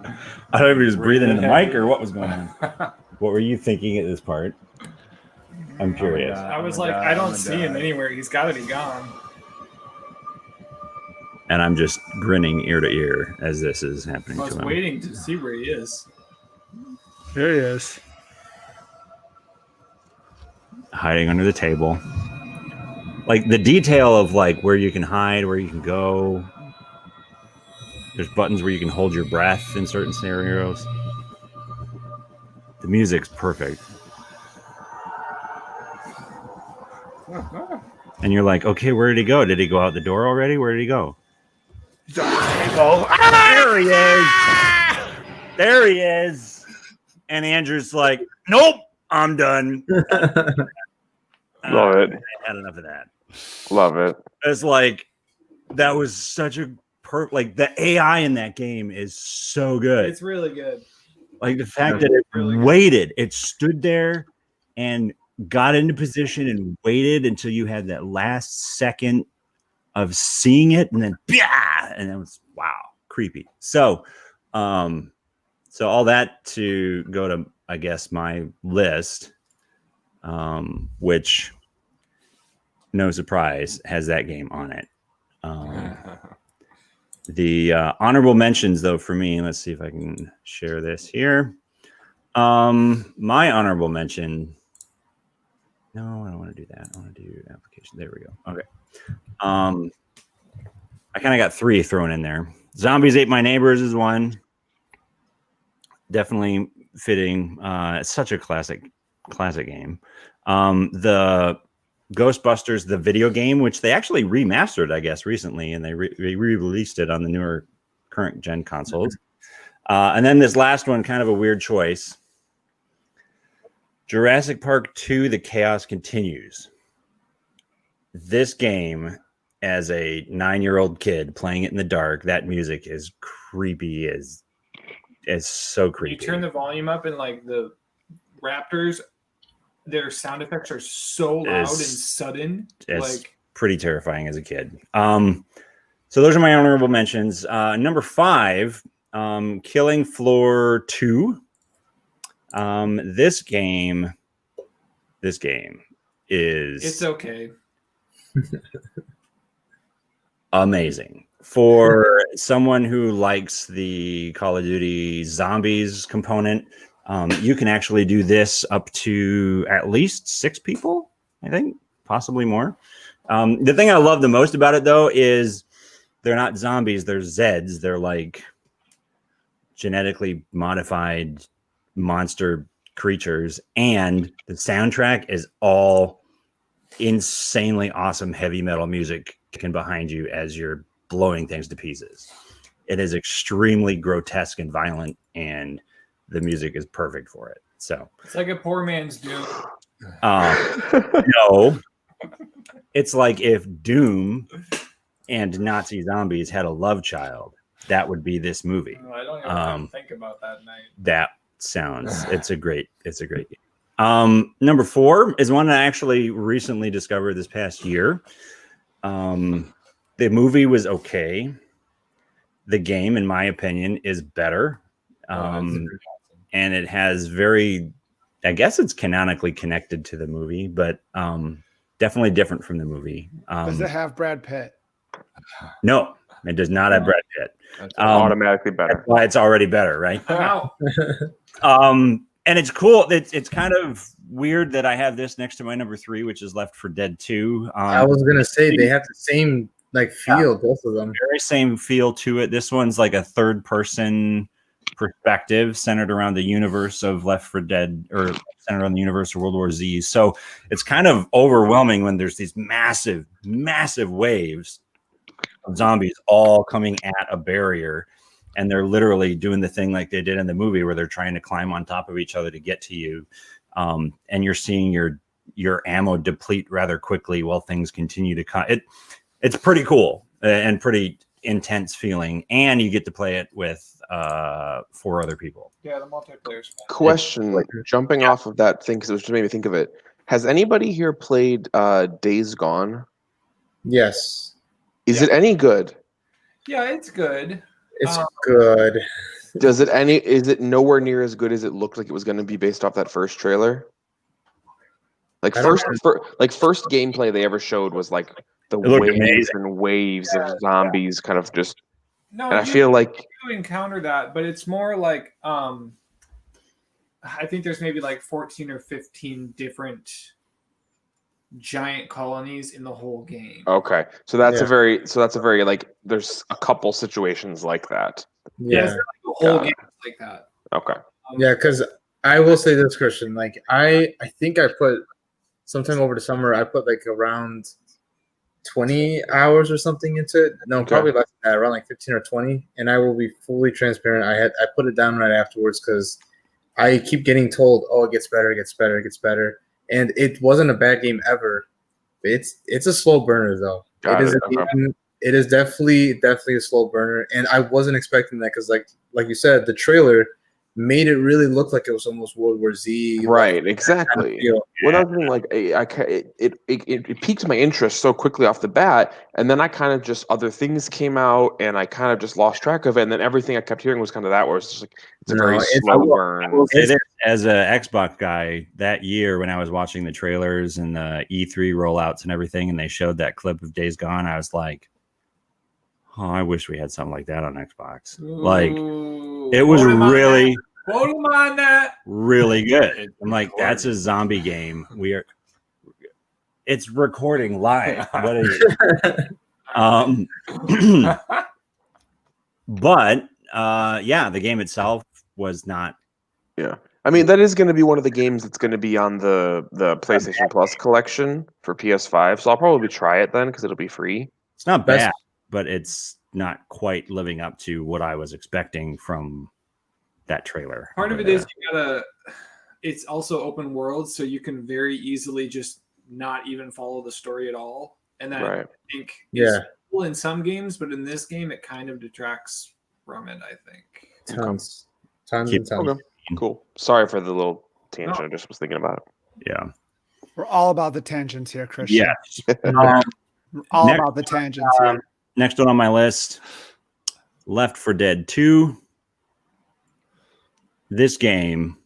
[SPEAKER 1] I don't know if he was breathing in the mic or what was going on. What were you thinking at this part? I'm curious.
[SPEAKER 2] I was like, I don't see him anywhere. He's got to be gone.
[SPEAKER 1] And I'm just grinning ear to ear as this is happening
[SPEAKER 2] I was
[SPEAKER 1] to him.
[SPEAKER 2] waiting to see where he is.
[SPEAKER 3] There he is.
[SPEAKER 1] Hiding under the table. Like the detail of like where you can hide, where you can go. There's buttons where you can hold your breath in certain scenarios. The music's perfect. And you're like, okay, where did he go? Did he go out the door already? Where did he go?
[SPEAKER 3] He's on the table. Ah!
[SPEAKER 1] There he is. There he is. And Andrew's like, nope, I'm done.
[SPEAKER 4] Love it.
[SPEAKER 1] I had enough of that.
[SPEAKER 4] Love it.
[SPEAKER 1] It's like, that was such a like the AI in that game is so good.
[SPEAKER 2] It's really good.
[SPEAKER 1] Like the fact that it
[SPEAKER 2] really good.
[SPEAKER 1] waited, it stood there and got into position and waited until you had that last second of seeing it, and then and it was wow, creepy. So all that to go to, I guess, my list, which no surprise has that game on it. The honorable mentions, though, for me, let's see if I can share this here. My honorable mention. No, I don't want to do that. I want to do application. There we go. Okay. I kind of got 3 thrown in there. Zombies Ate My Neighbors is one. Definitely fitting. It's such a classic game. The Ghostbusters, the video game, which they actually remastered, I guess, recently, and they re-released it on the newer current gen consoles. And then this last one, kind of a weird choice. Jurassic Park 2, The Chaos Continues. This game, as a 9-year-old kid playing it in the dark, that music is creepy as so creepy.
[SPEAKER 2] You turn the volume up and like the Raptors, their sound effects are so loud and sudden.
[SPEAKER 1] It's
[SPEAKER 2] Like
[SPEAKER 1] pretty terrifying as a kid. So those are my honorable mentions. Number 5, Killing Floor 2. This game is
[SPEAKER 2] it's okay.
[SPEAKER 1] amazing for someone who likes the Call of Duty Zombies component. You can actually do this up to at least 6 people, I think, possibly more. The thing I love the most about it, though, is they're not zombies, they're Zeds. They're like genetically modified monster creatures, and the soundtrack is all insanely awesome heavy metal music kicking behind you as you're blowing things to pieces. It is extremely grotesque and violent, and the music is perfect for it. So
[SPEAKER 2] It's like a poor man's Doom.
[SPEAKER 1] no, it's like if Doom and Nazi zombies had a love child, that would be this movie.
[SPEAKER 2] I don't even want to think about that night.
[SPEAKER 1] That sounds, it's a great game. Number 4 is one I actually recently discovered this past year. The movie was okay. The game, in my opinion, is better. And it has I guess it's canonically connected to the movie, but definitely different from the movie.
[SPEAKER 3] Does it have Brad Pitt?
[SPEAKER 1] No, it does not have Brad Pitt.
[SPEAKER 4] Automatically better.
[SPEAKER 1] That's why it's already better, right?
[SPEAKER 2] I'm out.
[SPEAKER 1] And it's cool. It's kind of weird that I have this next to my number 3, which is Left 4 Dead 2.
[SPEAKER 5] I was gonna say they have the same feel, both of them.
[SPEAKER 1] Very same feel to it. This one's like a third person perspective centered around the universe of Left 4 Dead, or centered on the universe of World War Z. So it's kind of overwhelming when there's these massive waves of zombies all coming at a barrier, and they're literally doing the thing like they did in the movie where they're trying to climb on top of each other to get to you. And you're seeing your ammo deplete rather quickly while things continue to come. It's pretty cool and pretty intense feeling, and you get to play it with 4 other people.
[SPEAKER 2] Yeah, the multiplayer's fun.
[SPEAKER 4] Question, jumping off of that thing, because it just made me think of it. Has anybody here played Days Gone?
[SPEAKER 5] Yes,
[SPEAKER 4] Is it any good?
[SPEAKER 2] Yeah, it's good.
[SPEAKER 5] it's good.
[SPEAKER 4] Is it nowhere near as good as it looked like it was going to be based off that first trailer? Like
[SPEAKER 5] I don't
[SPEAKER 4] first gameplay they ever showed was like the
[SPEAKER 1] looked
[SPEAKER 4] waves
[SPEAKER 1] amazing.
[SPEAKER 4] and waves of zombies kind of just,
[SPEAKER 2] No,
[SPEAKER 4] and I
[SPEAKER 2] you-
[SPEAKER 4] feel like
[SPEAKER 2] you encounter that, but it's more like I think there's maybe like 14 or 15 different giant colonies in the whole game.
[SPEAKER 4] okay, so that's
[SPEAKER 5] Yeah.
[SPEAKER 4] a very like there's a couple situations like that.
[SPEAKER 5] Yeah,
[SPEAKER 2] The whole
[SPEAKER 4] Got
[SPEAKER 2] game
[SPEAKER 4] it.
[SPEAKER 2] is like that.
[SPEAKER 4] Okay,
[SPEAKER 5] yeah. Because I will say this, Christian. Like I think I put sometime over the summer. I put like around 20 hours or something into it. No,
[SPEAKER 4] Okay.
[SPEAKER 5] probably less than that, around like 15 or 20. And I will be fully transparent. I put it down right afterwards because I keep getting told, "Oh, it gets better, it gets better, it gets better." And it wasn't a bad game ever. It's a slow burner though.
[SPEAKER 4] Got
[SPEAKER 5] It is
[SPEAKER 4] it,
[SPEAKER 5] a game- it is definitely a slow burner, and I wasn't expecting that because like you said, the trailer made it really look like it was almost World War Z.
[SPEAKER 4] right, exactly.
[SPEAKER 5] Feel.
[SPEAKER 4] Well, that's the thing, like it piqued my interest so quickly off the bat, and then I kind of just other things came out, and I kind of just lost track of it, and then everything I kept hearing was kind of that, where it's just like it's a
[SPEAKER 5] No,
[SPEAKER 4] very
[SPEAKER 5] it's-
[SPEAKER 4] slow burn.
[SPEAKER 1] It is. As an Xbox guy, that year when I was watching the trailers and the E3 rollouts and everything, and they showed that clip of Days Gone, I was like, "Oh, I wish we had something like that on Xbox." Like,
[SPEAKER 2] Ooh,
[SPEAKER 1] it was
[SPEAKER 2] quote him on
[SPEAKER 1] really,
[SPEAKER 2] that. Quote him on that.
[SPEAKER 1] really good. I'm like, that's a zombie game. It's recording live. What is it? But yeah, the game itself was not.
[SPEAKER 4] Yeah, I mean that is going to be one of the games that's going to be on the PlayStation Plus collection for PS5. So I'll probably try it then because it'll be free.
[SPEAKER 1] It's not
[SPEAKER 5] That's-
[SPEAKER 1] bad, but it's not quite living up to what I was expecting from that trailer.
[SPEAKER 2] Part of it
[SPEAKER 1] But,
[SPEAKER 2] is you gotta. It's also open world, so you can very easily just not even follow the story at all, and that
[SPEAKER 4] Right.
[SPEAKER 2] I think
[SPEAKER 5] Yeah.
[SPEAKER 2] is cool in some games, but in this game, it kind of detracts from it. I think.
[SPEAKER 5] Tons and
[SPEAKER 1] Keep-
[SPEAKER 5] tons.
[SPEAKER 4] Okay. Cool. Sorry for the little tangent. I just was thinking about it.
[SPEAKER 1] yeah.
[SPEAKER 3] We're all about the tangents here, Christian.
[SPEAKER 1] Yes.
[SPEAKER 3] We're all
[SPEAKER 1] Next-
[SPEAKER 3] about the tangents here.
[SPEAKER 1] Next one on my list, Left 4 Dead 2. This game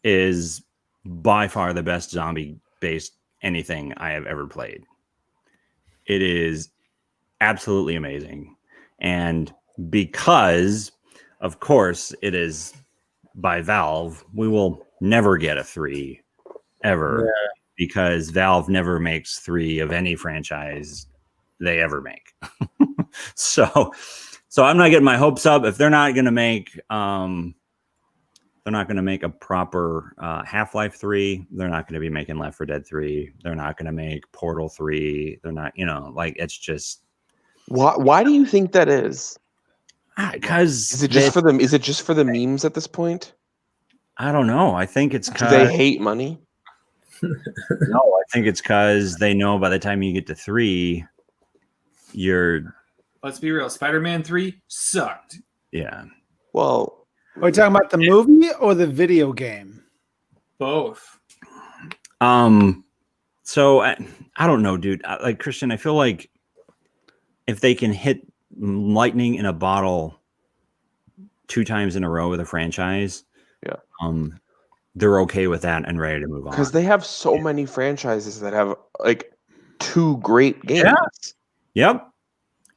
[SPEAKER 1] is by far the best zombie-based anything I have ever played. It is absolutely amazing. And because, of course, it is by Valve, we will never get a 3 ever because Valve never makes 3 of any franchise they ever make. So I'm not getting my hopes up. If they're not going to make They're not going to make a proper Half-Life 3. They're not going to be making Left 4 Dead 3. They're not going to make Portal 3. They're not, like it's just
[SPEAKER 4] Why do you think that is?
[SPEAKER 1] because
[SPEAKER 4] Is it just for them? Is it just for the memes at this point?
[SPEAKER 1] I don't know. I think it's
[SPEAKER 4] Do they
[SPEAKER 1] because
[SPEAKER 4] hate money?
[SPEAKER 1] no, I think it's because they know by the time you get to 3, you're
[SPEAKER 2] Let's be real. Spider-Man 3 sucked.
[SPEAKER 1] yeah.
[SPEAKER 4] Well,
[SPEAKER 3] Are we talking about the movie or the video game?
[SPEAKER 2] Both.
[SPEAKER 1] So I don't know, dude. Like Christian, I feel like if they can hit lightning in a bottle 2 times in a row with a franchise, they're okay with that and ready to move on.
[SPEAKER 4] because they have so many franchises that have like 2 great games.
[SPEAKER 1] Yeah. Yep.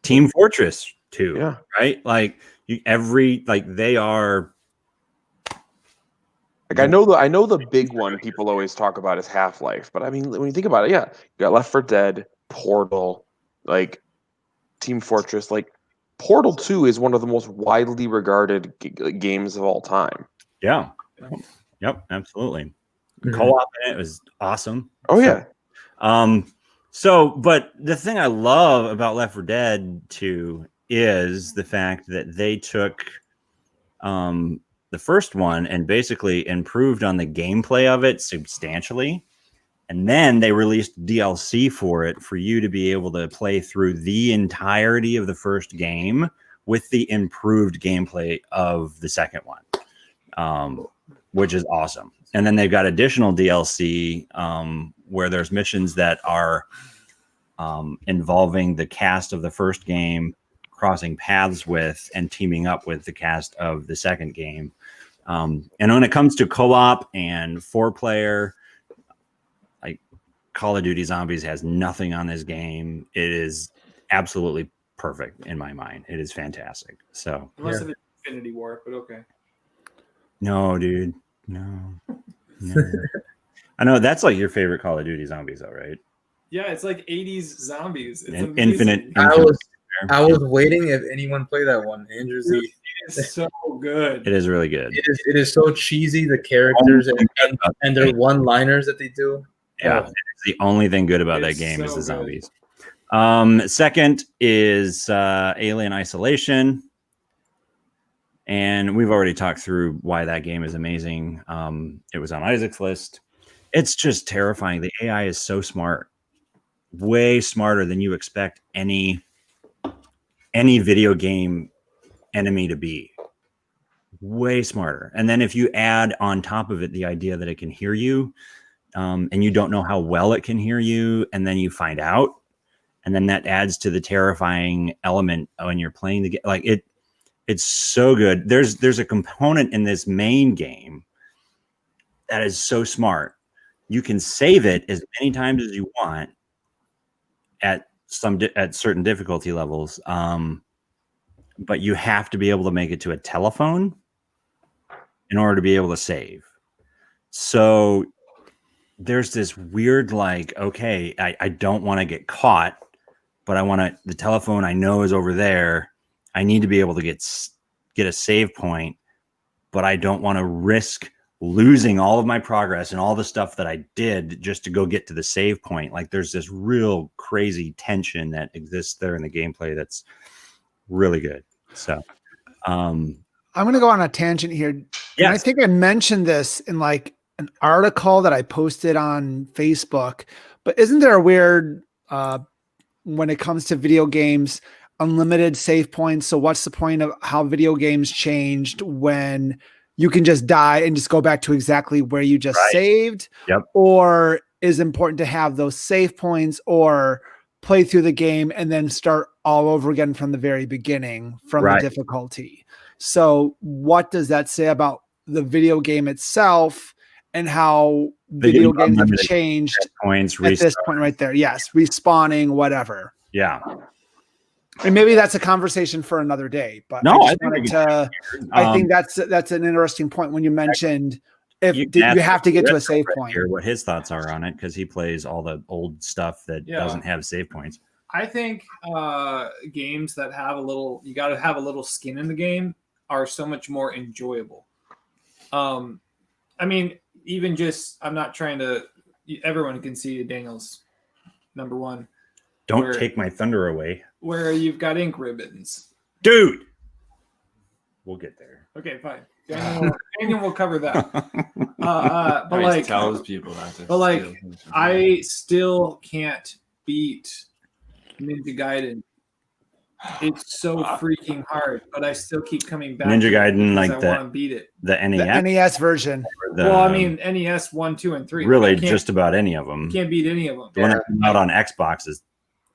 [SPEAKER 1] Team Fortress 2.
[SPEAKER 4] Yeah.
[SPEAKER 1] Right? Like they are
[SPEAKER 4] Like I know the big one people always talk about is Half-Life, but I mean when you think about it, yeah, you got Left 4 Dead, Portal, like Team Fortress, like Portal 2 is one of the most widely regarded games of all time.
[SPEAKER 1] yeah. Yep, absolutely.
[SPEAKER 5] Mhm.
[SPEAKER 1] Co-op in it was awesome.
[SPEAKER 4] Oh yeah.
[SPEAKER 1] But the thing I love about Left 4 Dead 2 is the fact that they took the first one and basically improved on the gameplay of it substantially. And then they released DLC for it for you to be able to play through the entirety of the first game with the improved gameplay of the second one, which is awesome. And then they've got additional DLC where there's missions that are involving the cast of the first game crossing paths with and teaming up with the cast of the second game. And when it comes to co-op and 4-player, like Call of Duty Zombies has nothing on this game. It is absolutely perfect in my mind. It is fantastic. So
[SPEAKER 2] Unless it's Infinity War, but okay.
[SPEAKER 1] no, dude, no. I know that's like your favorite Call of Duty Zombies, though, right?
[SPEAKER 2] Yeah, it's like 80s zombies. It's
[SPEAKER 1] In-
[SPEAKER 2] amazing.
[SPEAKER 1] Infinite.
[SPEAKER 5] I was waiting if anyone played that one. Andrew Z.
[SPEAKER 2] It is so good.
[SPEAKER 1] It is really good.
[SPEAKER 5] It is so cheesy, the characters and their one-liners that they do.
[SPEAKER 1] Yeah,
[SPEAKER 5] Oh.
[SPEAKER 1] it's the only thing good about that
[SPEAKER 2] It's
[SPEAKER 1] game is
[SPEAKER 2] so
[SPEAKER 1] the
[SPEAKER 2] good.
[SPEAKER 1] zombies. Second is Alien Isolation. And we've already talked through why that game is amazing. It was on Isaac's list. It's just terrifying. The AI is so smart, way smarter than you expect any video game enemy to be. Way smarter. And then if you add on top of it the idea that it can hear you, and you don't know how well it can hear you, and then you find out, and then that adds to the terrifying element when you're playing the game. Like it's so good. There's a component in this main game that is so smart. You can save it as many times as you want at certain difficulty levels, but you have to be able to make it to a telephone in order to be able to save. So there's this weird, like, okay, I don't want to get caught, but the telephone I know is over there. I need to be able to get a save point, but I don't want to risk losing all of my progress and all the stuff that I did just to go get to the save point. Like there's this real crazy tension that exists there in the gameplay that's really good. So
[SPEAKER 3] I'm going to go on a tangent here.
[SPEAKER 1] Yes.
[SPEAKER 3] And I think I mentioned this in like an article that I posted on Facebook, but isn't there a weird, when it comes to video games, unlimited save points? So what's the point of how video games changed when you can just die and just go back to exactly where you just saved?
[SPEAKER 1] Yep.
[SPEAKER 3] Or is it important to have those save points or play through the game and then start all over again from the very beginning from the difficulty? So what does that say about the video game itself and how video games have changed
[SPEAKER 1] points
[SPEAKER 3] at this point right there? Yes. Respawning, whatever.
[SPEAKER 1] Yeah.
[SPEAKER 3] And maybe that's a conversation for another day, but
[SPEAKER 1] No,
[SPEAKER 3] I think that's an interesting point when you mentioned you have to get to a save point.
[SPEAKER 1] Hear what his thoughts are on it because he plays all the old stuff that doesn't have save points.
[SPEAKER 2] I think games that have you got to have a little skin in the game are so much more enjoyable. I mean, even just I'm not trying to. Everyone can see Daniel's number one,
[SPEAKER 1] Don't
[SPEAKER 2] Where-
[SPEAKER 1] take my thunder away,
[SPEAKER 2] where you've got ink ribbons.
[SPEAKER 1] dude. We'll get there.
[SPEAKER 2] Okay, fine. Daniel will cover that. But
[SPEAKER 6] Always
[SPEAKER 2] like,
[SPEAKER 6] tells people not to.
[SPEAKER 2] but like,
[SPEAKER 6] steal things from
[SPEAKER 2] I still can't beat Ninja Gaiden. It's so freaking hard, but I still keep coming back.
[SPEAKER 1] Ninja
[SPEAKER 2] to it
[SPEAKER 1] Gaiden,
[SPEAKER 2] because
[SPEAKER 1] like
[SPEAKER 2] I
[SPEAKER 1] that.
[SPEAKER 2] want to beat it.
[SPEAKER 1] The
[SPEAKER 3] The
[SPEAKER 1] NES.
[SPEAKER 3] NES version.
[SPEAKER 1] or the-
[SPEAKER 2] Well, I mean, NES 1, 2, and 3.
[SPEAKER 1] really
[SPEAKER 2] I can't,
[SPEAKER 1] just about any of them.
[SPEAKER 2] can't beat any of them.
[SPEAKER 1] The one that came out on Xbox is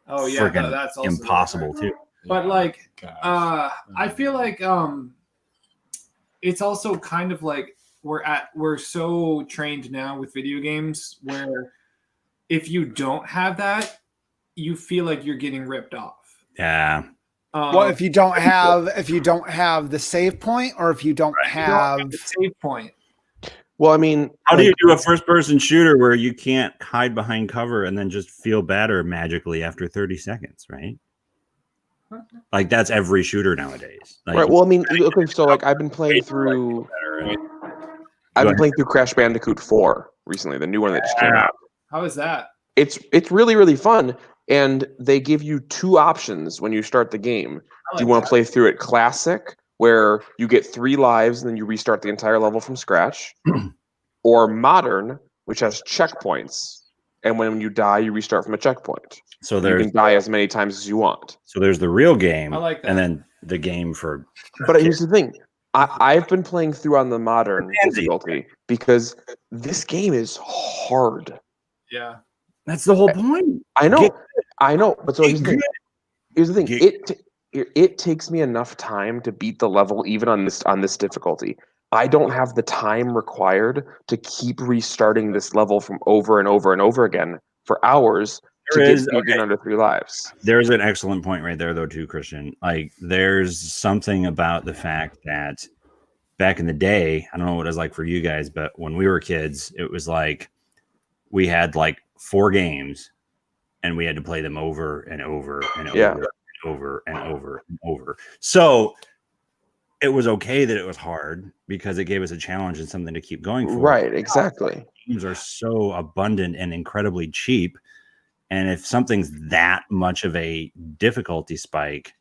[SPEAKER 2] Oh yeah,
[SPEAKER 1] freaking
[SPEAKER 2] that's also
[SPEAKER 1] impossible too.
[SPEAKER 2] But like,
[SPEAKER 6] Gosh.
[SPEAKER 2] I feel like it's also kind of like we're so trained now with video games where if you don't have that, you feel like you're getting ripped off.
[SPEAKER 1] Yeah.
[SPEAKER 3] Well, if you don't have the save point, or if you don't
[SPEAKER 2] you don't
[SPEAKER 3] have
[SPEAKER 2] have the save point.
[SPEAKER 4] Well, I mean,
[SPEAKER 1] How do
[SPEAKER 4] like,
[SPEAKER 1] you do a first-person shooter where you can't hide behind cover and then just feel better magically after 30 seconds, right? Like that's every shooter nowadays. Like,
[SPEAKER 4] right? Well, I mean, okay, so like I've been playing through. I've been playing through Crash Bandicoot 4 recently, the new one that just came out.
[SPEAKER 2] How is that?
[SPEAKER 4] It's really really fun, and they give you two options when you start the game. Do you want to play through it classic, where you get 3 lives and then you restart the entire level from scratch, or modern, which has checkpoints, and when you die, you restart from a checkpoint.
[SPEAKER 1] so
[SPEAKER 4] You
[SPEAKER 1] there's
[SPEAKER 4] can die as many times as you want.
[SPEAKER 1] the real game,
[SPEAKER 2] I like that.
[SPEAKER 1] and then the game for
[SPEAKER 4] But here's the thing. I've been playing through on the modern difficulty because this game is hard.
[SPEAKER 2] Yeah.
[SPEAKER 1] that's the whole point.
[SPEAKER 4] I know,
[SPEAKER 1] Get-
[SPEAKER 4] I know. But so here's the thing. Here's the thing.
[SPEAKER 1] Get-
[SPEAKER 4] It takes me enough time to beat the level even on this difficulty. I don't have the time required to keep restarting this level from over and over and over again for hours to
[SPEAKER 1] There
[SPEAKER 4] get
[SPEAKER 1] is-
[SPEAKER 4] beaten
[SPEAKER 1] okay.
[SPEAKER 4] under 3 lives.
[SPEAKER 1] There's an excellent point right there, though, too, Christian. Like, there's something about the fact that back in the day, I don't know what it was like for you guys, but when we were kids, it was like we had like 4 games and we had to play them over and over and
[SPEAKER 4] Yeah.
[SPEAKER 1] over and over and over and over. So it was okay that it was hard because it gave us a challenge and something to keep going for.
[SPEAKER 4] Right, exactly.
[SPEAKER 1] Games are so abundant and incredibly cheap. And if something's that much of a difficulty spike,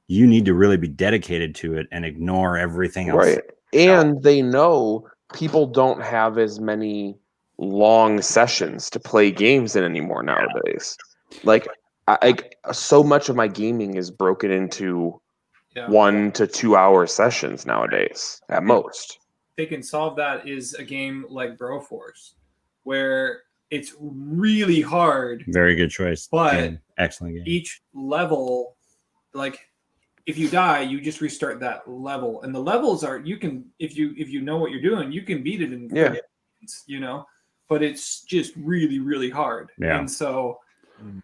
[SPEAKER 1] you need to really be dedicated to it and ignore everything else.
[SPEAKER 4] Right. And they know people don't have as many long sessions to play games in anymore nowadays. Like so much of my gaming is broken into
[SPEAKER 2] Yeah.
[SPEAKER 4] 1 to 2 hour sessions nowadays at most.
[SPEAKER 2] They can solve that is a game like Broforce, where it's really hard.
[SPEAKER 1] Very good choice.
[SPEAKER 2] But
[SPEAKER 1] Game. Excellent game.
[SPEAKER 2] Each level, like if you die, you just restart that level, and the levels are you can if you know what you're doing, you can beat it in 30 minutes, you know. But it's just really really hard,
[SPEAKER 1] Yeah.
[SPEAKER 2] and so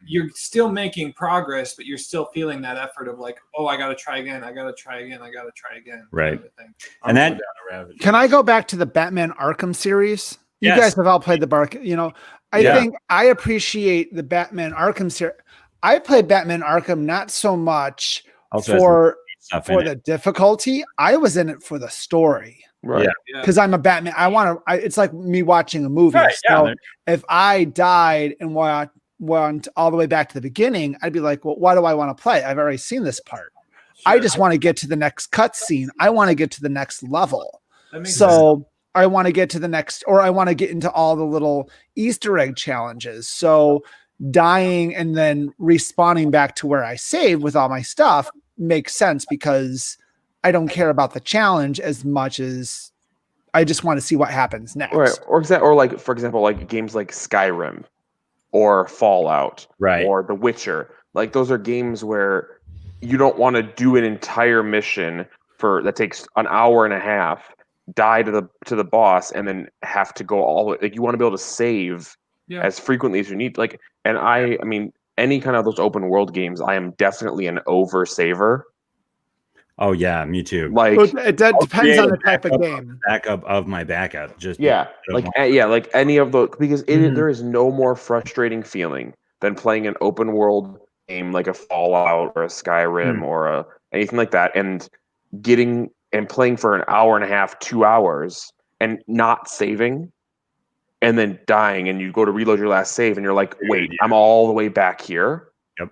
[SPEAKER 2] you're still making progress, but you're still feeling that effort of like, oh, I got to try again, I got to try again, I got to try again,
[SPEAKER 1] Right.
[SPEAKER 2] kind of thing.
[SPEAKER 1] And that-
[SPEAKER 6] Down a rabbit
[SPEAKER 3] Can I go back to the Batman Arkham series? You
[SPEAKER 1] Yes.
[SPEAKER 3] guys have all played the Bark. You know, I
[SPEAKER 1] Yeah.
[SPEAKER 3] think I appreciate the Batman Arkham series. I played Batman Arkham not so much
[SPEAKER 1] Also has
[SPEAKER 3] for
[SPEAKER 1] stuff in
[SPEAKER 3] for
[SPEAKER 1] it.
[SPEAKER 3] the difficulty. I was in it for the story
[SPEAKER 4] Right.
[SPEAKER 1] Yeah.
[SPEAKER 3] because I'm a Batman. I want to. It's like me watching a movie.
[SPEAKER 1] Right,
[SPEAKER 3] So
[SPEAKER 1] yeah.
[SPEAKER 3] if I died and went all the way back to the beginning, I'd be like, well, why do I want to play? I've already seen this part. I just want to get to the next cutscene. I want to get to the next level.
[SPEAKER 2] That makes sense.
[SPEAKER 3] So I want to get to the next, or I want to get into all the little Easter egg challenges. So dying and then respawning back to where I saved with all my stuff makes sense because I don't care about the challenge as much as I just want to see what happens next.
[SPEAKER 4] Right. Or like for example, like games like Skyrim or Fallout
[SPEAKER 1] Right.
[SPEAKER 4] or The Witcher. Like those are games where you don't want to do an entire mission that takes an hour and a half, die to the boss, and then have to go all the way. Like you want to be able to save
[SPEAKER 2] Yeah.
[SPEAKER 4] as frequently as you need. Like, and I mean, any kind of those open world games, I am definitely an over saver.
[SPEAKER 1] Oh yeah, me too.
[SPEAKER 4] Like,
[SPEAKER 3] It depends on the type of game.
[SPEAKER 1] Backup of my backup. Just
[SPEAKER 4] yeah,
[SPEAKER 1] because I
[SPEAKER 4] like like any of those, because
[SPEAKER 1] Mhm.
[SPEAKER 4] there is no more frustrating feeling than playing an open world game like a Fallout or a Skyrim or anything like that, and playing for an hour and a half, 2 hours, and not saving and then dying, and you go to reload your last save and you're like, wait, I'm all the way back here.
[SPEAKER 1] Yep.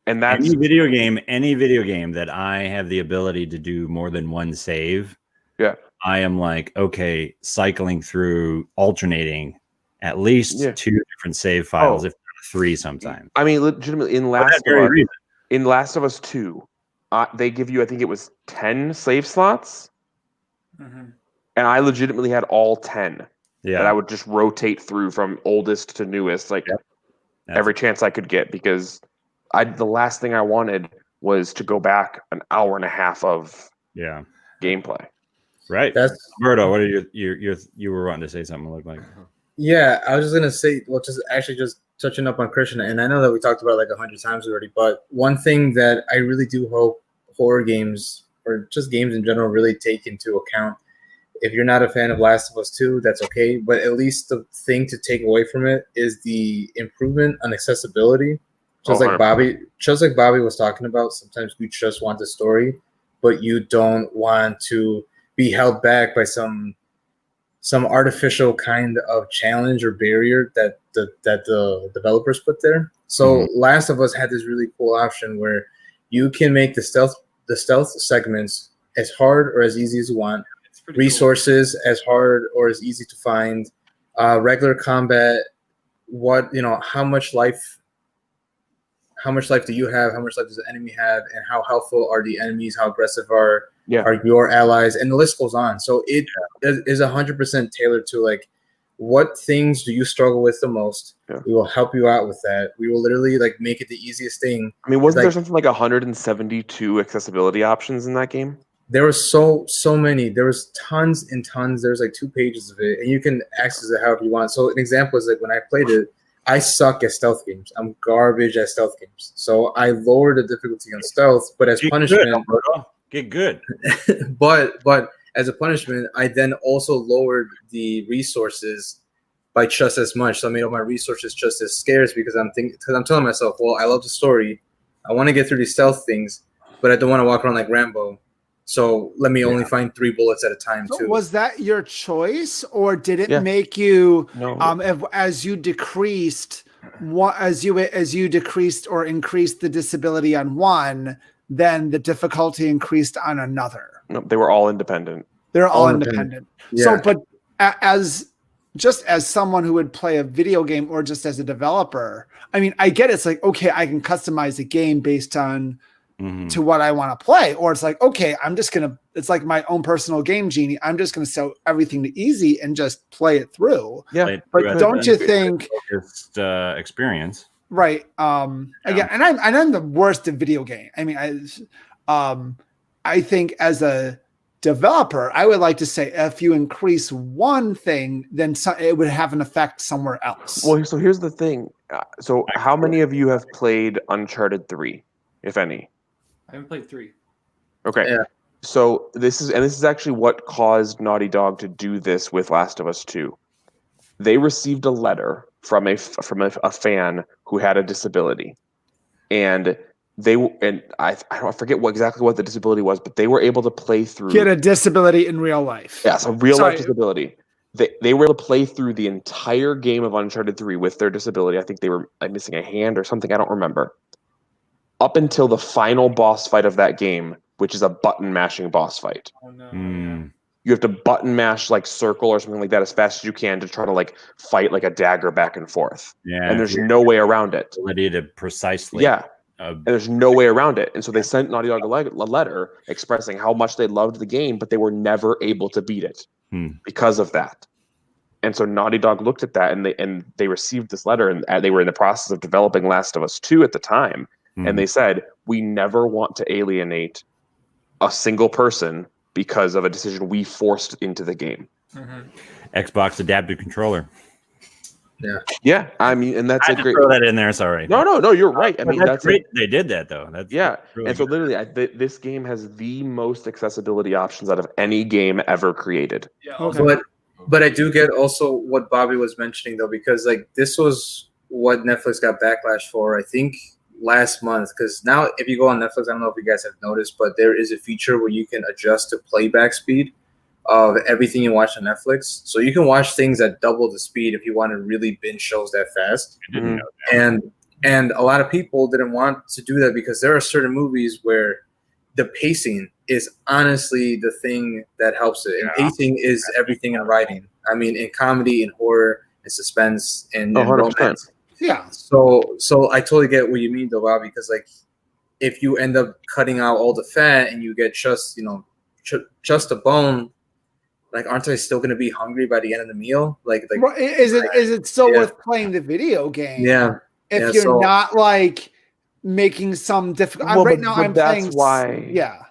[SPEAKER 4] And that's
[SPEAKER 1] any video game that I have the ability to do more than one save.
[SPEAKER 4] Yeah.
[SPEAKER 1] I am like, okay, cycling through, alternating at least 2 different save files, if not 3 sometimes.
[SPEAKER 4] I mean, legitimately, in Last of Us 2, they give you, I think it was 10 save slots, and I legitimately had all 10.
[SPEAKER 1] Yeah.
[SPEAKER 4] That I would just rotate through from oldest to newest, like every chance I could get, because the last thing I wanted was to go back an hour and a half of gameplay.
[SPEAKER 1] Right.
[SPEAKER 5] That's
[SPEAKER 1] Roberto, what are you were wanting to say something, look like?
[SPEAKER 5] Yeah, I was just gonna say, well, just touching up on Christian, and I know that we talked about it like 100 times already, but one thing that I really do hope horror games or just games in general really take into account. If you're not a fan of Last of Us 2, that's okay, but at least the thing to take away from it is the improvement on accessibility. Just like Bobby was talking about, sometimes you just want the story, but you don't want to be held back by some artificial kind of challenge or barrier that the developers put there. So Last of Us had this really cool option where you can make the stealth segments as hard or as easy as you want. Resources as hard or as easy to find, regular combat, how much life do you have, how much life does the enemy have, and how helpful are the enemies, how aggressive are your allies, and the list goes on. So it is 100% tailored to like, what things do you struggle with the most? We will help you out with that. We will literally like make it the easiest thing.
[SPEAKER 4] I mean, wasn't there something like 172 accessibility options in that game?
[SPEAKER 5] There was so many. There was tons and tons. There's like 2 pages of it, and you can access it however you want. So an example is like when I played it, I suck at stealth games. I'm garbage at stealth games. So I lowered the difficulty on stealth, but as punishment,
[SPEAKER 1] get good.
[SPEAKER 5] but as a punishment, I then also lowered the resources by just as much. So I made all my resources just as scarce because I'm telling myself, well, I love the story. I want to get through these stealth things, but I don't want to walk around like Rambo. So let me only find 3 bullets at a time too.
[SPEAKER 3] Was that your choice, or did it make you
[SPEAKER 4] No.
[SPEAKER 3] as you decreased or increased the disability on one, then the difficulty increased on another?
[SPEAKER 4] No, they were all independent.
[SPEAKER 3] They're all independent.
[SPEAKER 5] Yeah.
[SPEAKER 3] So, but as someone who would play a video game or just as a developer, I mean, I get it's like, okay, I can customize a game based on to what I want to play. Or it's like, okay, it's like my own personal game genie. I'm just going to set everything to easy and just play it through.
[SPEAKER 4] Yeah.
[SPEAKER 3] But don't you think
[SPEAKER 1] experience?
[SPEAKER 3] Right. Again, and I'm the worst at video game. I mean, I think as a developer, I would like to say if you increase one thing, then it would have an effect somewhere else.
[SPEAKER 4] Well, so here's the thing. So how many of you have played Uncharted 3, if any?
[SPEAKER 2] I haven't played 3.
[SPEAKER 4] Okay. Yeah. So this is actually what caused Naughty Dog to do this with Last of Us 2. They received a letter from a fan who had a disability, and I forget exactly what the disability was, but they were able to play through.
[SPEAKER 3] Get a disability in real life.
[SPEAKER 4] Yeah, so real life disability. They were able to play through the entire game of Uncharted 3 with their disability. I think they were like missing a hand or something. I don't remember. Up until the final boss fight of that game, which is a button mashing boss fight.
[SPEAKER 2] Oh no.
[SPEAKER 4] You have to button mash like circle or something like that as fast as you can to try to like fight like a dagger back and forth.
[SPEAKER 1] Yeah.
[SPEAKER 4] And there's no way around it.
[SPEAKER 1] Ability to precisely.
[SPEAKER 4] Yeah. And there's no way around it. And so they sent Naughty Dog a letter expressing how much they loved the game, but they were never able to beat it because of that. And so Naughty Dog looked at that and they received this letter, and they were in the process of developing Last of Us 2 at the time. And they said, we never want to alienate a single person because of a decision we forced into the game.
[SPEAKER 1] Xbox adaptive controller.
[SPEAKER 4] Yeah. I mean, and that's
[SPEAKER 1] I
[SPEAKER 4] a great.
[SPEAKER 1] throw that in there. Sorry.
[SPEAKER 4] No, you're right. I mean, that's
[SPEAKER 1] great. They did that though. That's really
[SPEAKER 4] and so
[SPEAKER 1] good.
[SPEAKER 4] literally, this game has the most accessibility options out of any game ever created.
[SPEAKER 2] Yeah.
[SPEAKER 3] Okay.
[SPEAKER 5] But I do get also what Bobby was mentioning though, because like this was what Netflix got backlash for, I think, last month. Because now if you go on Netflix, I don't know if you guys have noticed, but there is a feature where you can adjust the playback speed of everything you watch on Netflix. So you can watch things at double the speed if you want to really binge shows that fast.
[SPEAKER 1] I didn't know.
[SPEAKER 5] And a lot of people didn't want to do that because there are certain movies where the pacing is honestly the thing that helps it. And pacing is everything in writing. I mean, in comedy, in horror, in suspense, and in
[SPEAKER 4] 100%.
[SPEAKER 5] romance.
[SPEAKER 3] Yeah.
[SPEAKER 5] So I totally get what you mean, though, Bob, because like if you end up cutting out all the fat and you get just just a bone, like aren't I still going to be hungry by the end of the meal? Like
[SPEAKER 3] Is it still worth playing the video game?
[SPEAKER 5] Yeah.
[SPEAKER 3] If you're not like making some difficult.
[SPEAKER 4] Well,
[SPEAKER 3] Right
[SPEAKER 4] but-
[SPEAKER 3] now,
[SPEAKER 4] but
[SPEAKER 3] I'm
[SPEAKER 4] that's
[SPEAKER 3] playing.
[SPEAKER 4] why-
[SPEAKER 3] Yeah.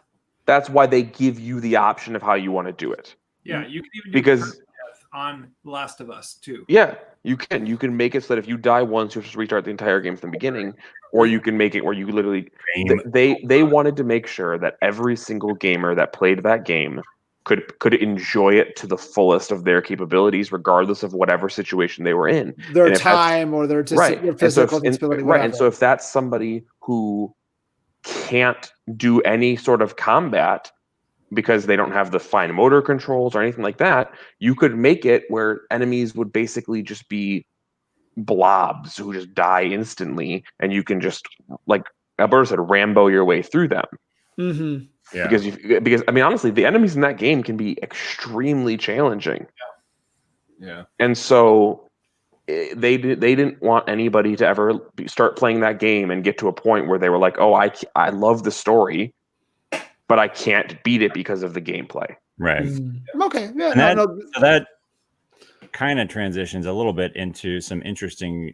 [SPEAKER 4] That's why they give you the option of how you want to do it.
[SPEAKER 2] Yeah, you can even
[SPEAKER 4] Because-
[SPEAKER 2] do death on Last of Us too.
[SPEAKER 4] Yeah, you can. You can make it so that if you die once, you have to restart the entire game from the beginning, or you can make it where you literally. They wanted to make sure that every single gamer that played that game could enjoy it to the fullest of their capabilities, regardless of whatever situation they were in.
[SPEAKER 3] Their
[SPEAKER 4] And if that's-
[SPEAKER 3] time or their
[SPEAKER 4] Right.
[SPEAKER 3] their
[SPEAKER 4] And so if-
[SPEAKER 3] physical
[SPEAKER 4] and-
[SPEAKER 3] disability.
[SPEAKER 4] right. And
[SPEAKER 3] whatever.
[SPEAKER 4] so if that's somebody who can't do any sort of combat because they don't have the fine motor controls or anything like that, you could make it where enemies would basically just be blobs who just die instantly, and you can just, like Alberto said, Rambo your way through them.
[SPEAKER 3] Mhm.
[SPEAKER 1] Yeah.
[SPEAKER 4] Because I mean, honestly, the enemies in that game can be extremely challenging.
[SPEAKER 6] Yeah.
[SPEAKER 4] And so they didn't want anybody to ever start playing that game and get to a point where they were like, oh, I love the story, but I can't beat it because of the gameplay.
[SPEAKER 1] Right.
[SPEAKER 3] Okay. Yeah.
[SPEAKER 1] And that,
[SPEAKER 3] no.
[SPEAKER 1] so that kind of transitions a little bit into some interesting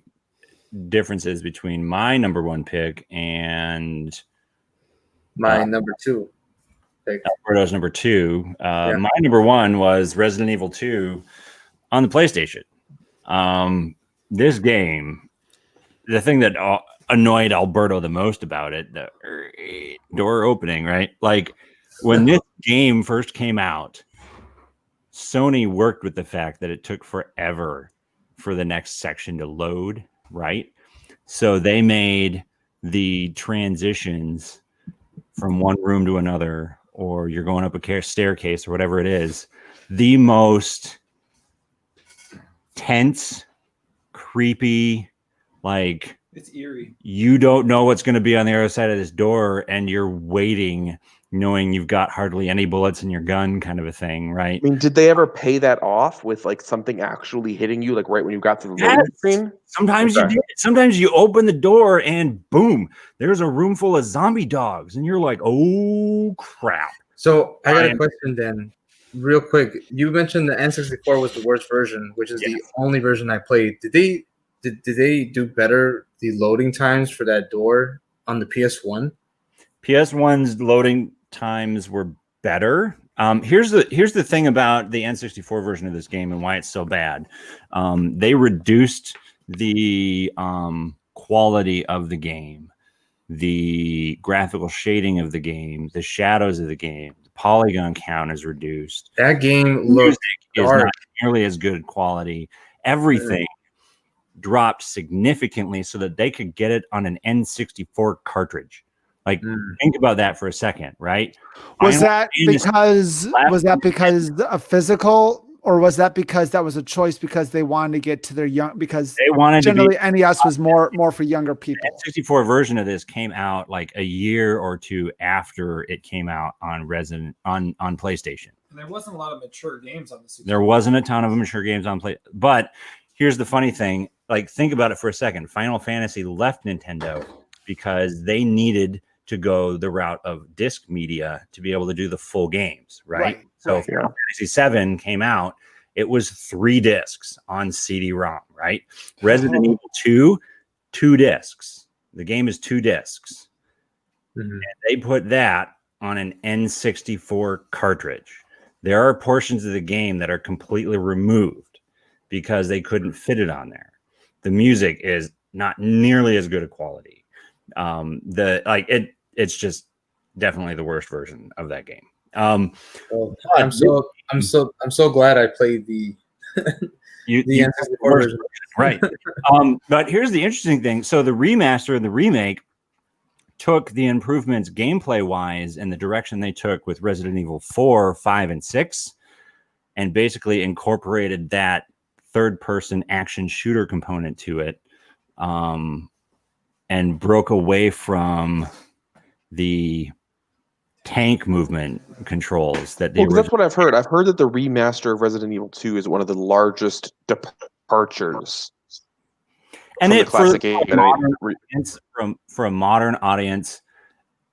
[SPEAKER 1] differences between my number one pick and
[SPEAKER 5] my number 2.
[SPEAKER 1] Alberto's number 2. My number 1 was Resident Evil 2 on the PlayStation. This game, the thing that annoyed Alberto the most about it, the door opening, right? Like when this game first came out, Sony worked with the fact that it took forever for the next section to load, right? So they made the transitions from one room to another, or you're going up a staircase or whatever it is, the most tense, creepy, like
[SPEAKER 2] It's eerie.
[SPEAKER 1] you don't know what's going to be on the other side of this door and you're waiting knowing you've got hardly any bullets in your gun kind of a thing, right?
[SPEAKER 4] I mean, did they ever pay that off with like something actually hitting you, like right when you got to the loading screen?
[SPEAKER 1] Sometimes you did. Sometimes you open the door and boom, there's a room full of zombie dogs and you're like, oh crap.
[SPEAKER 5] So I got a question then, real quick. You mentioned the N64 was the worst version, which is the only version I played. Did they do better the loading times for that door on the PS1?
[SPEAKER 1] PS1's loading times were better. Here's the thing about the N64 version of this game and why it's so bad. They reduced the quality of the game, the graphical shading of the game, the shadows of the game, the polygon count is reduced.
[SPEAKER 5] That game
[SPEAKER 1] Music
[SPEAKER 5] looked
[SPEAKER 1] is
[SPEAKER 5] dark.
[SPEAKER 1] not nearly as good quality. Everything dropped significantly so that they could get it on an N64 cartridge. Like, think about that for a second, right?
[SPEAKER 3] Was that because a physical, or was that because that was a choice because they wanted to get to their young? Because
[SPEAKER 1] they wanted
[SPEAKER 3] generally
[SPEAKER 1] to be,
[SPEAKER 3] NES was more for younger people.
[SPEAKER 1] The N64 version of this came out like a year or two after it came out on on PlayStation.
[SPEAKER 2] And there wasn't a lot of mature games on the Super.
[SPEAKER 1] There wasn't a ton of mature games on play, but here's the funny thing: like, think about it for a second. Final Fantasy left Nintendo because they needed to go the route of disc media to be able to do the full games, right? So Final Fantasy VII came out, it was 3 discs on CD-ROM, right? Resident Evil 2 discs. The game is 2 discs. And they put that on an N64 cartridge. There are portions of the game that are completely removed because they couldn't fit it on there. The music is not nearly as good a quality. It's just definitely the worst version of that game. I'm
[SPEAKER 5] so glad I played the N64 version.
[SPEAKER 1] Right. But here's the interesting thing. So the remaster and the remake took the improvements gameplay wise and the direction they took with Resident Evil 4, 5, and 6 and basically incorporated that third-person action shooter component to it, and broke away from the tank movement controls that they
[SPEAKER 4] Well, 'cause that's what I've heard. I've heard that the remaster of Resident Evil 2 is one of the largest departures
[SPEAKER 1] and
[SPEAKER 4] from
[SPEAKER 1] it
[SPEAKER 4] the classic game. And
[SPEAKER 1] for a modern audience,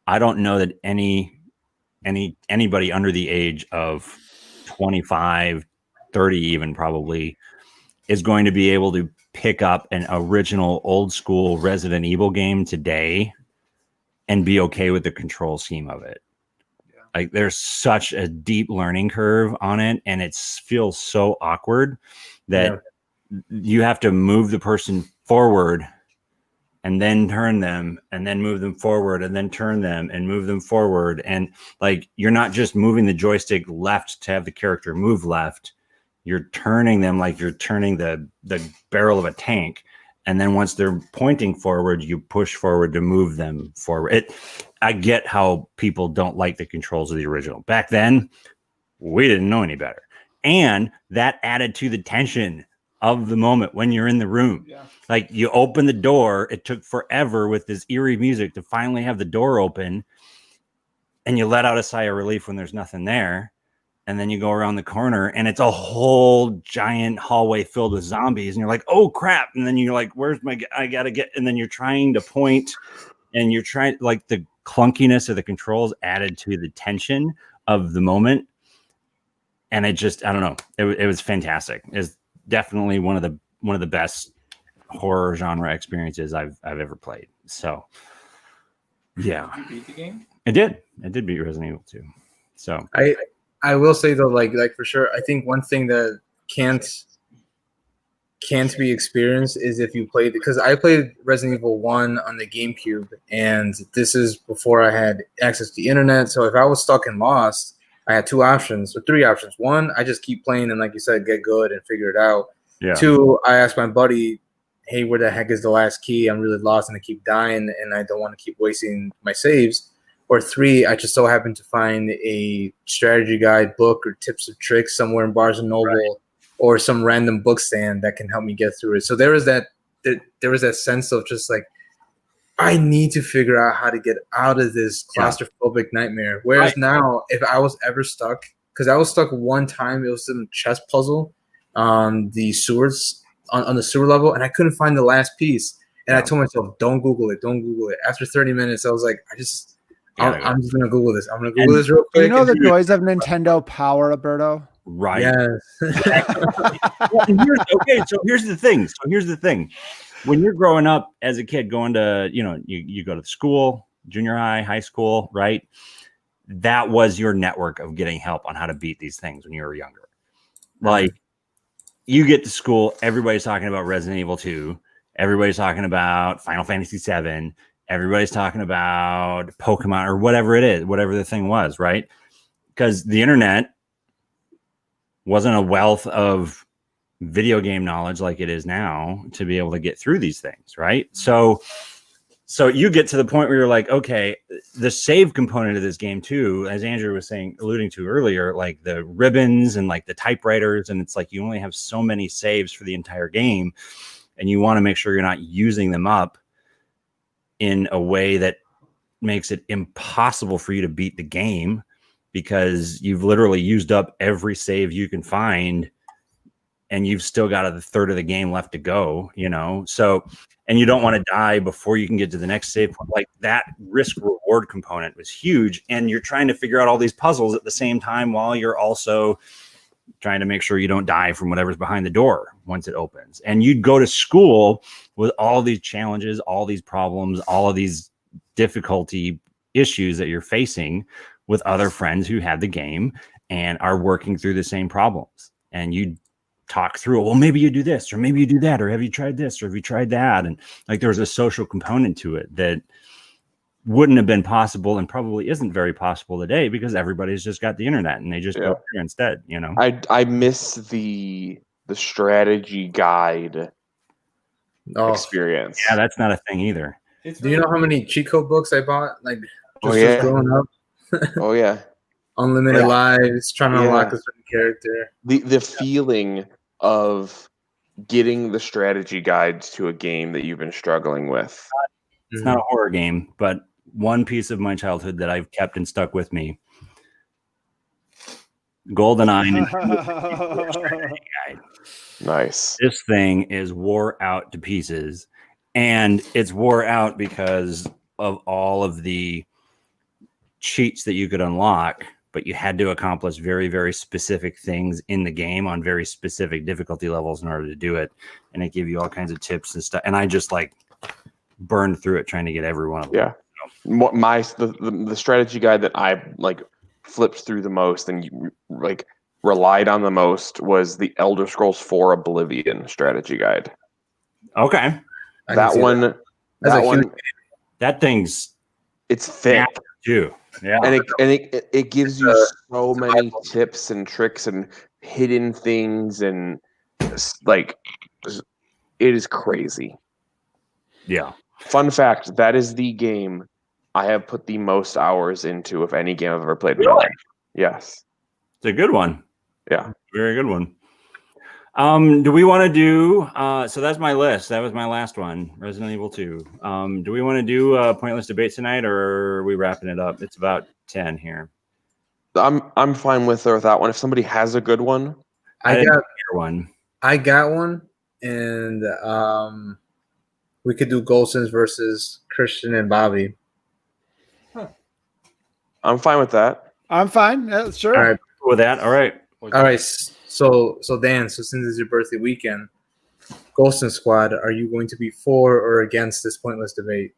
[SPEAKER 1] I don't know that anybody under the age of 25, 30 even probably is going to be able to pick up an original old school Resident Evil game today and be okay with the control scheme of it. Like there's such a deep learning curve on it, and it feels so awkward that you have to move the person forward and then turn them and then move them forward and then turn them and move them forward. And like, you're not just moving the joystick left to have the character move left. You're turning them like you're turning the barrel of a tank. And then once they're pointing forward, you push forward to move them forward. I get how people don't like the controls of the original. Back then, we didn't know any better. And that added to the tension of the moment when you're in the room.
[SPEAKER 2] Yeah.
[SPEAKER 1] Like you open the door, it took forever with this eerie music to finally have the door open, and you let out a sigh of relief when there's nothing there. And then you go around the corner and it's a whole giant hallway filled with zombies. And you're like, oh crap. And then you're like, I gotta get, and then you're trying to point and you're trying, like the clunkiness of the controls added to the tension of the moment. And it just, I don't know. It was fantastic. It's definitely one of the best horror genre experiences I've ever played. So yeah.
[SPEAKER 2] Did you beat the game?
[SPEAKER 1] I did beat Resident Evil 2. So
[SPEAKER 5] I will say though, like for sure, I think one thing that can't be experienced is if you played, because I played Resident Evil 1 on the GameCube, and this is before I had access to the internet. So if I was stuck and lost, I had three options. One, I just keep playing and, like you said, get good and figure it out.
[SPEAKER 1] yeah.
[SPEAKER 5] Two, I asked my buddy, hey, where the heck is the last key? I'm really lost and I keep dying and I don't want to keep wasting my saves. Or three, I just so happen to find a strategy guide book or tips or tricks somewhere in Barnes and Noble, or some random book stand that can help me get through it. So there was that sense of just like, I need to figure out how to get out of this claustrophobic nightmare. Whereas now, if I was ever stuck, because I was stuck one time, it was in a chess puzzle on the sewers, on the sewer level, and I couldn't find the last piece. And I told myself, don't Google it. After 30 minutes, I was like, I'm just gonna Google this. I'm gonna Google this real quick.
[SPEAKER 3] You know the joys of Nintendo Power, Alberto?
[SPEAKER 1] Right.
[SPEAKER 5] Yes.
[SPEAKER 1] So here's the thing. When you're growing up as a kid, going to, you go to school, junior high, high school, right? That was your network of getting help on how to beat these things when you were younger. Like, you get to school, everybody's talking about Resident Evil 2. Everybody's talking about Final Fantasy 7. Everybody's talking about Pokemon or whatever it is, whatever the thing was, right? Because the internet wasn't a wealth of video game knowledge like it is now to be able to get through these things, right? So you get to the point where you're like, okay, the save component of this game too, as Andrew was alluding to earlier, like the ribbons and like the typewriters, and it's like you only have so many saves for the entire game, and you want to make sure you're not using them up in a way that makes it impossible for you to beat the game, because you've literally used up every save you can find and you've still got a third of the game left to go, so, and you don't want to die before you can get to the next save point. Like, that risk reward component was huge, and you're trying to figure out all these puzzles at the same time while you're also trying to make sure you don't die from whatever's behind the door once it opens. And you'd go to school with all these challenges, all these problems, all of these difficulty issues that you're facing with other friends who had the game and are working through the same problems. And you talk through, well, maybe you do this, or maybe you do that, or have you tried this, or have you tried that? And like, there was a social component to it that wouldn't have been possible, and probably isn't very possible today, because everybody's just got the internet and they just go there instead,
[SPEAKER 4] I miss the strategy guide experience.
[SPEAKER 1] Yeah, that's not a thing either.
[SPEAKER 5] Do you know how many cheat code books I bought? Like,
[SPEAKER 4] growing
[SPEAKER 5] growing up.
[SPEAKER 4] Oh yeah.
[SPEAKER 5] unlimited
[SPEAKER 4] Yeah.
[SPEAKER 5] lives, trying to unlock
[SPEAKER 4] Yeah.
[SPEAKER 5] a certain character.
[SPEAKER 4] The feeling of getting the strategy guides to a game that you've been struggling with.
[SPEAKER 1] It's not a horror game, but one piece of my childhood that I've kept and stuck with me. GoldenEye. Guide.
[SPEAKER 4] Nice.
[SPEAKER 1] This thing is wore out to pieces, and it's wore out because of all of the cheats that you could unlock, but you had to accomplish very, very specific things in the game on very specific difficulty levels in order to do it. And it gave you all kinds of tips and stuff. And I just like burned through it trying to get every one of them.
[SPEAKER 4] Yeah. The strategy guide that I like flipped through the most and like relied on the most was the Elder Scrolls 4 Oblivion strategy guide.
[SPEAKER 1] Okay.
[SPEAKER 5] I can
[SPEAKER 4] That
[SPEAKER 5] see
[SPEAKER 4] one,
[SPEAKER 5] That's
[SPEAKER 4] that
[SPEAKER 5] a
[SPEAKER 4] one,
[SPEAKER 5] huge-
[SPEAKER 1] That thing's
[SPEAKER 4] it's thick.
[SPEAKER 1] too. Yeah.
[SPEAKER 4] And it gives you so many tips and tricks and hidden things and like it is crazy.
[SPEAKER 1] Yeah.
[SPEAKER 4] Fun fact, that is the game I have put the most hours into of any game I've ever played in my
[SPEAKER 1] Really?
[SPEAKER 4] life. Yes.
[SPEAKER 1] It's a good one.
[SPEAKER 4] Yeah.
[SPEAKER 1] Very good one. Do we want to do so that's my list. That was my last one, Resident Evil 2. Do we want to do a pointless debate tonight, or are we wrapping it up? It's about 10 here.
[SPEAKER 4] I'm fine with or without one. If somebody has a good one,
[SPEAKER 5] I
[SPEAKER 1] didn't
[SPEAKER 5] got
[SPEAKER 1] hear one.
[SPEAKER 5] I got one, and we could do Golsons versus Christian and Bobby.
[SPEAKER 4] I'm fine with that.
[SPEAKER 3] I'm fine. Yeah, sure.
[SPEAKER 5] All right,
[SPEAKER 1] With that, all right.
[SPEAKER 5] all right. So Dan, so since it's your birthday weekend, Golson Squad, are you going to be for or against this pointless debate?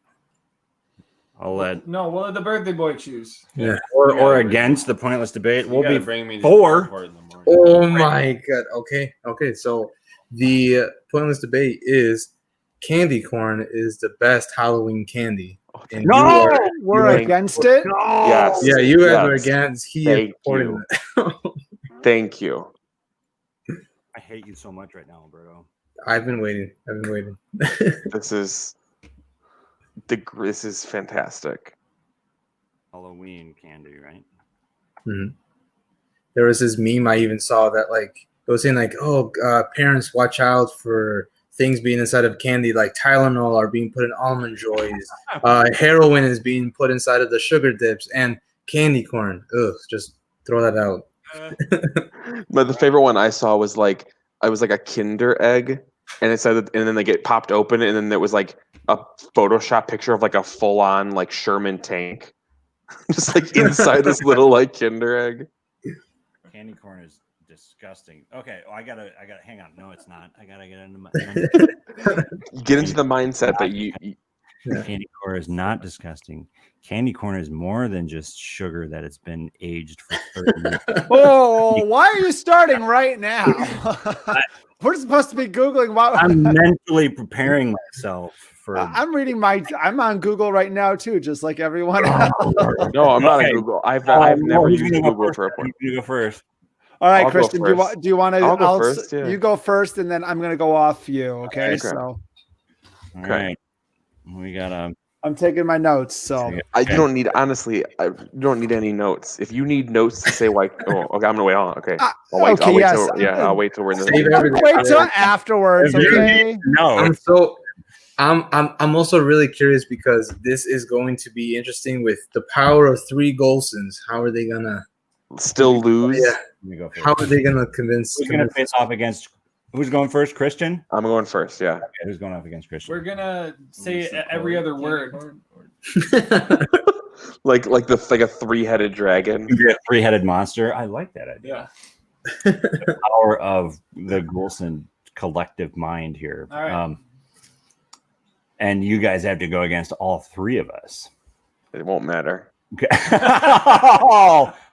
[SPEAKER 1] I'll let
[SPEAKER 2] No, we'll let the birthday boy choose.
[SPEAKER 5] Yeah.
[SPEAKER 1] or against the pointless debate.
[SPEAKER 6] You
[SPEAKER 1] We'll
[SPEAKER 6] gotta
[SPEAKER 1] be
[SPEAKER 6] bring me to
[SPEAKER 1] for.
[SPEAKER 6] the airport in the morning.
[SPEAKER 5] Oh my god. Okay. So the pointless debate is candy corn is the best Halloween candy. And you
[SPEAKER 1] No!
[SPEAKER 5] are-
[SPEAKER 3] We're
[SPEAKER 4] Thank-
[SPEAKER 3] against it.
[SPEAKER 4] Yes.
[SPEAKER 5] yeah, you guys are
[SPEAKER 4] Yes.
[SPEAKER 5] against. He is
[SPEAKER 4] Thank
[SPEAKER 5] supporting
[SPEAKER 4] you.
[SPEAKER 5] it.
[SPEAKER 4] Thank you.
[SPEAKER 1] I hate you so much right now, Alberto.
[SPEAKER 5] I've been waiting.
[SPEAKER 4] This is fantastic.
[SPEAKER 1] Halloween candy, right?
[SPEAKER 5] There was this meme I even saw that like it was saying like, oh, parents watch out for things being inside of candy, like Tylenol are being put in almond joys, heroin is being put inside of the sugar dips, and candy corn. Ugh, just throw that out.
[SPEAKER 4] But the favorite one I saw was like I was like a Kinder egg, and it said that, and then they get popped open, and then there was like a Photoshop picture of like a full on like Sherman tank, just like inside this little like Kinder egg.
[SPEAKER 1] Candy corn is disgusting. Okay, I gotta hang on. No, it's not. I gotta get into my
[SPEAKER 4] Get into the mindset that you
[SPEAKER 1] candy corn is not disgusting. Candy corn is more than just sugar that it's been aged for 30 minutes.
[SPEAKER 3] Oh, why are you starting right now? We're supposed to be Googling what
[SPEAKER 1] I'm mentally preparing myself for
[SPEAKER 3] I'm reading I'm on Google right now too, just like everyone else.
[SPEAKER 4] No, I'm not
[SPEAKER 1] Okay.
[SPEAKER 4] on Google. I've
[SPEAKER 1] Well,
[SPEAKER 4] never
[SPEAKER 1] who's
[SPEAKER 4] used
[SPEAKER 1] gonna go
[SPEAKER 4] Google
[SPEAKER 1] first?
[SPEAKER 4] for a point.
[SPEAKER 1] You go first.
[SPEAKER 3] All right,
[SPEAKER 4] I'll go
[SPEAKER 3] Christian, do
[SPEAKER 4] first.
[SPEAKER 3] you want to?
[SPEAKER 4] I'll go first, yeah.
[SPEAKER 3] You go first, and then I'm going to go off you. Okay,
[SPEAKER 4] Okay.
[SPEAKER 3] so
[SPEAKER 1] All
[SPEAKER 4] Okay.
[SPEAKER 1] right. We got
[SPEAKER 3] I'm taking my notes. So
[SPEAKER 4] You
[SPEAKER 1] Okay.
[SPEAKER 4] don't need honestly. You don't need any notes. If you need notes to say why, okay, I'm gonna wait on. Okay, I'll wait.
[SPEAKER 3] okay,
[SPEAKER 4] I'll wait
[SPEAKER 3] yes.
[SPEAKER 4] till I'll wait till we're in
[SPEAKER 5] Save
[SPEAKER 4] the.
[SPEAKER 5] everything.
[SPEAKER 3] wait till afterwards.
[SPEAKER 1] If you
[SPEAKER 3] Okay.
[SPEAKER 1] no.
[SPEAKER 5] I'm also really curious because this is going to be interesting with the power of 3 Golsons. How are they gonna?
[SPEAKER 4] Still lose.
[SPEAKER 5] Yeah.
[SPEAKER 1] Let me go first.
[SPEAKER 5] How are they gonna convince?
[SPEAKER 1] Who's gonna face off against? Who's going first? Christian.
[SPEAKER 4] I'm going first. Yeah.
[SPEAKER 1] Okay, who's going off against Christian?
[SPEAKER 2] We're gonna say every other word.
[SPEAKER 4] like a 3-headed dragon.
[SPEAKER 1] You get a 3-headed monster. I like that idea.
[SPEAKER 2] Yeah.
[SPEAKER 1] The power of the Goulson collective mind here.
[SPEAKER 2] All right.
[SPEAKER 1] And you guys have to go against all 3 of us.
[SPEAKER 4] It won't matter.
[SPEAKER 1] Okay.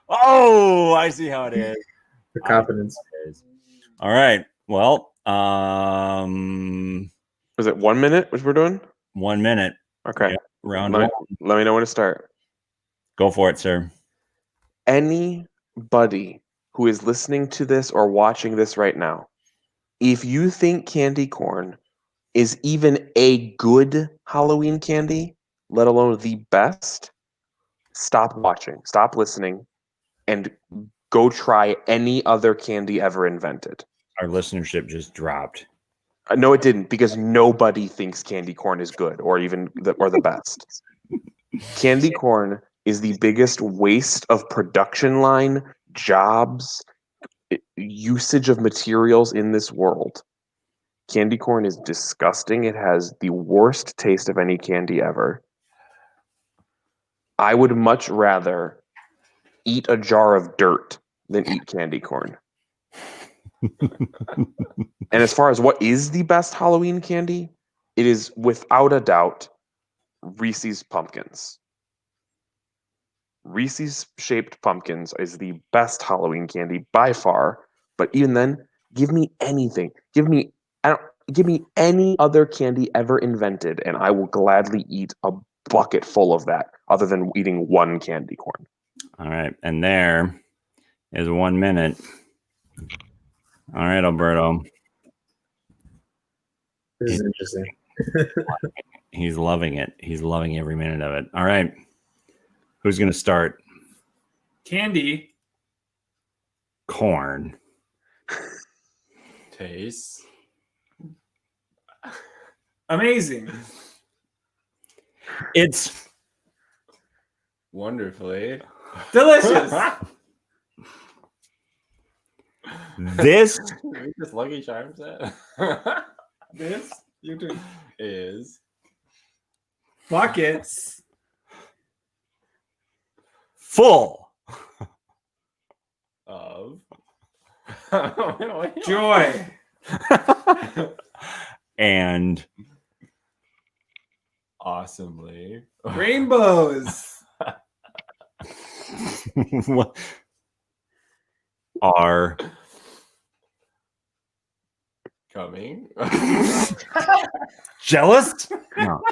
[SPEAKER 1] oh, I see how it is.
[SPEAKER 5] The confidence.
[SPEAKER 1] All right. Well,
[SPEAKER 4] Was it 1 minute? Which we're doing?
[SPEAKER 1] 1 minute.
[SPEAKER 4] Okay.
[SPEAKER 1] Yeah. Round
[SPEAKER 4] Let
[SPEAKER 1] one.
[SPEAKER 4] me, let me know when to start.
[SPEAKER 1] Go for it, sir.
[SPEAKER 4] Anybody who is listening to this or watching this right now, if you think candy corn is even a good Halloween candy, let alone the best, stop watching, stop listening, and go try any other candy ever invented.
[SPEAKER 1] Our listenership just dropped.
[SPEAKER 4] No, it didn't, because nobody thinks candy corn is good or even the best. Candy corn is the biggest waste of production line, jobs, usage of materials in this world. Candy corn is disgusting. It has the worst taste of any candy ever. I would much rather eat a jar of dirt than eat candy corn. And as far as what is the best Halloween candy, it is without a doubt Reese's Pumpkins. Reese's shaped pumpkins is the best Halloween candy by far. But even then, give me anything. Give me any other candy ever invented, and I will gladly eat a bucket full of that, other than eating one candy corn.
[SPEAKER 1] All right. And there is 1 minute. All right, Alberto.
[SPEAKER 5] This is interesting.
[SPEAKER 1] He's loving it. He's loving every minute of it. All right. Who's going to start?
[SPEAKER 2] Candy.
[SPEAKER 1] Corn.
[SPEAKER 6] Taste.
[SPEAKER 2] Amazing.
[SPEAKER 1] It's
[SPEAKER 6] Wonderfully.
[SPEAKER 2] Delicious.
[SPEAKER 1] this.
[SPEAKER 6] This Lucky Charms set
[SPEAKER 2] This you do
[SPEAKER 6] is
[SPEAKER 2] buckets.
[SPEAKER 1] Full.
[SPEAKER 6] of
[SPEAKER 2] Joy.
[SPEAKER 1] And
[SPEAKER 6] awesomely
[SPEAKER 2] Rainbows.
[SPEAKER 1] what are
[SPEAKER 6] coming.
[SPEAKER 1] jealous? No.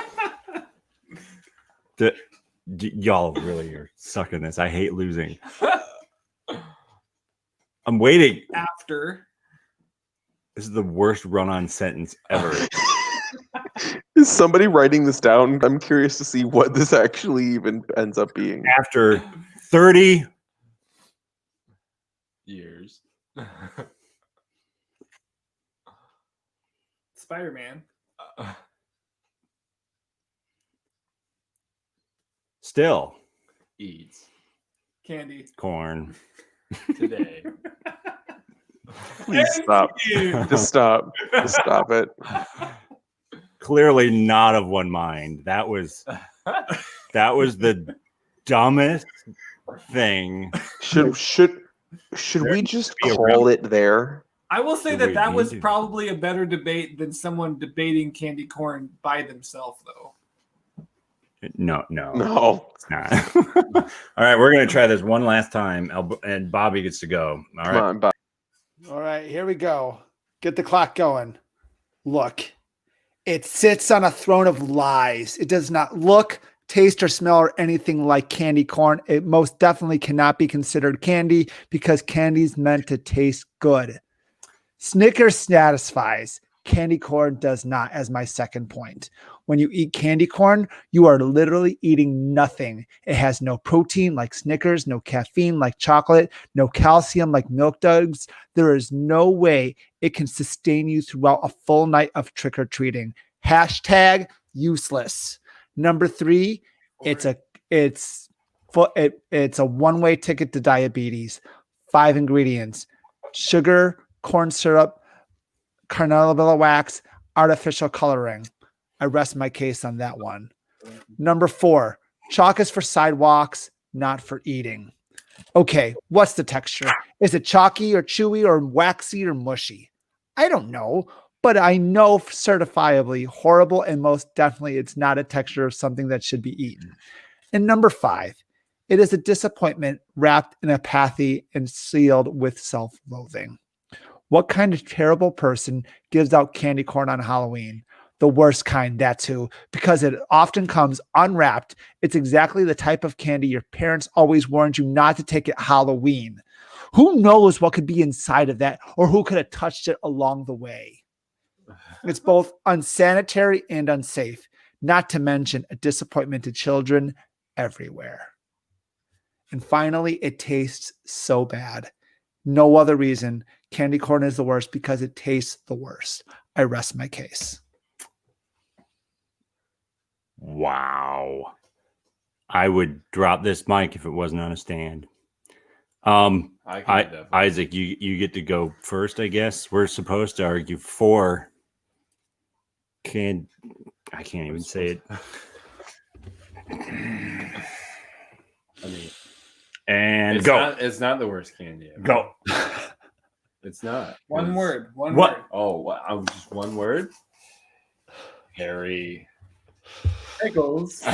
[SPEAKER 1] Y'all really are sucking this. I hate losing. I'm waiting.
[SPEAKER 2] After.
[SPEAKER 1] This is the worst run-on sentence ever.
[SPEAKER 4] Is somebody writing this down? I'm curious to see what this actually even ends up being.
[SPEAKER 1] After 30
[SPEAKER 6] years.
[SPEAKER 2] Spider-Man.
[SPEAKER 1] still
[SPEAKER 6] Eats
[SPEAKER 2] Candy.
[SPEAKER 1] corn.
[SPEAKER 6] today.
[SPEAKER 4] Please stop. Just stop. Just stop it.
[SPEAKER 1] Clearly not of one mind. That was the dumbest thing.
[SPEAKER 4] Should we just call it there?
[SPEAKER 2] I will say
[SPEAKER 1] Do
[SPEAKER 2] that
[SPEAKER 1] we
[SPEAKER 2] that
[SPEAKER 1] need
[SPEAKER 2] was
[SPEAKER 1] to?
[SPEAKER 2] probably a better debate than someone debating candy corn by themselves, though.
[SPEAKER 1] No,
[SPEAKER 4] No.
[SPEAKER 1] it's not. All right, we're gonna try this one last time, and Bobby gets to go. All
[SPEAKER 4] Come
[SPEAKER 1] right.
[SPEAKER 4] on, Bob.
[SPEAKER 3] All right, here we go. Get the clock going. Look, it sits on a throne of lies. It does not look, taste, or smell or anything like candy corn. It most definitely cannot be considered candy because candy's meant to taste good. Snickers satisfies. Candy corn does not, as my second point. When you eat candy corn, you are literally eating nothing. It has no protein like Snickers, no caffeine like chocolate, no calcium like Milk Duds. There is no way it can sustain you throughout a full night of trick-or-treating. Hashtag useless. Number 3, it's a one-way ticket to diabetes. 5 ingredients: sugar, corn syrup, carnauba wax, artificial coloring. I rest my case on that one. Number 4, chalk is for sidewalks, not for eating. Okay, what's the texture? Is it chalky or chewy or waxy or mushy? I don't know, but I know certifiably horrible, and most definitely it's not a texture of something that should be eaten. And number 5, it is a disappointment wrapped in apathy and sealed with self-loathing. What kind of terrible person gives out candy corn on Halloween? The worst kind, that's who, because it often comes unwrapped. It's exactly the type of candy your parents always warned you not to take at Halloween. Who knows what could be inside of that, or who could have touched it along the way? It's both unsanitary and unsafe, not to mention a disappointment to children everywhere. And finally, it tastes so bad. No other reason. Candy corn is the worst because it tastes the worst. I rest my case.
[SPEAKER 1] Wow. I would drop this mic if it wasn't on a stand. Isaac, you get to go first, I guess. We're supposed to argue for. I can't even say it.
[SPEAKER 6] I mean,
[SPEAKER 1] And
[SPEAKER 6] it's
[SPEAKER 1] go.
[SPEAKER 6] It's not the worst candy ever.
[SPEAKER 1] Go.
[SPEAKER 6] It's not.
[SPEAKER 2] One
[SPEAKER 6] It's-
[SPEAKER 2] word. One
[SPEAKER 1] What?
[SPEAKER 2] word.
[SPEAKER 6] Oh, wow. Just one word. Harry.
[SPEAKER 2] Pickles.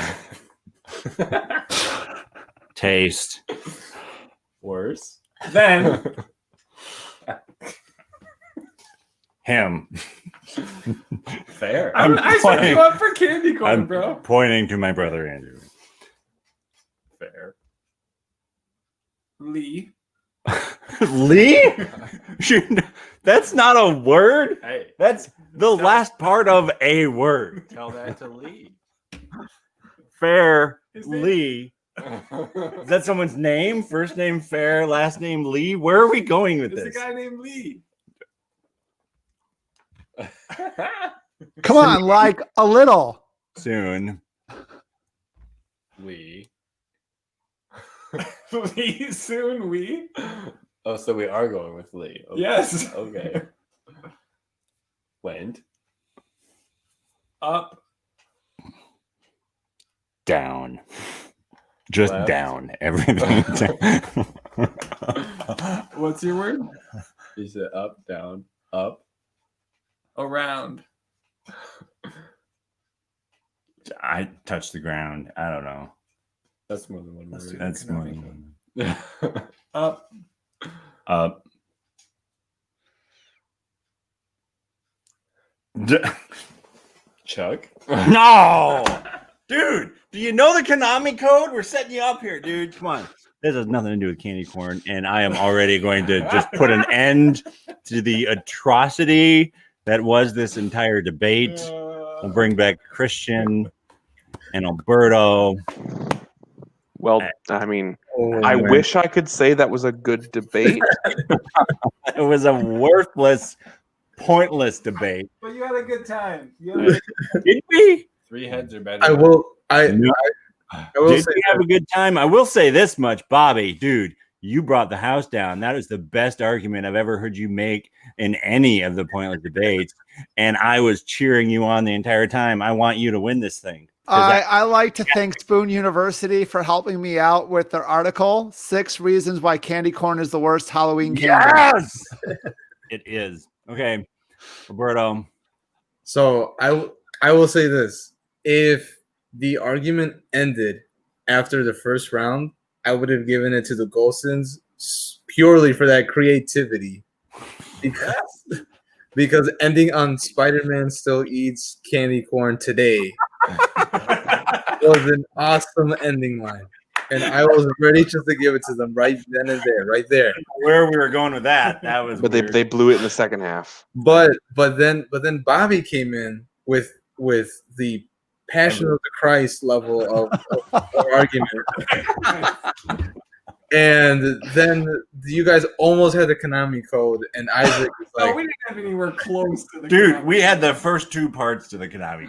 [SPEAKER 1] Taste.
[SPEAKER 6] Worse.
[SPEAKER 2] Then
[SPEAKER 1] Him.
[SPEAKER 6] Fair.
[SPEAKER 2] I set
[SPEAKER 1] pointing-
[SPEAKER 2] you up for candy corn,
[SPEAKER 1] I'm
[SPEAKER 2] bro.
[SPEAKER 1] pointing to my brother Andrew.
[SPEAKER 6] Fair.
[SPEAKER 2] Lee.
[SPEAKER 1] Lee? That's not a word.
[SPEAKER 6] Hey,
[SPEAKER 1] That's the last part of a word.
[SPEAKER 6] tell that to Lee.
[SPEAKER 1] Fair
[SPEAKER 2] His name-
[SPEAKER 1] Lee. Is that someone's name? First name Fair, last name Lee. Where are we going with
[SPEAKER 2] It's a
[SPEAKER 1] this?
[SPEAKER 2] guy named Lee.
[SPEAKER 3] Come on, like a little.
[SPEAKER 1] Soon.
[SPEAKER 6] Lee.
[SPEAKER 2] Lee soon we.
[SPEAKER 6] Oh, so we are going with Lee. Okay.
[SPEAKER 2] Yes.
[SPEAKER 6] Okay. Went.
[SPEAKER 2] Up.
[SPEAKER 1] Down. Just
[SPEAKER 6] Left.
[SPEAKER 1] down. Everything.
[SPEAKER 2] What's your word?
[SPEAKER 6] Is it up, down, up?
[SPEAKER 2] Around.
[SPEAKER 1] I touched the ground. I don't know.
[SPEAKER 6] That's more than one
[SPEAKER 2] Let's
[SPEAKER 6] word.
[SPEAKER 2] do
[SPEAKER 1] That's more than
[SPEAKER 2] Up.
[SPEAKER 1] up.
[SPEAKER 6] Chuck.
[SPEAKER 1] No, dude. Do you know the Konami code? We're setting you up here, dude. Come on. This has nothing to do with candy corn, and I am already going to just put an end to the atrocity that was this entire debate. We'll bring back Christian and Alberto.
[SPEAKER 4] Well, I mean,
[SPEAKER 5] Oh,
[SPEAKER 4] I
[SPEAKER 5] man.
[SPEAKER 4] wish I could say that was a good debate.
[SPEAKER 1] It was a worthless, pointless debate.
[SPEAKER 2] But you had a good time. You had a-
[SPEAKER 1] Did we?
[SPEAKER 6] 3 heads are better.
[SPEAKER 5] I will. I will
[SPEAKER 1] Did
[SPEAKER 5] say
[SPEAKER 1] we have a good time? I will say this much, Bobby, dude. You brought the house down. That is the best argument I've ever heard you make in any of the pointless debates. And I was cheering you on the entire time. I want you to win this thing. 'Cause
[SPEAKER 3] I like to thank Spoon University for helping me out with their article, 6 Reasons Why Candy Corn is the Worst Halloween Candy.
[SPEAKER 1] Yes, it is. Okay, Roberto.
[SPEAKER 5] So I will say this: if the argument ended after the first round, I would have given it to the Golsons purely for that creativity, because ending on Spider-Man still eats candy corn today was an awesome ending line, and I was ready just to give it to them right then and there, right there.
[SPEAKER 1] Where we were going with that was
[SPEAKER 4] But
[SPEAKER 1] weird.
[SPEAKER 4] they blew it in the second half.
[SPEAKER 5] But then Bobby came in with the Passion of the Christ level of argument, and then you guys almost had the Konami code, and Isaac was
[SPEAKER 2] No,
[SPEAKER 5] like,
[SPEAKER 2] we didn't have anywhere close to the
[SPEAKER 1] Dude,
[SPEAKER 2] Konami.
[SPEAKER 1] we had the first 2 parts to the Konami.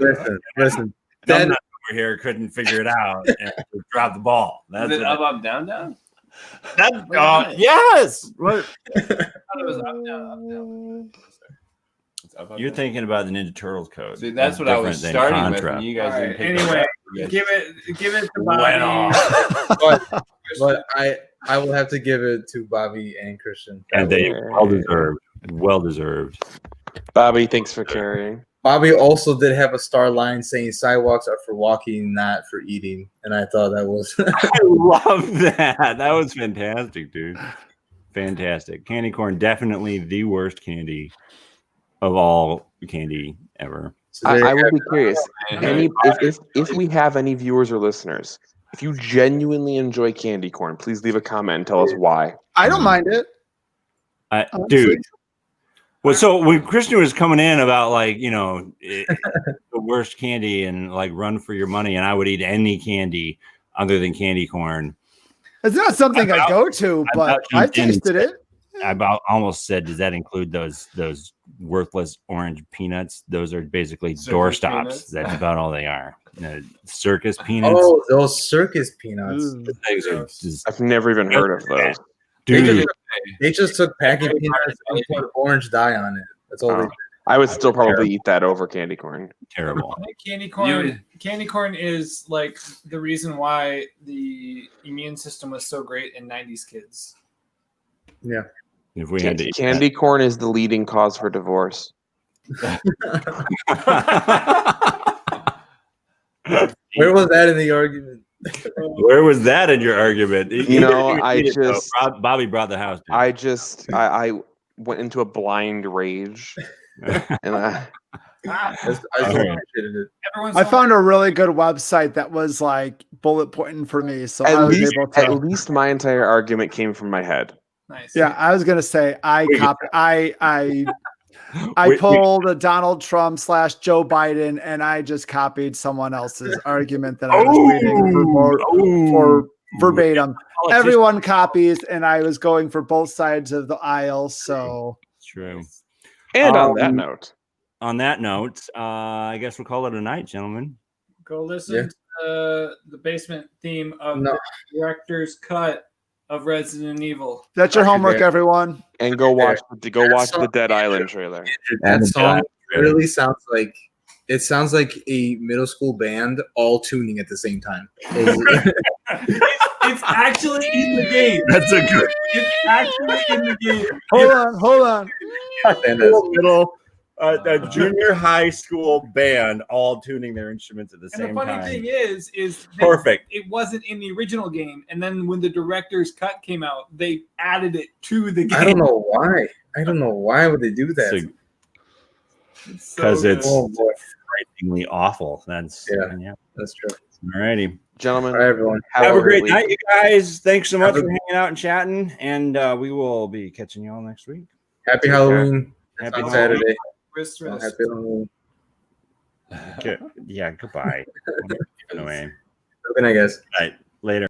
[SPEAKER 5] "Listen."
[SPEAKER 1] Then
[SPEAKER 5] Then
[SPEAKER 1] over here couldn't figure it out and dropped the ball. That's
[SPEAKER 6] Is it
[SPEAKER 1] what
[SPEAKER 6] up, down, down?
[SPEAKER 1] that. Yes. What?
[SPEAKER 6] I thought it was up, down, up, down. It's up,
[SPEAKER 1] You're
[SPEAKER 6] down.
[SPEAKER 1] thinking about the Ninja Turtles code.
[SPEAKER 6] See, that's what I was
[SPEAKER 1] different than
[SPEAKER 6] starting with,
[SPEAKER 1] Contra.
[SPEAKER 6] and you guys
[SPEAKER 2] All
[SPEAKER 6] didn't
[SPEAKER 2] right,
[SPEAKER 6] pick
[SPEAKER 2] anyway,
[SPEAKER 6] it up. You guys-
[SPEAKER 2] give it to
[SPEAKER 1] Went
[SPEAKER 2] Bobby.
[SPEAKER 5] but I will have to give it to Bobby and Christian.
[SPEAKER 1] And they well deserved. Well deserved.
[SPEAKER 4] Bobby, thanks for carrying.
[SPEAKER 5] Bobby also did have a star line saying sidewalks are for walking, not for eating, and I thought that was
[SPEAKER 1] I love that. That was fantastic, dude. Fantastic. Candy corn, definitely the worst candy of all candy ever.
[SPEAKER 5] so there
[SPEAKER 4] I
[SPEAKER 5] you
[SPEAKER 4] would
[SPEAKER 5] have
[SPEAKER 4] be curious. If we have any viewers or listeners, if you genuinely enjoy candy corn, please leave a comment and tell us why.
[SPEAKER 3] I don't mind it. Honestly.
[SPEAKER 1] Dude. Well, so when Christian was coming in about the worst candy and like run for your money, and I would eat any candy other than candy corn.
[SPEAKER 3] It's not something I go to, but
[SPEAKER 1] about you
[SPEAKER 3] I've
[SPEAKER 1] didn't
[SPEAKER 3] tasted it.
[SPEAKER 1] I about almost said, does that include those worthless orange peanuts? Those are basically
[SPEAKER 2] Circus
[SPEAKER 1] doorstops.
[SPEAKER 2] peanuts.
[SPEAKER 1] That's about all they are. Circus peanuts.
[SPEAKER 5] Oh, those circus peanuts.
[SPEAKER 3] Ooh.
[SPEAKER 1] Those things are
[SPEAKER 2] Gross.
[SPEAKER 1] just,
[SPEAKER 4] I've never even heard of those.
[SPEAKER 1] dude.
[SPEAKER 5] They just took packing peanuts and put orange dye on it. That's all they
[SPEAKER 4] Oh.
[SPEAKER 5] did.
[SPEAKER 4] I would still probably eat that over candy corn.
[SPEAKER 1] Terrible.
[SPEAKER 2] I think candy corn is like the reason why the immune system was so great in 90s kids.
[SPEAKER 5] Yeah.
[SPEAKER 1] If we had to eat
[SPEAKER 4] Candy corn is the leading cause for divorce.
[SPEAKER 1] that.
[SPEAKER 5] Where was that in the argument?
[SPEAKER 1] Where was that in your argument?
[SPEAKER 4] You know, I
[SPEAKER 1] Eat it, though.
[SPEAKER 4] just-
[SPEAKER 1] Bobby brought the house down.
[SPEAKER 4] I went into a blind rage, and
[SPEAKER 5] I still
[SPEAKER 1] Alright.
[SPEAKER 5] appreciated it.
[SPEAKER 2] Everyone's
[SPEAKER 3] I found a really good website that was like bullet pointing for me, so I was able
[SPEAKER 4] at
[SPEAKER 3] to.
[SPEAKER 4] least my entire argument came from my head.
[SPEAKER 2] nice.
[SPEAKER 3] Yeah, I was gonna say I
[SPEAKER 1] We-
[SPEAKER 3] pulled a Donald Trump / Joe Biden, and I just copied someone else's argument that I was reading for verbatim.
[SPEAKER 1] Politician.
[SPEAKER 3] Everyone copies, and I was going for both sides of the aisle. So
[SPEAKER 1] True.
[SPEAKER 4] And on that
[SPEAKER 1] Um,
[SPEAKER 4] note,
[SPEAKER 1] On that note, I guess we'll call it a night, gentlemen.
[SPEAKER 2] Go listen
[SPEAKER 5] Yeah.
[SPEAKER 2] to the basement theme of
[SPEAKER 5] No.
[SPEAKER 2] the director's cut of Resident Evil.
[SPEAKER 3] that's your
[SPEAKER 5] Okay,
[SPEAKER 3] homework,
[SPEAKER 5] great.
[SPEAKER 3] everyone.
[SPEAKER 4] and go watch
[SPEAKER 5] That's
[SPEAKER 4] the Dead Island trailer.
[SPEAKER 5] That song
[SPEAKER 1] Yeah.
[SPEAKER 5] really sounds like a middle school band all tuning at the same time.
[SPEAKER 2] It's actually in the game.
[SPEAKER 1] That's a good
[SPEAKER 2] It's actually in the game.
[SPEAKER 3] Hold on.
[SPEAKER 1] little a junior high school band all tuning their instruments at the
[SPEAKER 2] And
[SPEAKER 1] same
[SPEAKER 2] the funny
[SPEAKER 1] time.
[SPEAKER 2] thing is that
[SPEAKER 1] Perfect.
[SPEAKER 2] it wasn't in the original game. And then when the director's cut came out, they added it to the game.
[SPEAKER 5] I don't know why. I don't know why would they do that.
[SPEAKER 1] Because it's
[SPEAKER 5] Oh boy,
[SPEAKER 1] frighteningly awful. That's
[SPEAKER 5] Yeah. that's true.
[SPEAKER 1] All righty.
[SPEAKER 4] Gentlemen,
[SPEAKER 5] All right, everyone.
[SPEAKER 1] Have a great
[SPEAKER 4] week.
[SPEAKER 1] night, you guys. Thanks so much
[SPEAKER 5] Have a-
[SPEAKER 1] for hanging out and chatting. And we will be catching you all next week.
[SPEAKER 5] Happy
[SPEAKER 4] Take
[SPEAKER 5] Halloween.
[SPEAKER 1] Happy
[SPEAKER 5] on
[SPEAKER 1] Halloween.
[SPEAKER 5] Saturday.
[SPEAKER 2] Wrist, wrist.
[SPEAKER 5] Happy Halloween.
[SPEAKER 1] Yeah, goodbye. Anyway,
[SPEAKER 5] Good night, guys.
[SPEAKER 1] all right, later.